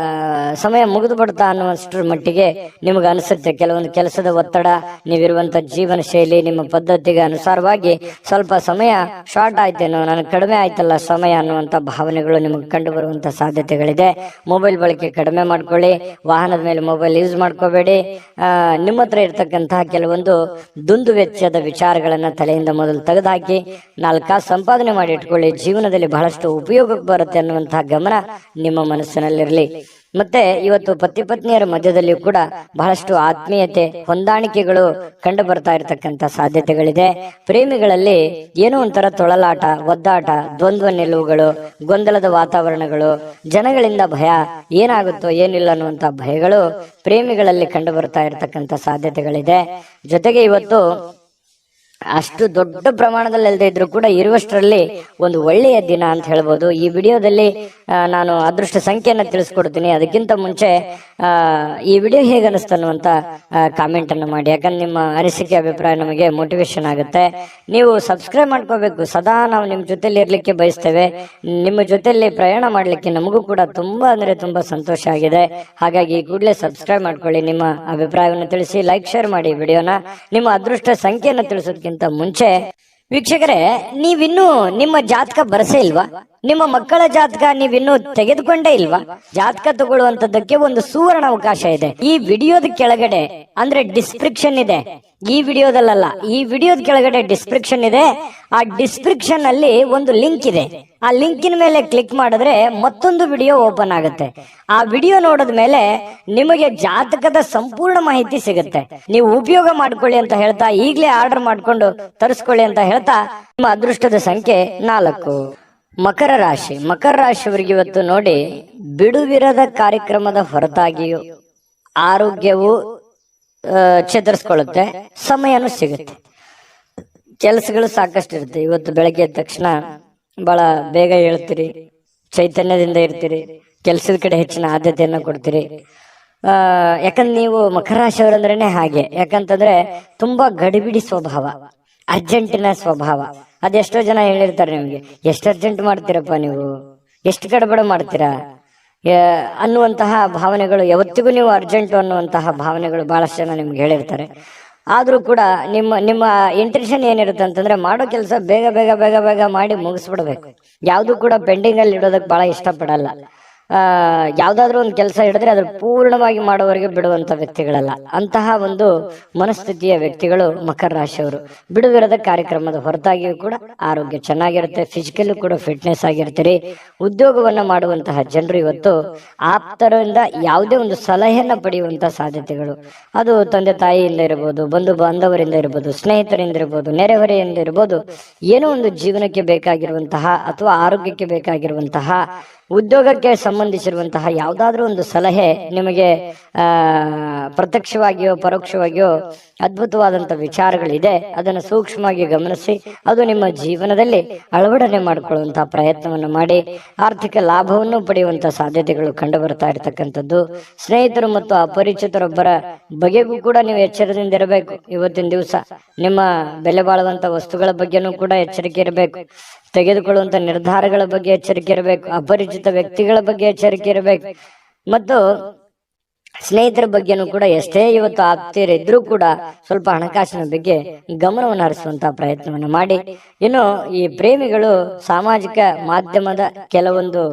ಸಮಯ ಮುಗಿದು ಬಿಡ್ತಾ ಅನ್ನುವಷ್ಟರ ಮಟ್ಟಿಗೆ ನಿಮಗೆ ಅನಿಸುತ್ತೆ. ಕೆಲವೊಂದು ಕೆಲಸದ ಒತ್ತಡ, ನೀವಿರುವಂತ ಜೀವನ ಶೈಲಿ, ನಿಮ್ಮ ಪದ್ಧತಿಗೆ ಅನುಸಾರವಾಗಿ ಸ್ವಲ್ಪ ಸಮಯ ಶಾರ್ಟ್ ಆಯ್ತೇನೋ, ನನಗೆ ಕಡಿಮೆ ಆಯ್ತಲ್ಲ ಸಮಯ ಅನ್ನುವಂತ ಭಾವನೆಗಳು ನಿಮಗೆ ಕಂಡು ಬರುವಂತ ಸಾಧ್ಯತೆಗಳಿದೆ. ಮೊಬೈಲ್ ಬಳಕೆ ಕಡಿಮೆ ಮಾಡ್ಕೊಳ್ಳಿ, ವಾಹನದ ಮೇಲೆ ಮೊಬೈಲ್ ಯೂಸ್ ಮಾಡ್ಕೋಬೇಡಿ. ನಿಮ್ಮ ಹತ್ರ ಇರ್ತಕ್ಕಂತಹ ಕೆಲವೊಂದು ದುಂದು ವೆಚ್ಚದ ವಿಚಾರಗಳನ್ನ ತಲೆಯಿಂದ ಮೊದಲು ತೆಗೆದುಹಾಕಿ 4 ಕಾಸು ಸಂಪಾದನೆ ಮಾಡಿ ಇಟ್ಕೊಳ್ಳಿ. ಜೀವನದಲ್ಲಿ ಬಹಳಷ್ಟು ಉಪಯೋಗಕ್ಕೆ ಬರುತ್ತೆ ಅನ್ನುವಂತಹ ಗಮನ ನಿಮ್ಮ ಮನಸ್ಸಿನಲ್ಲಿರಲಿ. ಮತ್ತೆ ಇವತ್ತು ಪತಿ ಪತ್ನಿಯರ ಮಧ್ಯದಲ್ಲಿಯೂ ಕೂಡ ಬಹಳಷ್ಟು ಆತ್ಮೀಯತೆ, ಹೊಂದಾಣಿಕೆಗಳು ಕಂಡು ಬರ್ತಾ ಇರತಕ್ಕಂತ ಸಾಧ್ಯತೆಗಳಿದೆ. ಪ್ರೇಮಿಗಳಲ್ಲಿ ಏನೋ ಒಂಥರ ತೊಳಲಾಟ, ಒದ್ದಾಟ, ದ್ವಂದ್ವ ನಿಲುವುಗಳು, ಗೊಂದಲದ ವಾತಾವರಣಗಳು, ಜನಗಳಿಂದ ಭಯ, ಏನಾಗುತ್ತೋ ಏನಿಲ್ಲ ಅನ್ನುವಂತ ಭಯಗಳು ಪ್ರೇಮಿಗಳಲ್ಲಿ ಕಂಡು ಬರ್ತಾ ಇರತಕ್ಕಂತ ಸಾಧ್ಯತೆಗಳಿದೆ. ಜೊತೆಗೆ ಇವತ್ತು ಅಷ್ಟು ದೊಡ್ಡ ಪ್ರಮಾಣದಲ್ಲಿ ಅಲ್ಲದೆ ಇದ್ರು ಕೂಡ ಇರುವಷ್ಟರಲ್ಲಿ ಒಂದು ಒಳ್ಳೆಯ ದಿನ ಅಂತ ಹೇಳ್ಬೋದು. ಈ ವಿಡಿಯೋದಲ್ಲಿ ನಾನು ಅದೃಷ್ಟ ಸಂಖ್ಯೆಯನ್ನು ತಿಳಿಸ್ಕೊಡ್ತೀನಿ. ಅದಕ್ಕಿಂತ ಮುಂಚೆ ಈ ವಿಡಿಯೋ ಹೇಗೆ ಅನಿಸ್ತು ಅನ್ನುವಂತ ಕಾಮೆಂಟ್ ಅನ್ನು ಮಾಡಿ. ಯಾಕಂದ್ರೆ ನಿಮ್ಮ ಅನಿಸಿಕೆ, ಅಭಿಪ್ರಾಯ ನಮಗೆ ಮೋಟಿವೇಶನ್ ಆಗುತ್ತೆ. ನೀವು ಸಬ್ಸ್ಕ್ರೈಬ್ ಮಾಡ್ಕೋಬೇಕು. ಸದಾ ನಾವು ನಿಮ್ಮ ಜೊತೆಲಿ ಇರ್ಲಿಕ್ಕೆ ಬಯಸ್ತೇವೆ. ನಿಮ್ಮ ಜೊತೆಲಿ ಪ್ರಯಾಣ ಮಾಡ್ಲಿಕ್ಕೆ ನಮಗೂ ಕೂಡ ತುಂಬಾ ಅಂದ್ರೆ ತುಂಬಾ ಸಂತೋಷ ಆಗಿದೆ. ಹಾಗಾಗಿ ಕೂಡಲೇ ಸಬ್ಸ್ಕ್ರೈಬ್ ಮಾಡ್ಕೊಳ್ಳಿ. ನಿಮ್ಮ ಅಭಿಪ್ರಾಯವನ್ನು ತಿಳಿಸಿ, ಲೈಕ್, ಶೇರ್ ಮಾಡಿ ವಿಡಿಯೋನ. ನಿಮ್ಮ ಅದೃಷ್ಟ ಸಂಖ್ಯೆಯನ್ನು ತಿಳಿಸೋದಕ್ಕಿಂತ ಮುಂಚೆ ವೀಕ್ಷಕರೇ, ನೀವಿನ್ನೂ ನಿಮ್ಮ ಜಾತಕ ಬರಸೇ ಇಲ್ವಾ? ನಿಮ್ಮ ಮಕ್ಕಳ ಜಾತಕ ನೀವಿನ್ನೂ ತೆಗೆದುಕೊಂಡೇ ಇಲ್ವಾ? ಜಾತಕ ತಗೊಳ್ಳುವಂತದ್ದಕ್ಕೆ ಒಂದು ಸುವರ್ಣ ಅವಕಾಶ ಇದೆ. ಈ ವಿಡಿಯೋದ ಕೆಳಗಡೆ ಅಂದ್ರೆ ಡಿಸ್ಕ್ರಿಪ್ಷನ್ ಇದೆ. ಈ ವಿಡಿಯೋದಲ್ಲ, ಈ ವಿಡಿಯೋದ ಕೆಳಗಡೆ ಡಿಸ್ಕ್ರಿಪ್ಷನ್ ಇದೆ. ಆ ಡಿಸ್ಕ್ರಿಪ್ಷನ್ ಅಲ್ಲಿ ಒಂದು ಲಿಂಕ್ ಇದೆ. ಆ ಲಿಂಕಿನ ಮೇಲೆ ಕ್ಲಿಕ್ ಮಾಡಿದ್ರೆ ಮತ್ತೊಂದು ವಿಡಿಯೋ ಓಪನ್ ಆಗುತ್ತೆ. ಆ ವಿಡಿಯೋ ನೋಡಿದ ಮೇಲೆ ನಿಮಗೆ ಜಾತಕದ ಸಂಪೂರ್ಣ ಮಾಹಿತಿ ಸಿಗುತ್ತೆ. ನೀವು ಉಪಯೋಗ ಮಾಡ್ಕೊಳ್ಳಿ ಅಂತ ಹೇಳ್ತಾ, ಈಗಲೇ ಆರ್ಡರ್ ಮಾಡ್ಕೊಂಡು ತರಿಸ್ಕೊಳ್ಳಿ ಅಂತ ಹೇಳ್ತಾ, ನಿಮ್ಮ ಅದೃಷ್ಟದ ಸಂಖ್ಯೆ 4. ಮಕರ ರಾಶಿ. ಮಕರ ರಾಶಿಯವರಿಗೆ ಇವತ್ತು ನೋಡಿ, ಬಿಡುವಿರದ ಕಾರ್ಯಕ್ರಮದ ಹೊರತಾಗಿಯೂ ಆರೋಗ್ಯವು ಚೇತರಿಸ್ಕೊಳ್ಳುತ್ತೆ, ಸಮಯನೂ ಸಿಗುತ್ತೆ. ಕೆಲಸಗಳು ಸಾಕಷ್ಟು ಇರುತ್ತೆ. ಇವತ್ತು ಬೆಳಗ್ಗೆ ಎದ್ದ ತಕ್ಷಣ ಬಹಳ ಬೇಗ ಹೇಳ್ತೀರಿ, ಚೈತನ್ಯದಿಂದ ಇರ್ತೀರಿ, ಕೆಲಸದ ಕಡೆ ಹೆಚ್ಚಿನ ಆದ್ಯತೆಯನ್ನು ಕೊಡ್ತೀರಿ. ಯಾಕಂದ್ರೆ ನೀವು ಮಕರ ರಾಶಿಯವರಂದ್ರೇನೆ ಹಾಗೆ. ಯಾಕಂತಂದ್ರೆ ತುಂಬಾ ಗಡಿಬಿಡಿ ಸ್ವಭಾವ, ಅರ್ಜೆಂಟಿನ ಸ್ವಭಾವ. ಅದೆಷ್ಟೋ ಜನ ಹೇಳಿರ್ತಾರೆ ನಿಮ್ಗೆ, ಎಷ್ಟು ಅರ್ಜೆಂಟ್ ಮಾಡ್ತೀರಪ್ಪ ನೀವು, ಎಷ್ಟು ಗಡಬಡ ಮಾಡ್ತೀರಾ ಅನ್ನುವಂತಹ ಭಾವನೆಗಳು. ಯಾವತ್ತಿಗೂ ನೀವು ಅರ್ಜೆಂಟ್ ಅನ್ನುವಂತಹ ಭಾವನೆಗಳು ಬಹಳಷ್ಟು ಜನ ನಿಮ್ಗೆ ಹೇಳಿರ್ತಾರೆ. ಆದ್ರೂ ಕೂಡ ನಿಮ್ಮ ಇಂಟೆನ್ಷನ್ ಏನಿರುತ್ತೆ ಅಂತಂದ್ರೆ, ಮಾಡೋ ಕೆಲಸ ಬೇಗ ಬೇಗ ಬೇಗ ಬೇಗ ಮಾಡಿ ಮುಗಿಸ್ಬಿಡ್ಬೇಕು. ಯಾವ್ದು ಕೂಡ ಪೆಂಡಿಂಗ್ ಅಲ್ಲಿ ಇಡೋದಕ್ಕೆ ಬಹಳ ಇಷ್ಟಪಡಲ್ಲ. ಯಾವ್ದಾದ್ರು ಒಂದು ಕೆಲಸ ಹಿಡಿದ್ರೆ ಅದ್ರ ಪೂರ್ಣವಾಗಿ ಮಾಡೋವರೆಗೆ ಬಿಡುವಂತ ವ್ಯಕ್ತಿಗಳಲ್ಲ. ಅಂತಹ ಒಂದು ಮನಸ್ಥಿತಿಯ ವ್ಯಕ್ತಿಗಳು ಮಕರ ರಾಶಿಯವರು. ಬಿಡುವಿರದ ಕಾರ್ಯಕ್ರಮದ ಹೊರತಾಗಿಯೂ ಕೂಡ ಆರೋಗ್ಯ ಚೆನ್ನಾಗಿರುತ್ತೆ, ಫಿಸಿಕಲ್ ಕೂಡ ಫಿಟ್ನೆಸ್ ಆಗಿರ್ತೀರಿ. ಉದ್ಯೋಗವನ್ನ ಮಾಡುವಂತಹ ಜನರು ಇವತ್ತು ಆಪ್ತರಿಂದ ಯಾವುದೇ ಒಂದು ಸಲಹೆಯನ್ನ ಪಡೆಯುವಂತಹ ಸಾಧ್ಯತೆಗಳು, ಅದು ತಂದೆ ತಾಯಿಯಿಂದ ಇರಬಹುದು, ಬಂಧು ಬಾಂಧವರಿಂದ ಇರಬಹುದು, ಸ್ನೇಹಿತರಿಂದ ಇರಬಹುದು, ನೆರೆಹೊರೆಯಿಂದ ಇರಬಹುದು. ಏನೋ ಒಂದು ಜೀವನಕ್ಕೆ ಬೇಕಾಗಿರುವಂತಹ ಅಥವಾ ಆರೋಗ್ಯಕ್ಕೆ ಬೇಕಾಗಿರುವಂತಹ, ಉದ್ಯೋಗಕ್ಕೆ ಸಂಬಂಧಿಸಿರುವಂತಹ ಯಾವುದಾದ್ರೂ ಒಂದು ಸಲಹೆ ನಿಮಗೆ ಪ್ರತ್ಯಕ್ಷವಾಗಿಯೋ ಪರೋಕ್ಷವಾಗಿಯೋ ಅದ್ಭುತವಾದಂತಹ ವಿಚಾರಗಳಿದೆ. ಅದನ್ನು ಸೂಕ್ಷ್ಮವಾಗಿ ಗಮನಿಸಿ ಅದು ನಿಮ್ಮ ಜೀವನದಲ್ಲಿ ಅಳವಡನೆ ಮಾಡಿಕೊಳ್ಳುವಂತಹ ಪ್ರಯತ್ನವನ್ನು ಮಾಡಿ ಆರ್ಥಿಕ ಲಾಭವನ್ನು ಪಡೆಯುವಂತಹ ಸಾಧ್ಯತೆಗಳು ಕಂಡು ಬರ್ತಾ ಇರತಕ್ಕಂಥದ್ದು. ಸ್ನೇಹಿತರು ಮತ್ತು ಅಪರಿಚಿತರೊಬ್ಬರ ಬಗೆಗೂ ಕೂಡ ನೀವು ಎಚ್ಚರದಿಂದ ಇರಬೇಕು. ಇವತ್ತಿನ ದಿವಸ ನಿಮ್ಮ ಬೆಲೆ ಬಾಳುವಂತ ವಸ್ತುಗಳ ಬಗ್ಗೆನೂ ಕೂಡ ಎಚ್ಚರಿಕೆ ಇರಬೇಕು. ತೆಗೆದುಕೊಳ್ಳುವಂತ ನಿರ್ಧಾರಗಳ ಬಗ್ಗೆ ಎಚ್ಚರಿಕೆ ಇರಬೇಕು. ಅಪರಿಚಿತ ವ್ಯಕ್ತಿಗಳ ಬಗ್ಗೆ ಎಚ್ಚರಿಕೆ ಇರಬೇಕು. ಮತ್ತು ಸ್ನೇಹಿತರ ಬಗ್ಗೆನೂ ಕೂಡ ಎಷ್ಟೇ ಇವತ್ತು ಆಪ್ತರಿದ್ರೂ ಕೂಡ ಸ್ವಲ್ಪ ಹಣಕಾಸಿನ ಬಗ್ಗೆ ಗಮನವನ್ನು ಹರಿಸುವಂತಹ ಪ್ರಯತ್ನವನ್ನು ಮಾಡಿ. ಇನ್ನು ಈ ಪ್ರೇಮಿಗಳು ಸಾಮಾಜಿಕ ಮಾಧ್ಯಮದ ಕೆಲವೊಂದು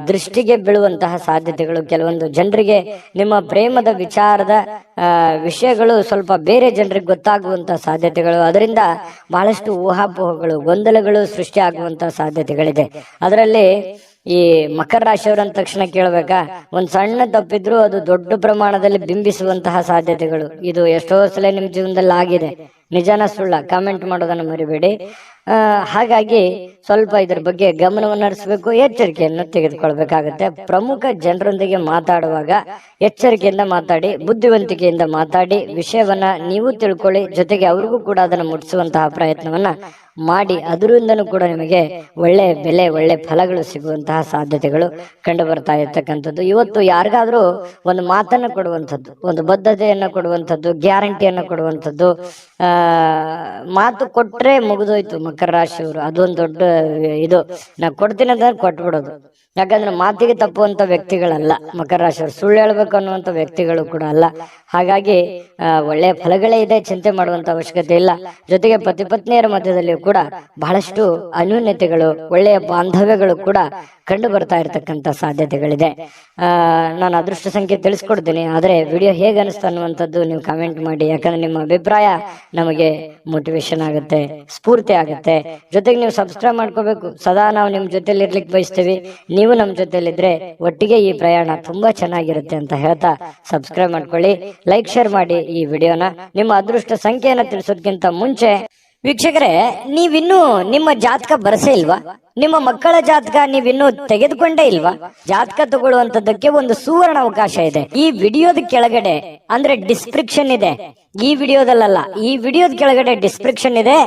ದೃಷ್ಟಿಗೆ ಬೀಳುವಂತಹ ಸಾಧ್ಯತೆಗಳು, ಕೆಲವೊಂದು ಜನರಿಗೆ ನಿಮ್ಮ ಪ್ರೇಮದ ವಿಚಾರದ ವಿಷಯಗಳು ಸ್ವಲ್ಪ ಬೇರೆ ಜನರಿಗೆ ಗೊತ್ತಾಗುವಂತಹ ಸಾಧ್ಯತೆಗಳು, ಅದರಿಂದ ಬಹಳಷ್ಟು ಊಹಾಪೋಹಗಳು, ಗೊಂದಲಗಳು ಸೃಷ್ಟಿ ಆಗುವಂತಹ ಸಾಧ್ಯತೆಗಳಿದೆ. ಅದರಲ್ಲಿ ಈ ಮಕರ ರಾಶಿಯವರು ಅಂದ ತಕ್ಷಣ ಕೇಳಬೇಕಾ, ಒಂದ್ ಸಣ್ಣ ತಪ್ಪಿದ್ರು ಅದು ದೊಡ್ಡ ಪ್ರಮಾಣದಲ್ಲಿ ಬಿಂಬಿಸುವಂತಹ ಸಾಧ್ಯತೆಗಳು. ಇದು ಎಷ್ಟೋ ಸಲ ನಿಮ್ ಜೀವನದಲ್ಲಿ ಆಗಿದೆ. ನಿಜಾನ ಸುಳ್ಳ ಕಾಮೆಂಟ್ ಮಾಡೋದನ್ನ ಮರಿಬೇಡಿ. ಹಾಗಾಗಿ ಸ್ವಲ್ಪ ಇದ್ರ ಬಗ್ಗೆ ಗಮನವನ್ನು ಹರಿಸಬೇಕು, ಎಚ್ಚರಿಕೆಯನ್ನು ತೆಗೆದುಕೊಳ್ಬೇಕಾಗತ್ತೆ. ಪ್ರಮುಖ ಜನರೊಂದಿಗೆ ಮಾತಾಡುವಾಗ ಎಚ್ಚರಿಕೆಯಿಂದ ಮಾತಾಡಿ, ಬುದ್ಧಿವಂತಿಕೆಯಿಂದ ಮಾತಾಡಿ, ವಿಷಯವನ್ನ ನೀವು ತಿಳ್ಕೊಳ್ಳಿ, ಜೊತೆಗೆ ಅವ್ರಿಗೂ ಕೂಡ ಅದನ್ನು ಮುಟ್ಟಿಸುವಂತಹ ಪ್ರಯತ್ನವನ್ನ ಮಾಡಿ. ಅದರಿಂದನೂ ಕೂಡ ನಿಮಗೆ ಒಳ್ಳೆ ಬೆಲೆ, ಒಳ್ಳೆ ಫಲಗಳು ಸಿಗುವಂತಹ ಸಾಧ್ಯತೆಗಳು ಕಂಡು ಬರ್ತಾ ಇರ್ತಕ್ಕಂಥದ್ದು. ಇವತ್ತು ಯಾರಿಗಾದ್ರೂ ಒಂದು ಮಾತನ್ನ ಕೊಡುವಂಥದ್ದು, ಒಂದು ಬದ್ಧತೆಯನ್ನ ಕೊಡುವಂಥದ್ದು, ಗ್ಯಾರಂಟಿಯನ್ನ ಕೊಡುವಂಥದ್ದು, ಮಾತು ಕೊಟ್ರೆ ಮುಗಿದೋಯ್ತು ಮಕರ ರಾಶಿಯವರು. ಅದೊಂದು ದೊಡ್ಡ ಇದು. ನಾ ಕೊಡ್ತೀನಿ ಅಂತ ಕೊಟ್ಬಿಡೋದು. ಯಾಕಂದ್ರೆ ಮಾತಿಗೆ ತಪ್ಪುವಂತ ವ್ಯಕ್ತಿಗಳಲ್ಲ ಮಕರ ರಾಶಿಯವರು, ಸುಳ್ಳು ಹೇಳ್ಬೇಕು ಅನ್ನುವಂತ ವ್ಯಕ್ತಿಗಳು ಕೂಡ ಅಲ್ಲ. ಹಾಗಾಗಿ ಒಳ್ಳೆಯ ಫಲಗಳೇ ಇದೆ, ಚಿಂತೆ ಮಾಡುವಂತ ಅವಶ್ಯಕತೆ ಇಲ್ಲ. ಜೊತೆಗೆ ಪತಿ ಪತ್ನಿಯರ ಮಧ್ಯದಲ್ಲಿಯೂ ಕೂಡ ಬಹಳಷ್ಟು ಅನ್ಯೂನ್ಯತೆಗಳು, ಒಳ್ಳೆಯ ಬಾಂಧವ್ಯಗಳು ಕೂಡ ಕಂಡು ಬರ್ತಾ ಇರತಕ್ಕಂತ ಸಾಧ್ಯತೆಗಳಿದೆ. ನಾನು ಅದೃಷ್ಟ ಸಂಖ್ಯೆ ತಿಳಿಸ್ಕೊಡ್ತೀನಿ, ಆದ್ರೆ ವಿಡಿಯೋ ಹೇಗೆ ಅನಿಸ್ತು ಅನ್ನುವಂಥದ್ದು ನೀವು ಕಾಮೆಂಟ್ ಮಾಡಿ. ಯಾಕಂದ್ರೆ ನಿಮ್ಮ ಅಭಿಪ್ರಾಯ ನಮಗೆ ಮೋಟಿವೇಶನ್ ಆಗುತ್ತೆ, ಸ್ಫೂರ್ತಿ ಆಗುತ್ತೆ. ಜೊತೆಗೆ ನೀವು ಸಬ್ಸ್ಕ್ರೈಬ್ ಮಾಡ್ಕೋಬೇಕು. ಸದಾ ನಾವು ನಿಮ್ ಜೊತೆಲಿ ಇರ್ಲಿಕ್ಕೆ ಬಯಸ್ತೀವಿ, ನೀವು ನಮ್ಮ ಜೊತೆಲಿದ್ರೆ ಒಟ್ಟಿಗೆ ಈ ಪ್ರಯಾಣ ತುಂಬಾ ಚೆನ್ನಾಗಿರುತ್ತೆ ಅಂತ ಹೇಳ್ತಾ ಸಬ್ಸ್ಕ್ರೈಬ್ ಮಾಡ್ಕೊಳ್ಳಿ, ಲೈಕ್ ಶೇರ್ ಮಾಡಿ ಈ ವಿಡಿಯೋನ. ನಿಮ್ಮ ಅದೃಷ್ಟ ಸಂಖ್ಯೆಯನ್ನ ತಿಳಿಸೋದಕ್ಕಿಂತ ಮುಂಚೆ ವೀಕ್ಷಕರೇ, ನೀವಿನ್ನೂ ನಿಮ್ಮ ಜಾತಕ ಬರಸೇ ಇಲ್ವಾ? ನಿಮ್ಮ ಮಕ್ಕಳ ಜಾತಕ ನೀವಿನ್ನೂ ತೆಗೆದುಕೊಂಡೇ ಇಲ್ವಾ? ಜಾತಕ ತಗೊಳ್ಳುವಂತದ್ದಕ್ಕೆ ಒಂದು ಸುವರ್ಣ ಅವಕಾಶ ಇದೆ. ಈ ವಿಡಿಯೋದ ಕೆಳಗಡೆ ಅಂದ್ರೆ ಡಿಸ್ಕ್ರಿಪ್ಷನ್ ಇದೆ, ಈ ವಿಡಿಯೋದಲ್ಲ, ಈ ವಿಡಿಯೋದ ಕೆಳಗಡೆ ಡಿಸ್ಕ್ರಿಪ್ಷನ್ ಇದೆ.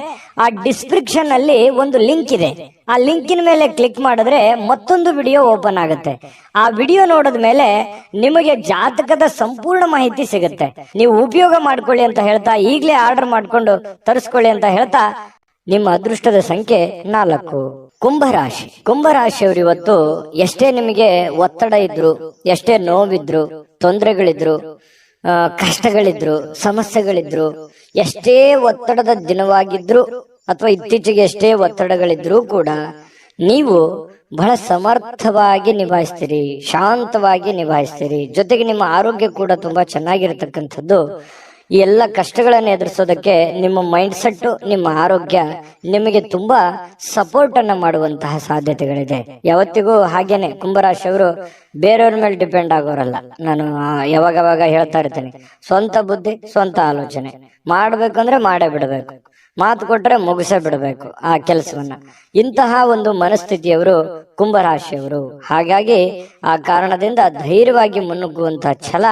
ಆ ಡಿಸ್ಕ್ರಿಪ್ಷನ್ ಅಲ್ಲಿ ಒಂದು ಲಿಂಕ್ ಇದೆ. ಆ ಲಿಂಕಿನ ಮೇಲೆ ಕ್ಲಿಕ್ ಮಾಡಿದ್ರೆ ಮತ್ತೊಂದು ವಿಡಿಯೋ ಓಪನ್ ಆಗುತ್ತೆ. ಆ ವಿಡಿಯೋ ನೋಡಿದ ಮೇಲೆ ನಿಮಗೆ ಜಾತಕದ ಸಂಪೂರ್ಣ ಮಾಹಿತಿ ಸಿಗುತ್ತೆ. ನೀವು ಉಪಯೋಗ ಮಾಡ್ಕೊಳ್ಳಿ ಅಂತ ಹೇಳ್ತಾ, ಈಗಲೇ ಆರ್ಡರ್ ಮಾಡ್ಕೊಂಡು ತರಿಸ್ಕೊಳ್ಳಿ ಅಂತ ಹೇಳ್ತಾ, ನಿಮ್ಮ ಅದೃಷ್ಟದ ಸಂಖ್ಯೆ 4. ಕುಂಭರಾಶಿ. ಕುಂಭರಾಶಿಯವರು ಇವತ್ತು ಎಷ್ಟೇ ನಿಮಗೆ ಒತ್ತಡ ಇದ್ರು, ಎಷ್ಟೇ ನೋವಿದ್ರು, ತೊಂದರೆಗಳಿದ್ರು, ಕಷ್ಟಗಳಿದ್ರು, ಸಮಸ್ಯೆಗಳಿದ್ರು, ಎಷ್ಟೇ ಒತ್ತಡದ ದಿನವಾಗಿದ್ರು ಅಥವಾ ಇತ್ತೀಚೆಗೆ ಎಷ್ಟೇ ಒತ್ತಡಗಳಿದ್ರೂ ಕೂಡ ನೀವು ಬಹಳ ಸಮರ್ಥವಾಗಿ ನಿಭಾಯಿಸ್ತೀರಿ, ಶಾಂತವಾಗಿ ನಿಭಾಯಿಸ್ತೀರಿ. ಜೊತೆಗೆ ನಿಮ್ಮ ಆರೋಗ್ಯ ಕೂಡ ತುಂಬಾ ಚೆನ್ನಾಗಿರ್ತಕ್ಕಂಥದ್ದು. ಈ ಎಲ್ಲ ಕಷ್ಟಗಳನ್ನು ಎದುರಿಸೋದಕ್ಕೆ ನಿಮ್ಮ ಮೈಂಡ್ ಸೆಟ್, ನಿಮ್ಮ ಆರೋಗ್ಯ ನಿಮಗೆ ತುಂಬಾ ಸಪೋರ್ಟ್ ಅನ್ನ ಮಾಡುವಂತಹ ಸಾಧ್ಯತೆಗಳಿದೆ. ಯಾವತ್ತಿಗೂ ಹಾಗೇನೆ ಕುಂಭರಾಶಿಯವರು ಬೇರೆಯವ್ರ ಮೇಲೆ ಡಿಪೆಂಡ್ ಆಗೋರಲ್ಲ. ನಾನು ಯಾವಾಗ ಹೇಳ್ತಾ ಇರ್ತೇನೆ, ಸ್ವಂತ ಬುದ್ಧಿ, ಸ್ವಂತ ಆಲೋಚನೆ ಮಾಡ್ಬೇಕಂದ್ರೆ ಮಾಡೇ ಬಿಡಬೇಕು, ಮಾತು ಕೊಟ್ರೆ ಮುಗಿಸೇ ಬಿಡಬೇಕು ಆ ಕೆಲಸವನ್ನ. ಇಂತಹ ಒಂದು ಮನಸ್ಥಿತಿಯವರು ಕುಂಭರಾಶಿಯವರು. ಹಾಗಾಗಿ ಆ ಕಾರಣದಿಂದ ಧೈರ್ಯವಾಗಿ ಮುನ್ನುಗ್ಗುವಂತಹ ಛಲ,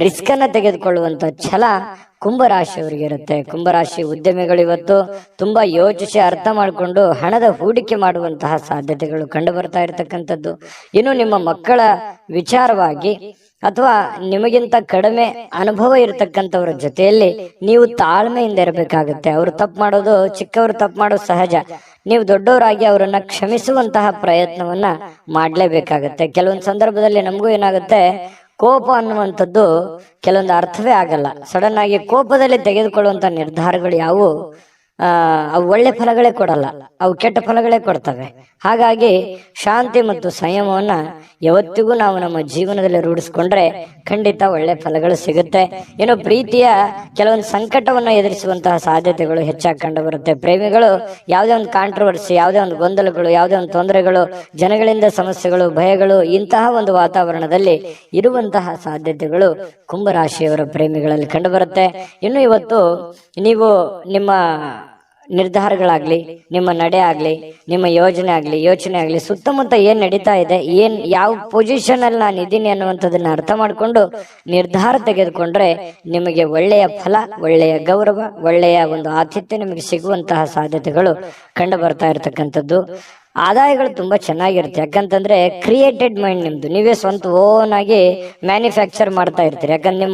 ರಿಸ್ಕ್ ಅನ್ನ ತೆಗೆದುಕೊಳ್ಳುವಂತ ಛಲ ಕುಂಭರಾಶಿಯವರಿಗೆ ಇರುತ್ತೆ. ಕುಂಭರಾಶಿ ಉದ್ಯಮಿಗಳು ಇವತ್ತು ತುಂಬಾ ಯೋಚಿಸಿ ಅರ್ಥ ಮಾಡಿಕೊಂಡು ಹಣದ ಹೂಡಿಕೆ ಮಾಡುವಂತಹ ಸಾಧ್ಯತೆಗಳು ಕಂಡು ಬರ್ತಾ ಇರತಕ್ಕಂಥದ್ದು. ಇನ್ನು ನಿಮ್ಮ ಮಕ್ಕಳ ವಿಚಾರವಾಗಿ ಅಥವಾ ನಿಮಗಿಂತ ಕಡಿಮೆ ಅನುಭವ ಇರತಕ್ಕಂಥವ್ರ ಜೊತೆಯಲ್ಲಿ ನೀವು ತಾಳ್ಮೆಯಿಂದ ಇರಬೇಕಾಗುತ್ತೆ. ಅವರು ತಪ್ಪು ಮಾಡೋದು, ಚಿಕ್ಕವರು ತಪ್ಪು ಮಾಡೋದು ಸಹಜ. ನೀವು ದೊಡ್ಡವರಾಗಿ ಅವರನ್ನ ಕ್ಷಮಿಸುವಂತಹ ಪ್ರಯತ್ನವನ್ನ ಮಾಡ್ಲೇಬೇಕಾಗತ್ತೆ. ಕೆಲವೊಂದು ಸಂದರ್ಭದಲ್ಲಿ ನಮಗೂ ಏನಾಗುತ್ತೆ, ಕೋಪ ಅನ್ನುವಂಥದ್ದು ಕೆಲವೊಂದು ಅರ್ಥವೇ ಆಗಲ್ಲ. ಸಡನ್ ಆಗಿ ಕೋಪದಲ್ಲಿ ತೆಗೆದುಕೊಳ್ಳುವಂತ ನಿರ್ಧಾರಗಳು ಯಾವುವು ಅವು ಒಳ್ಳೆ ಫಲಗಳೇ ಕೊಡಲ್ಲ, ಅವು ಕೆಟ್ಟ ಫಲಗಳೇ ಕೊಡ್ತವೆ. ಹಾಗಾಗಿ ಶಾಂತಿ ಮತ್ತು ಸಂಯಮವನ್ನ ಯಾವತ್ತಿಗೂ ನಾವು ನಮ್ಮ ಜೀವನದಲ್ಲಿ ರೂಢಿಸ್ಕೊಂಡ್ರೆ ಖಂಡಿತ ಒಳ್ಳೆ ಫಲಗಳು ಸಿಗುತ್ತೆ. ಇನ್ನು ಪ್ರೀತಿಯ ಕೆಲವೊಂದು ಸಂಕಟವನ್ನ ಎದುರಿಸುವಂತಹ ಸಾಧ್ಯತೆಗಳು ಹೆಚ್ಚಾಗಿ ಕಂಡು ಬರುತ್ತೆ. ಪ್ರೇಮಿಗಳು ಯಾವುದೇ ಒಂದು ಕಾಂಟ್ರವರ್ಸಿ, ಯಾವುದೇ ಒಂದು ಗೊಂದಲಗಳು, ಯಾವುದೇ ಒಂದು ತೊಂದರೆಗಳು, ಜನಗಳಿಂದ ಸಮಸ್ಯೆಗಳು, ಭಯಗಳು, ಇಂತಹ ಒಂದು ವಾತಾವರಣದಲ್ಲಿ ಇರುವಂತಹ ಸಾಧ್ಯತೆಗಳು ಕುಂಭರಾಶಿಯವರ ಪ್ರೇಮಿಗಳಲ್ಲಿ ಕಂಡು ಬರುತ್ತೆ. ಇನ್ನು ಇವತ್ತು ನೀವು ನಿಮ್ಮ ನಿರ್ಧಾರಗಳಾಗ್ಲಿ, ನಿಮ್ಮ ನಡೆ ಆಗ್ಲಿ, ನಿಮ್ಮ ಯೋಚನೆ ಆಗ್ಲಿ, ಸುತ್ತಮುತ್ತ ಏನ್ ನಡೀತಾ ಇದೆ, ಯಾವ ಪೊಸಿಷನ್ ಅಲ್ಲಿ ನಾನು ಇದ್ದೀನಿ ಅನ್ನುವಂಥದ್ದನ್ನ ಅರ್ಥ ಮಾಡ್ಕೊಂಡು ನಿರ್ಧಾರ ತೆಗೆದುಕೊಂಡ್ರೆ ನಿಮಗೆ ಒಳ್ಳೆಯ ಫಲ, ಒಳ್ಳೆಯ ಗೌರವ, ಒಳ್ಳೆಯ ಒಂದು ಆತಿಥ್ಯ ನಿಮಗೆ ಸಿಗುವಂತಹ ಸಾಧ್ಯತೆಗಳು ಕಂಡು ಬರ್ತಾ ಇರತಕ್ಕಂಥದ್ದು. ಆದಾಯಗಳು ತುಂಬಾ ಚೆನ್ನಾಗಿರುತ್ತೆ. ಯಾಕಂತಂದ್ರೆ ಕ್ರಿಯೇಟೆಡ್ ಮೈಂಡ್ ನಿಮ್ದು, ನೀವೇ ಸ್ವಂತ ಓನ್ ಆಗಿ ಮ್ಯಾನುಫ್ಯಾಕ್ಚರ್ ಮಾಡ್ತಾ ಇರ್ತೀರಿ. ಯಾಕಂದ್ರೆ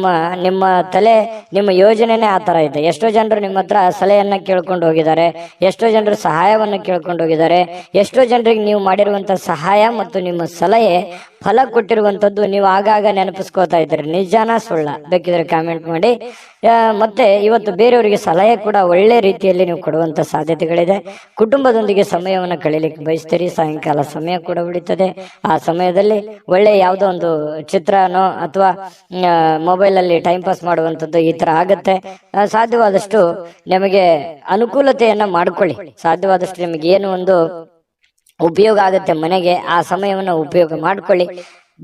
ನಿಮ್ಮ ತಲೆ, ನಿಮ್ಮ ಯೋಜನೆನೇ ಆ ತರ ಇದೆ. ಎಷ್ಟೋ ಜನರು ನಿಮ್ಮ ಹತ್ರ ಸಲಹೆಯನ್ನ ಕೇಳ್ಕೊಂಡು ಹೋಗಿದ್ದಾರೆ, ಎಷ್ಟೋ ಜನರು ಸಹಾಯವನ್ನ ಕೇಳ್ಕೊಂಡು ಹೋಗಿದ್ದಾರೆ. ಎಷ್ಟೋ ಜನರಿಗೆ ನೀವು ಮಾಡಿರುವಂತ ಸಹಾಯ ಮತ್ತು ನಿಮ್ಮ ಸಲಹೆ ಫಲ ಕೊಟ್ಟಿರುವಂತದ್ದು ನೀವು ಆಗಾಗ ನೆನಪಿಸ್ಕೋತಾ ಇದ್ದೀರಿ. ನಿಜಾನ ಸುಳ್ಳ ಬೇಕಿದ್ರೆ ಕಾಮೆಂಟ್ ಮಾಡಿ. ಮತ್ತೆ ಇವತ್ತು ಬೇರೆಯವರಿಗೆ ಸಲಹೆ ಕೂಡ ಒಳ್ಳೆ ರೀತಿಯಲ್ಲಿ ನೀವು ಕೊಡುವಂತ ಸಾಧ್ಯತೆಗಳಿದೆ. ಕುಟುಂಬದೊಂದಿಗೆ ಸಮಯವನ್ನು ಕಳೀಲಿಕ್ಕೆ ಬಯಸ್ತೀರಿ. ಸಾಯಂಕಾಲ ಸಮಯ ಕೂಡ ಉಳಿತದೆ. ಆ ಸಮಯದಲ್ಲಿ ಒಳ್ಳೆ ಯಾವುದೋ ಒಂದು ಚಿತ್ರನೋ ಅಥವಾ ಮೊಬೈಲ್ ಅಲ್ಲಿ ಟೈಮ್ ಪಾಸ್ ಮಾಡುವಂಥದ್ದು ಈ ತರ ಆಗತ್ತೆ. ಸಾಧ್ಯವಾದಷ್ಟು ನಿಮಗೆ ಅನುಕೂಲತೆಯನ್ನ ಮಾಡ್ಕೊಳ್ಳಿ. ಸಾಧ್ಯವಾದಷ್ಟು ನಿಮಗೆ ಏನು ಒಂದು ಉಪಯೋಗ ಆಗುತ್ತೆ ಮನೆಗೆ, ಆ ಸಮಯವನ್ನು ಉಪಯೋಗ ಮಾಡ್ಕೊಳ್ಳಿ.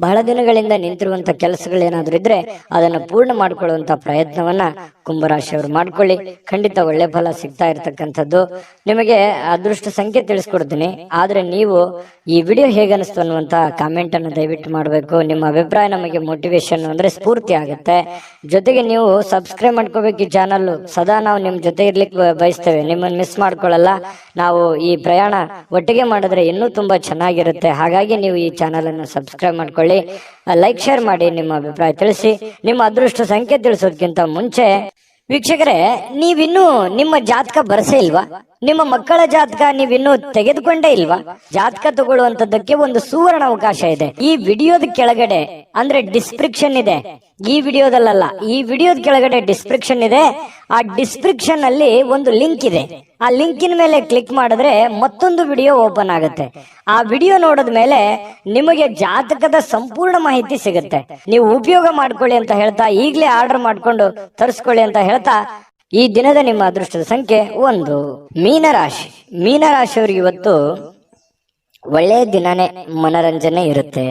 ಬಹಳ ದಿನಗಳಿಂದ ನಿಂತಿರುವಂತ ಕೆಲಸಗಳೇನಾದ್ರೂ ಇದ್ರೆ ಅದನ್ನ ಪೂರ್ಣ ಮಾಡ್ಕೊಳ್ಳುವಂತ ಪ್ರಯತ್ನವನ್ನ ಕುಂಭರಾಶಿಯವರು ಮಾಡ್ಕೊಳ್ಳಿ. ಖಂಡಿತ ಒಳ್ಳೆ ಫಲ ಸಿಗ್ತಾ ಇರ್ತಕ್ಕಂಥದ್ದು. ನಿಮಗೆ ಅದೃಷ್ಟ ಸಂಖ್ಯೆ ತಿಳಿಸ್ಕೊಡ್ತೀನಿ, ಆದ್ರೆ ನೀವು ಈ ವಿಡಿಯೋ ಹೇಗನಿಸ್ತು ಅನ್ನುವಂತ ಕಾಮೆಂಟ್ ಅನ್ನು ದಯವಿಟ್ಟು ಮಾಡಬೇಕು. ನಿಮ್ಮ ಅಭಿಪ್ರಾಯ ನಮಗೆ ಮೋಟಿವೇಶನ್ ಅಂದ್ರೆ ಸ್ಫೂರ್ತಿ ಆಗುತ್ತೆ. ಜೊತೆಗೆ ನೀವು ಸಬ್ಸ್ಕ್ರೈಬ್ ಮಾಡ್ಕೋಬೇಕು ಈ ಚಾನಲ್. ಸದಾ ನಾವು ನಿಮ್ ಜೊತೆ ಇರ್ಲಿಕ್ಕೆ ಬಯಸ್ತೇವೆ, ನಿಮ್ಮನ್ನು ಮಿಸ್ ಮಾಡ್ಕೊಳ್ಳಲ್ಲ. ನಾವು ಈ ಪ್ರಯಾಣ ಒಟ್ಟಿಗೆ ಮಾಡಿದ್ರೆ ಇನ್ನೂ ತುಂಬಾ ಚೆನ್ನಾಗಿರುತ್ತೆ. ಹಾಗಾಗಿ ನೀವು ಈ ಚಾನಲ್ ಅನ್ನು ಸಬ್ಸ್ಕ್ರೈಬ್ ಮಾಡ್ಕೊಳ್ಳಿ, ಲೈಕ್ ಶೇರ್ ಮಾಡಿ, ನಿಮ್ಮ ಅಭಿಪ್ರಾಯ ತಿಳಿಸಿ. ನಿಮ್ಮ ಅದೃಷ್ಟ ಸಂಖ್ಯೆ ತಿಳಿಸೋದಕ್ಕಿಂತ ಮುಂಚೆ ವೀಕ್ಷಕರೇ, ನೀವಿನ್ನೂ ನಿಮ್ಮ ಜಾತಕ ಬರಸೇ ಇಲ್ವಾ? ನಿಮ್ಮ ಮಕ್ಕಳ ಜಾತಕ ನೀವಿನ್ನೂ ತೆಗೆದುಕೊಂಡೇ ಇಲ್ವಾ? ಜಾತಕ ತಗೊಳ್ಳುವಂತದ್ದಕ್ಕೆ ಒಂದು ಸುವರ್ಣ ಅವಕಾಶ ಇದೆ. ಈ ವಿಡಿಯೋದ ಕೆಳಗಡೆ ಅಂದ್ರೆ ಡಿಸ್ಕ್ರಿಪ್ಷನ್ ಇದೆ, ಈ ವಿಡಿಯೋದಲ್ಲ, ಈ ವಿಡಿಯೋದ ಕೆಳಗಡೆ ಡಿಸ್ಕ್ರಿಪ್ಷನ್ ಇದೆ. ಆ ಡಿಸ್ಕ್ರಿಪ್ಷನ್ ಅಲ್ಲಿ ಒಂದು ಲಿಂಕ್ ಇದೆ. ಆ ಲಿಂಕಿನ ಮೇಲೆ ಕ್ಲಿಕ್ ಮಾಡಿದ್ರೆ ಮತ್ತೊಂದು ವಿಡಿಯೋ ಓಪನ್ ಆಗುತ್ತೆ. ಆ ವಿಡಿಯೋ ನೋಡಿದ ಮೇಲೆ ನಿಮಗೆ ಜಾತಕದ ಸಂಪೂರ್ಣ ಮಾಹಿತಿ ಸಿಗುತ್ತೆ. ನೀವು ಉಪಯೋಗ ಮಾಡ್ಕೊಳ್ಳಿ ಅಂತ ಹೇಳ್ತಾ, ಈಗಲೇ ಆರ್ಡರ್ ಮಾಡ್ಕೊಂಡು ತರಿಸ್ಕೊಳ್ಳಿ ಅಂತ ಹೇಳ್ತಾ, ಈ ದಿನದ ನಿಮ್ಮ ಅದೃಷ್ಟದ ಸಂಖ್ಯೆ 1. ಮೀನರಾಶಿ. ಮೀನರಾಶಿಯವರಿಗೆ ಇವತ್ತು ಒಳ್ಳೆಯ ದಿನನೇ, ಮನರಂಜನೆ ಇರುತ್ತೆ.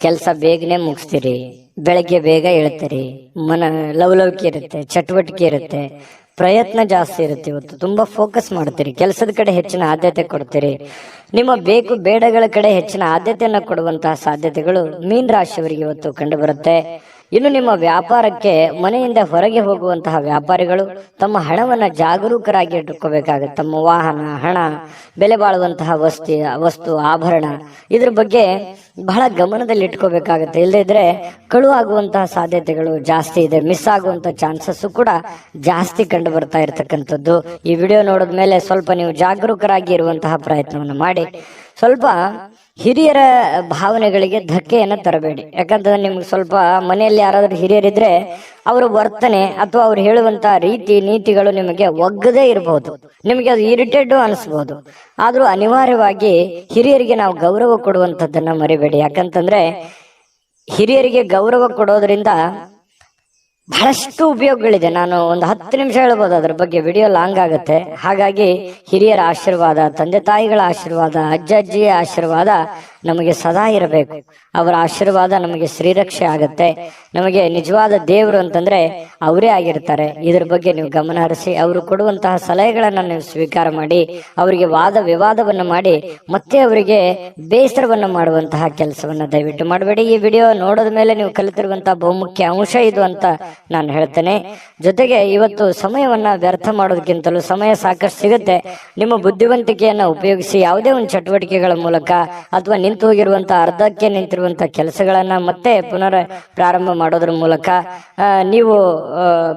ಕೆಲಸ ಬೇಗನೆ ಮುಗಿಸ್ತೀರಿ, ಬೆಳಗ್ಗೆ ಬೇಗ ಹೇಳ್ತೀರಿ, ಲವಲವಿಕೆ ಇರುತ್ತೆ, ಚಟುವಟಿಕೆ ಇರುತ್ತೆ, ಪ್ರಯತ್ನ ಜಾಸ್ತಿ ಇರುತ್ತೆ. ಇವತ್ತು ತುಂಬಾ ಫೋಕಸ್ ಮಾಡ್ತೀರಿ, ಕೆಲಸದ ಕಡೆ ಹೆಚ್ಚಿನ ಆದ್ಯತೆ ಕೊಡ್ತೀರಿ. ನಿಮ್ಮ ಬೇಕು ಬೇಡಗಳ ಕಡೆ ಹೆಚ್ಚಿನ ಆದ್ಯತೆಯನ್ನು ಕೊಡುವಂತಹ ಸಾಧ್ಯತೆಗಳು ಮೀನ ರಾಶಿಯವರಿಗೆ ಇವತ್ತು ಕಂಡು ಬರುತ್ತೆ. ಇನ್ನು ನಿಮ್ಮ ವ್ಯಾಪಾರಕ್ಕೆ ಮನೆಯಿಂದ ಹೊರಗೆ ಹೋಗುವಂತಹ ವ್ಯಾಪಾರಿಗಳು ತಮ್ಮ ಹಣವನ್ನ ಜಾಗರೂಕರಾಗಿ ಇಟ್ಟುಕೋಬೇಕಾಗುತ್ತೆ. ತಮ್ಮ ವಾಹನ, ಹಣ, ಬೆಲೆ ಬಾಳುವಂತಹ ವಸ್ತು ಆಭರಣ, ಇದ್ರ ಬಗ್ಗೆ ಬಹಳ ಗಮನದಲ್ಲಿ ಇಟ್ಕೋಬೇಕಾಗುತ್ತೆ. ಇಲ್ಲದಿದ್ರೆ ಕಳು ಆಗುವಂತಹ ಸಾಧ್ಯತೆಗಳು ಜಾಸ್ತಿ ಇದೆ. ಮಿಸ್ ಆಗುವಂತ ಚಾನ್ಸಸ್ ಕೂಡ ಜಾಸ್ತಿ ಕಂಡು ಬರ್ತಾ ಇರತಕ್ಕಂಥದ್ದು. ಈ ವಿಡಿಯೋ ನೋಡಿದ್ಮೇಲೆ ಸ್ವಲ್ಪ ನೀವು ಜಾಗರೂಕರಾಗಿ ಇರುವಂತಹ ಪ್ರಯತ್ನವನ್ನು ಮಾಡಿ. ಸ್ವಲ್ಪ ಹಿರಿಯರ ಭಾವನೆಗಳಿಗೆ ಧಕ್ಕೆಯನ್ನು ತರಬೇಡಿ. ಯಾಕಂತಂದ್ರೆ ನಿಮ್ಗೆ ಸ್ವಲ್ಪ ಮನೆಯಲ್ಲಿ ಯಾರಾದ್ರೂ ಹಿರಿಯರಿದ್ರೆ ಅವರ ವರ್ತನೆ ಅಥವಾ ಅವ್ರು ಹೇಳುವಂತ ರೀತಿ ನೀತಿಗಳು ನಿಮಗೆ ಒಗ್ಗದೇ ಇರಬಹುದು, ನಿಮಗೆ ಅದು ಇರಿಟೇಟ್ ಅನಿಸ್ಬಹುದು. ಆದ್ರೂ ಅನಿವಾರ್ಯವಾಗಿ ಹಿರಿಯರಿಗೆ ನಾವು ಗೌರವ ಕೊಡುವಂತದ್ದನ್ನ ಮರಿಬೇಡಿ. ಯಾಕಂತಂದ್ರೆ ಹಿರಿಯರಿಗೆ ಗೌರವ ಕೊಡೋದ್ರಿಂದ ಬಹಳಷ್ಟು ಉಪಯೋಗಗಳಿದೆ. ನಾನು ಒಂದು 10 ನಿಮಿಷ ಹೇಳ್ಬೋದು, ಅದ್ರ ಬಗ್ಗೆ ವಿಡಿಯೋ ಲಾಂಗ್ ಆಗುತ್ತೆ. ಹಾಗಾಗಿ ಹಿರಿಯರ ಆಶೀರ್ವಾದ, ತಂದೆ ತಾಯಿಗಳ ಆಶೀರ್ವಾದ, ಅಜ್ಜಿಯ ಆಶೀರ್ವಾದ ನಮಗೆ ಸದಾ ಇರಬೇಕು. ಅವರ ಆಶೀರ್ವಾದ ನಮಗೆ ಶ್ರೀರಕ್ಷೆ ಆಗುತ್ತೆ. ನಮಗೆ ನಿಜವಾದ ದೇವರು ಅಂತಂದ್ರೆ ಅವರೇ ಆಗಿರ್ತಾರೆ. ಇದ್ರ ಬಗ್ಗೆ ನೀವು ಗಮನ ಹರಿಸಿ, ಅವರು ಕೊಡುವಂತಹ ಸಲಹೆಗಳನ್ನ ನೀವು ಸ್ವೀಕಾರ ಮಾಡಿ, ಅವರಿಗೆ ವಾದ ವಿವಾದವನ್ನು ಮಾಡಿ ಮತ್ತೆ ಅವರಿಗೆ ಬೇಸರವನ್ನು ಮಾಡುವಂತಹ ಕೆಲಸವನ್ನ ದಯವಿಟ್ಟು ಮಾಡಬೇಡಿ. ಈ ವಿಡಿಯೋ ನೋಡೋದ ಮೇಲೆ ನೀವು ಕಲಿತಿರುವಂತಹ ಬಹುಮುಖ್ಯ ಅಂಶ ಇದು ಅಂತ ನಾನು ಹೇಳ್ತೇನೆ. ಜೊತೆಗೆ ಇವತ್ತು ಸಮಯವನ್ನ ವ್ಯರ್ಥ ಮಾಡೋದಕ್ಕಿಂತಲೂ ಸಮಯ ಸಾಕಷ್ಟು ಸಿಗುತ್ತೆ. ನಿಮ್ಮ ಬುದ್ಧಿವಂತಿಕೆಯನ್ನ ಉಪಯೋಗಿಸಿ ಯಾವುದೇ ಒಂದು ಚಟುವಟಿಕೆಗಳ ಮೂಲಕ ಅಥವಾ ನಿಂತು ಹೋಗಿರುವಂತಹ ಅರ್ಧಕ್ಕೆ ನಿಂತಿರುವಂತಹ ಕೆಲಸಗಳನ್ನ ಮತ್ತೆ ಪುನರ್ ಪ್ರಾರಂಭ ಮಾಡೋದ್ರ ಮೂಲಕ ನೀವು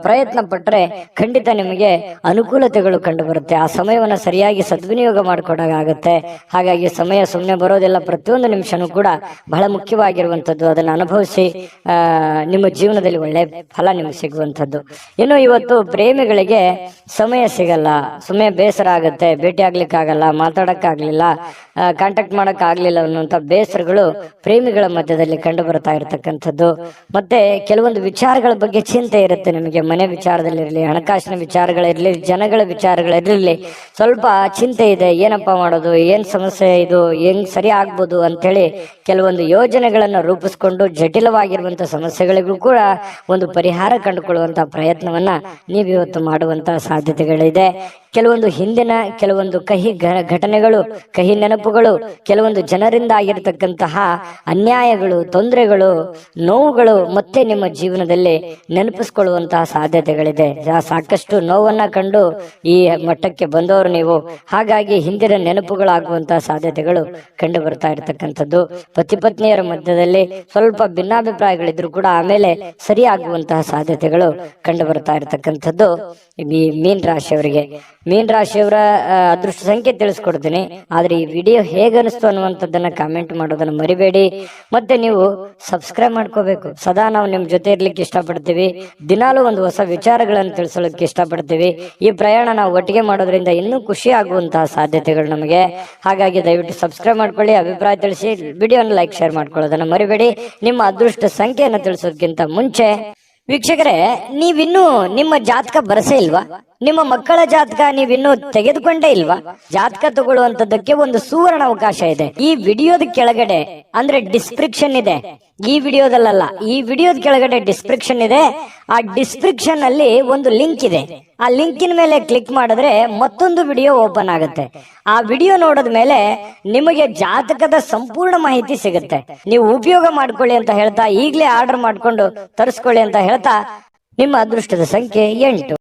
ಪ್ರಯತ್ನ ಪಟ್ಟರೆ ಖಂಡಿತ ನಿಮಗೆ ಅನುಕೂಲತೆಗಳು ಕಂಡು ಬರುತ್ತೆ. ಆ ಸಮಯವನ್ನು ಸರಿಯಾಗಿ ಸದ್ವಿನಿಯೋಗ ಮಾಡಿಕೊಡಾಗುತ್ತೆ. ಹಾಗಾಗಿ ಸಮಯ ಸುಮ್ಮನೆ ಬರೋದಿಲ್ಲ, ಪ್ರತಿಯೊಂದು ನಿಮಿಷನೂ ಕೂಡ ಬಹಳ ಮುಖ್ಯವಾಗಿರುವಂತದ್ದು. ಅದನ್ನು ಅನುಭವಿಸಿ ನಿಮ್ಮ ಜೀವನದಲ್ಲಿ ಒಳ್ಳೆ ಫಲ ನಿಮ್ಗೆ ಸಿಗುವಂಥದ್ದು. ಇನ್ನು ಇವತ್ತು ಪ್ರೇಮಿಗಳಿಗೆ ಸಮಯ ಸಿಗಲ್ಲ, ಸುಮ್ಮನೆ ಬೇಸರ ಆಗುತ್ತೆ, ಭೇಟಿ ಆಗ್ಲಿಕ್ಕಾಗಲ್ಲ, ಮಾತಾಡಕ್ಕಾಗ್ಲಿಲ್ಲ, ಕಾಂಟ್ಯಾಕ್ಟ್ ಮಾಡಕ್ ಆಗ್ಲಿಲ್ಲ ಅನ್ನುವಂತ ಬೇಸರಗಳು ಪ್ರೇಮಿಗಳ ಮಧ್ಯದಲ್ಲಿ ಕಂಡು ಬರ್ತಾ ಇರತಕ್ಕಂಥದ್ದು. ಮತ್ತೆ ಕೆಲವೊಂದು ವಿಚಾರಗಳ ಬಗ್ಗೆ ಚಿಂತೆ ಇರುತ್ತೆ ನಿಮಗೆ. ಮನೆ ವಿಚಾರದಲ್ಲಿರಲಿ, ಹಣಕಾಸಿನ ವಿಚಾರಗಳಿರ್ಲಿ, ಜನಗಳ ವಿಚಾರಗಳಿರಲಿ, ಸ್ವಲ್ಪ ಚಿಂತೆ ಇದೆ. ಏನಪ್ಪಾ ಮಾಡೋದು, ಏನ್ ಸಮಸ್ಯೆ ಇದು, ಹೆಂಗ್ ಸರಿ ಆಗ್ಬೋದು ಅಂತೇಳಿ ಕೆಲವೊಂದು ಯೋಜನೆಗಳನ್ನು ರೂಪಿಸ್ಕೊಂಡು ಜಟಿಲವಾಗಿರುವಂತಹ ಸಮಸ್ಯೆಗಳಿಗೂ ಕೂಡ ಒಂದು ಪರಿಹಾರ ಕಂಡುಕೊಳ್ಳುವಂತಹ ಪ್ರಯತ್ನವನ್ನ ನೀವಿವತ್ತು ಮಾಡುವಂತಹ ಸಾಧ್ಯತೆಗಳಿದೆ. ಕೆಲವೊಂದು ಹಿಂದಿನ ಕೆಲವೊಂದು ಕಹಿ ಘಟನೆಗಳು, ಕಹಿ ನೆನಪುಗಳು, ಕೆಲವೊಂದು ಜನರಿಂದ ಆಗಿರತಕ್ಕಂತಹ ಅನ್ಯಾಯಗಳು, ತೊಂದರೆಗಳು, ನೋವುಗಳು ಮತ್ತೆ ನಿಮ್ಮ ಜೀವನದಲ್ಲಿ ನೆನಪಿಸ್ಕೊಳ್ಳುವಂತಹ ಸಾಧ್ಯತೆಗಳಿದೆ. ಸಾಕಷ್ಟು ನೋವನ್ನ ಕಂಡು ಈ ಮಟ್ಟಕ್ಕೆ ಬಂದವರು ನೀವು. ಹಾಗಾಗಿ ಹಿಂದಿನ ನೆನಪುಗಳಾಗುವಂತಹ ಸಾಧ್ಯತೆಗಳು ಕಂಡು ಬರ್ತಾ ಇರತಕ್ಕಂಥದ್ದು. ಪತಿ ಪತ್ನಿಯರ ಮಧ್ಯದಲ್ಲಿ ಸ್ವಲ್ಪ ಭಿನ್ನಾಭಿಪ್ರಾಯಗಳಿದ್ರು ಕೂಡ ಆಮೇಲೆ ಸರಿಯಾಗುವಂತಹ ಸಾಧ್ಯತೆಗಳು ಕಂಡು ಬರ್ತಾ ಇರತಕ್ಕಂಥದ್ದು ಈ ಮೀನ ರಾಶಿಯವರಿಗೆ. ಮೀನ ರಾಶಿಯವರ ಅದೃಷ್ಟ ಸಂಖ್ಯೆ ತಿಳಿಸ್ಕೊಡ್ತೀನಿ, ಆದ್ರೆ ಈ ವಿಡಿಯೋ ಹೇಗೆ ಅನಿಸ್ತು ಅನ್ನುವಂಥದ್ದನ್ನ ಕಾಮೆಂಟ್ ಮಾಡೋದನ್ನ ಮರಿಬೇಡಿ. ಮತ್ತೆ ನೀವು ಸಬ್ಸ್ಕ್ರೈಬ್ ಮಾಡ್ಕೋಬೇಕು. ಸದಾ ನಾವು ನಿಮ್ ಜೊತೆ ಇರ್ಲಿಕ್ಕೆ ಇಷ್ಟಪಡ್ತೀವಿ. ದಿನಾಲೂ ಒಂದು ಹೊಸ ವಿಚಾರಗಳನ್ನು ತಿಳಿಸೋಕೆ ಇಷ್ಟಪಡ್ತೀವಿ. ಈ ಪ್ರಯಾಣ ನಾವು ಒಟ್ಟಿಗೆ ಮಾಡೋದ್ರಿಂದ ಇನ್ನೂ ಖುಷಿ ಆಗುವಂತಹ ಸಾಧ್ಯತೆಗಳು ನಮಗೆ. ಹಾಗಾಗಿ ದಯವಿಟ್ಟು ಸಬ್ಸ್ಕ್ರೈಬ್ ಮಾಡ್ಕೊಳ್ಳಿ, ಅಭಿಪ್ರಾಯ ತಿಳಿಸಿ, ವಿಡಿಯೋನ ಲೈಕ್ ಶೇರ್ ಮಾಡ್ಕೊಳ್ಳೋದನ್ನ ಮರಿಬೇಡಿ. ನಿಮ್ಮ ಅದೃಷ್ಟ ಸಂಖ್ಯೆಯನ್ನು ತಿಳಿಸೋದಕ್ಕಿಂತ ಮುಂಚೆ ವೀಕ್ಷಕರೇ, ನೀವಿನ್ನೂ ನಿಮ್ಮ ಜಾತಕ ಬರಸೇ ಇಲ್ವಾ? ನಿಮ್ಮ ಮಕ್ಕಳ ಜಾತಕ ನೀವಿನ್ನೂ ತೆಗೆದುಕೊಂಡೇ ಇಲ್ವಾ? ಜಾತಕ ತಗೊಳ್ಳುವಂತದ್ದಕ್ಕೆ ಒಂದು ಸುವರ್ಣ ಅವಕಾಶ ಇದೆ. ಈ ವಿಡಿಯೋದ ಕೆಳಗಡೆ ಅಂದ್ರೆ ಡಿಸ್ಕ್ರಿಪ್ಷನ್ ಇದೆ, ಈ ವಿಡಿಯೋದಲ್ಲ, ಈ ವಿಡಿಯೋದ ಕೆಳಗಡೆ ಡಿಸ್ಕ್ರಿಪ್ಷನ್ ಇದೆ. ಆ ಡಿಸ್ಕ್ರಿಪ್ಷನ್ ಅಲ್ಲಿ ಒಂದು ಲಿಂಕ್ ಇದೆ. ಆ ಲಿಂಕಿನ ಮೇಲೆ ಕ್ಲಿಕ್ ಮಾಡಿದ್ರೆ ಮತ್ತೊಂದು ವಿಡಿಯೋ ಓಪನ್ ಆಗುತ್ತೆ. ಆ ವಿಡಿಯೋ ನೋಡಿದ ಮೇಲೆ ನಿಮಗೆ ಜಾತಕದ ಸಂಪೂರ್ಣ ಮಾಹಿತಿ ಸಿಗುತ್ತೆ. ನೀವು ಉಪಯೋಗ ಮಾಡ್ಕೊಳ್ಳಿ ಅಂತ ಹೇಳ್ತಾ, ಈಗಲೇ ಆರ್ಡರ್ ಮಾಡ್ಕೊಂಡು ತರಿಸ್ಕೊಳ್ಳಿ ಅಂತ ಹೇಳ್ತಾ, ನಿಮ್ಮ ಅದೃಷ್ಟದ ಸಂಖ್ಯೆ 8.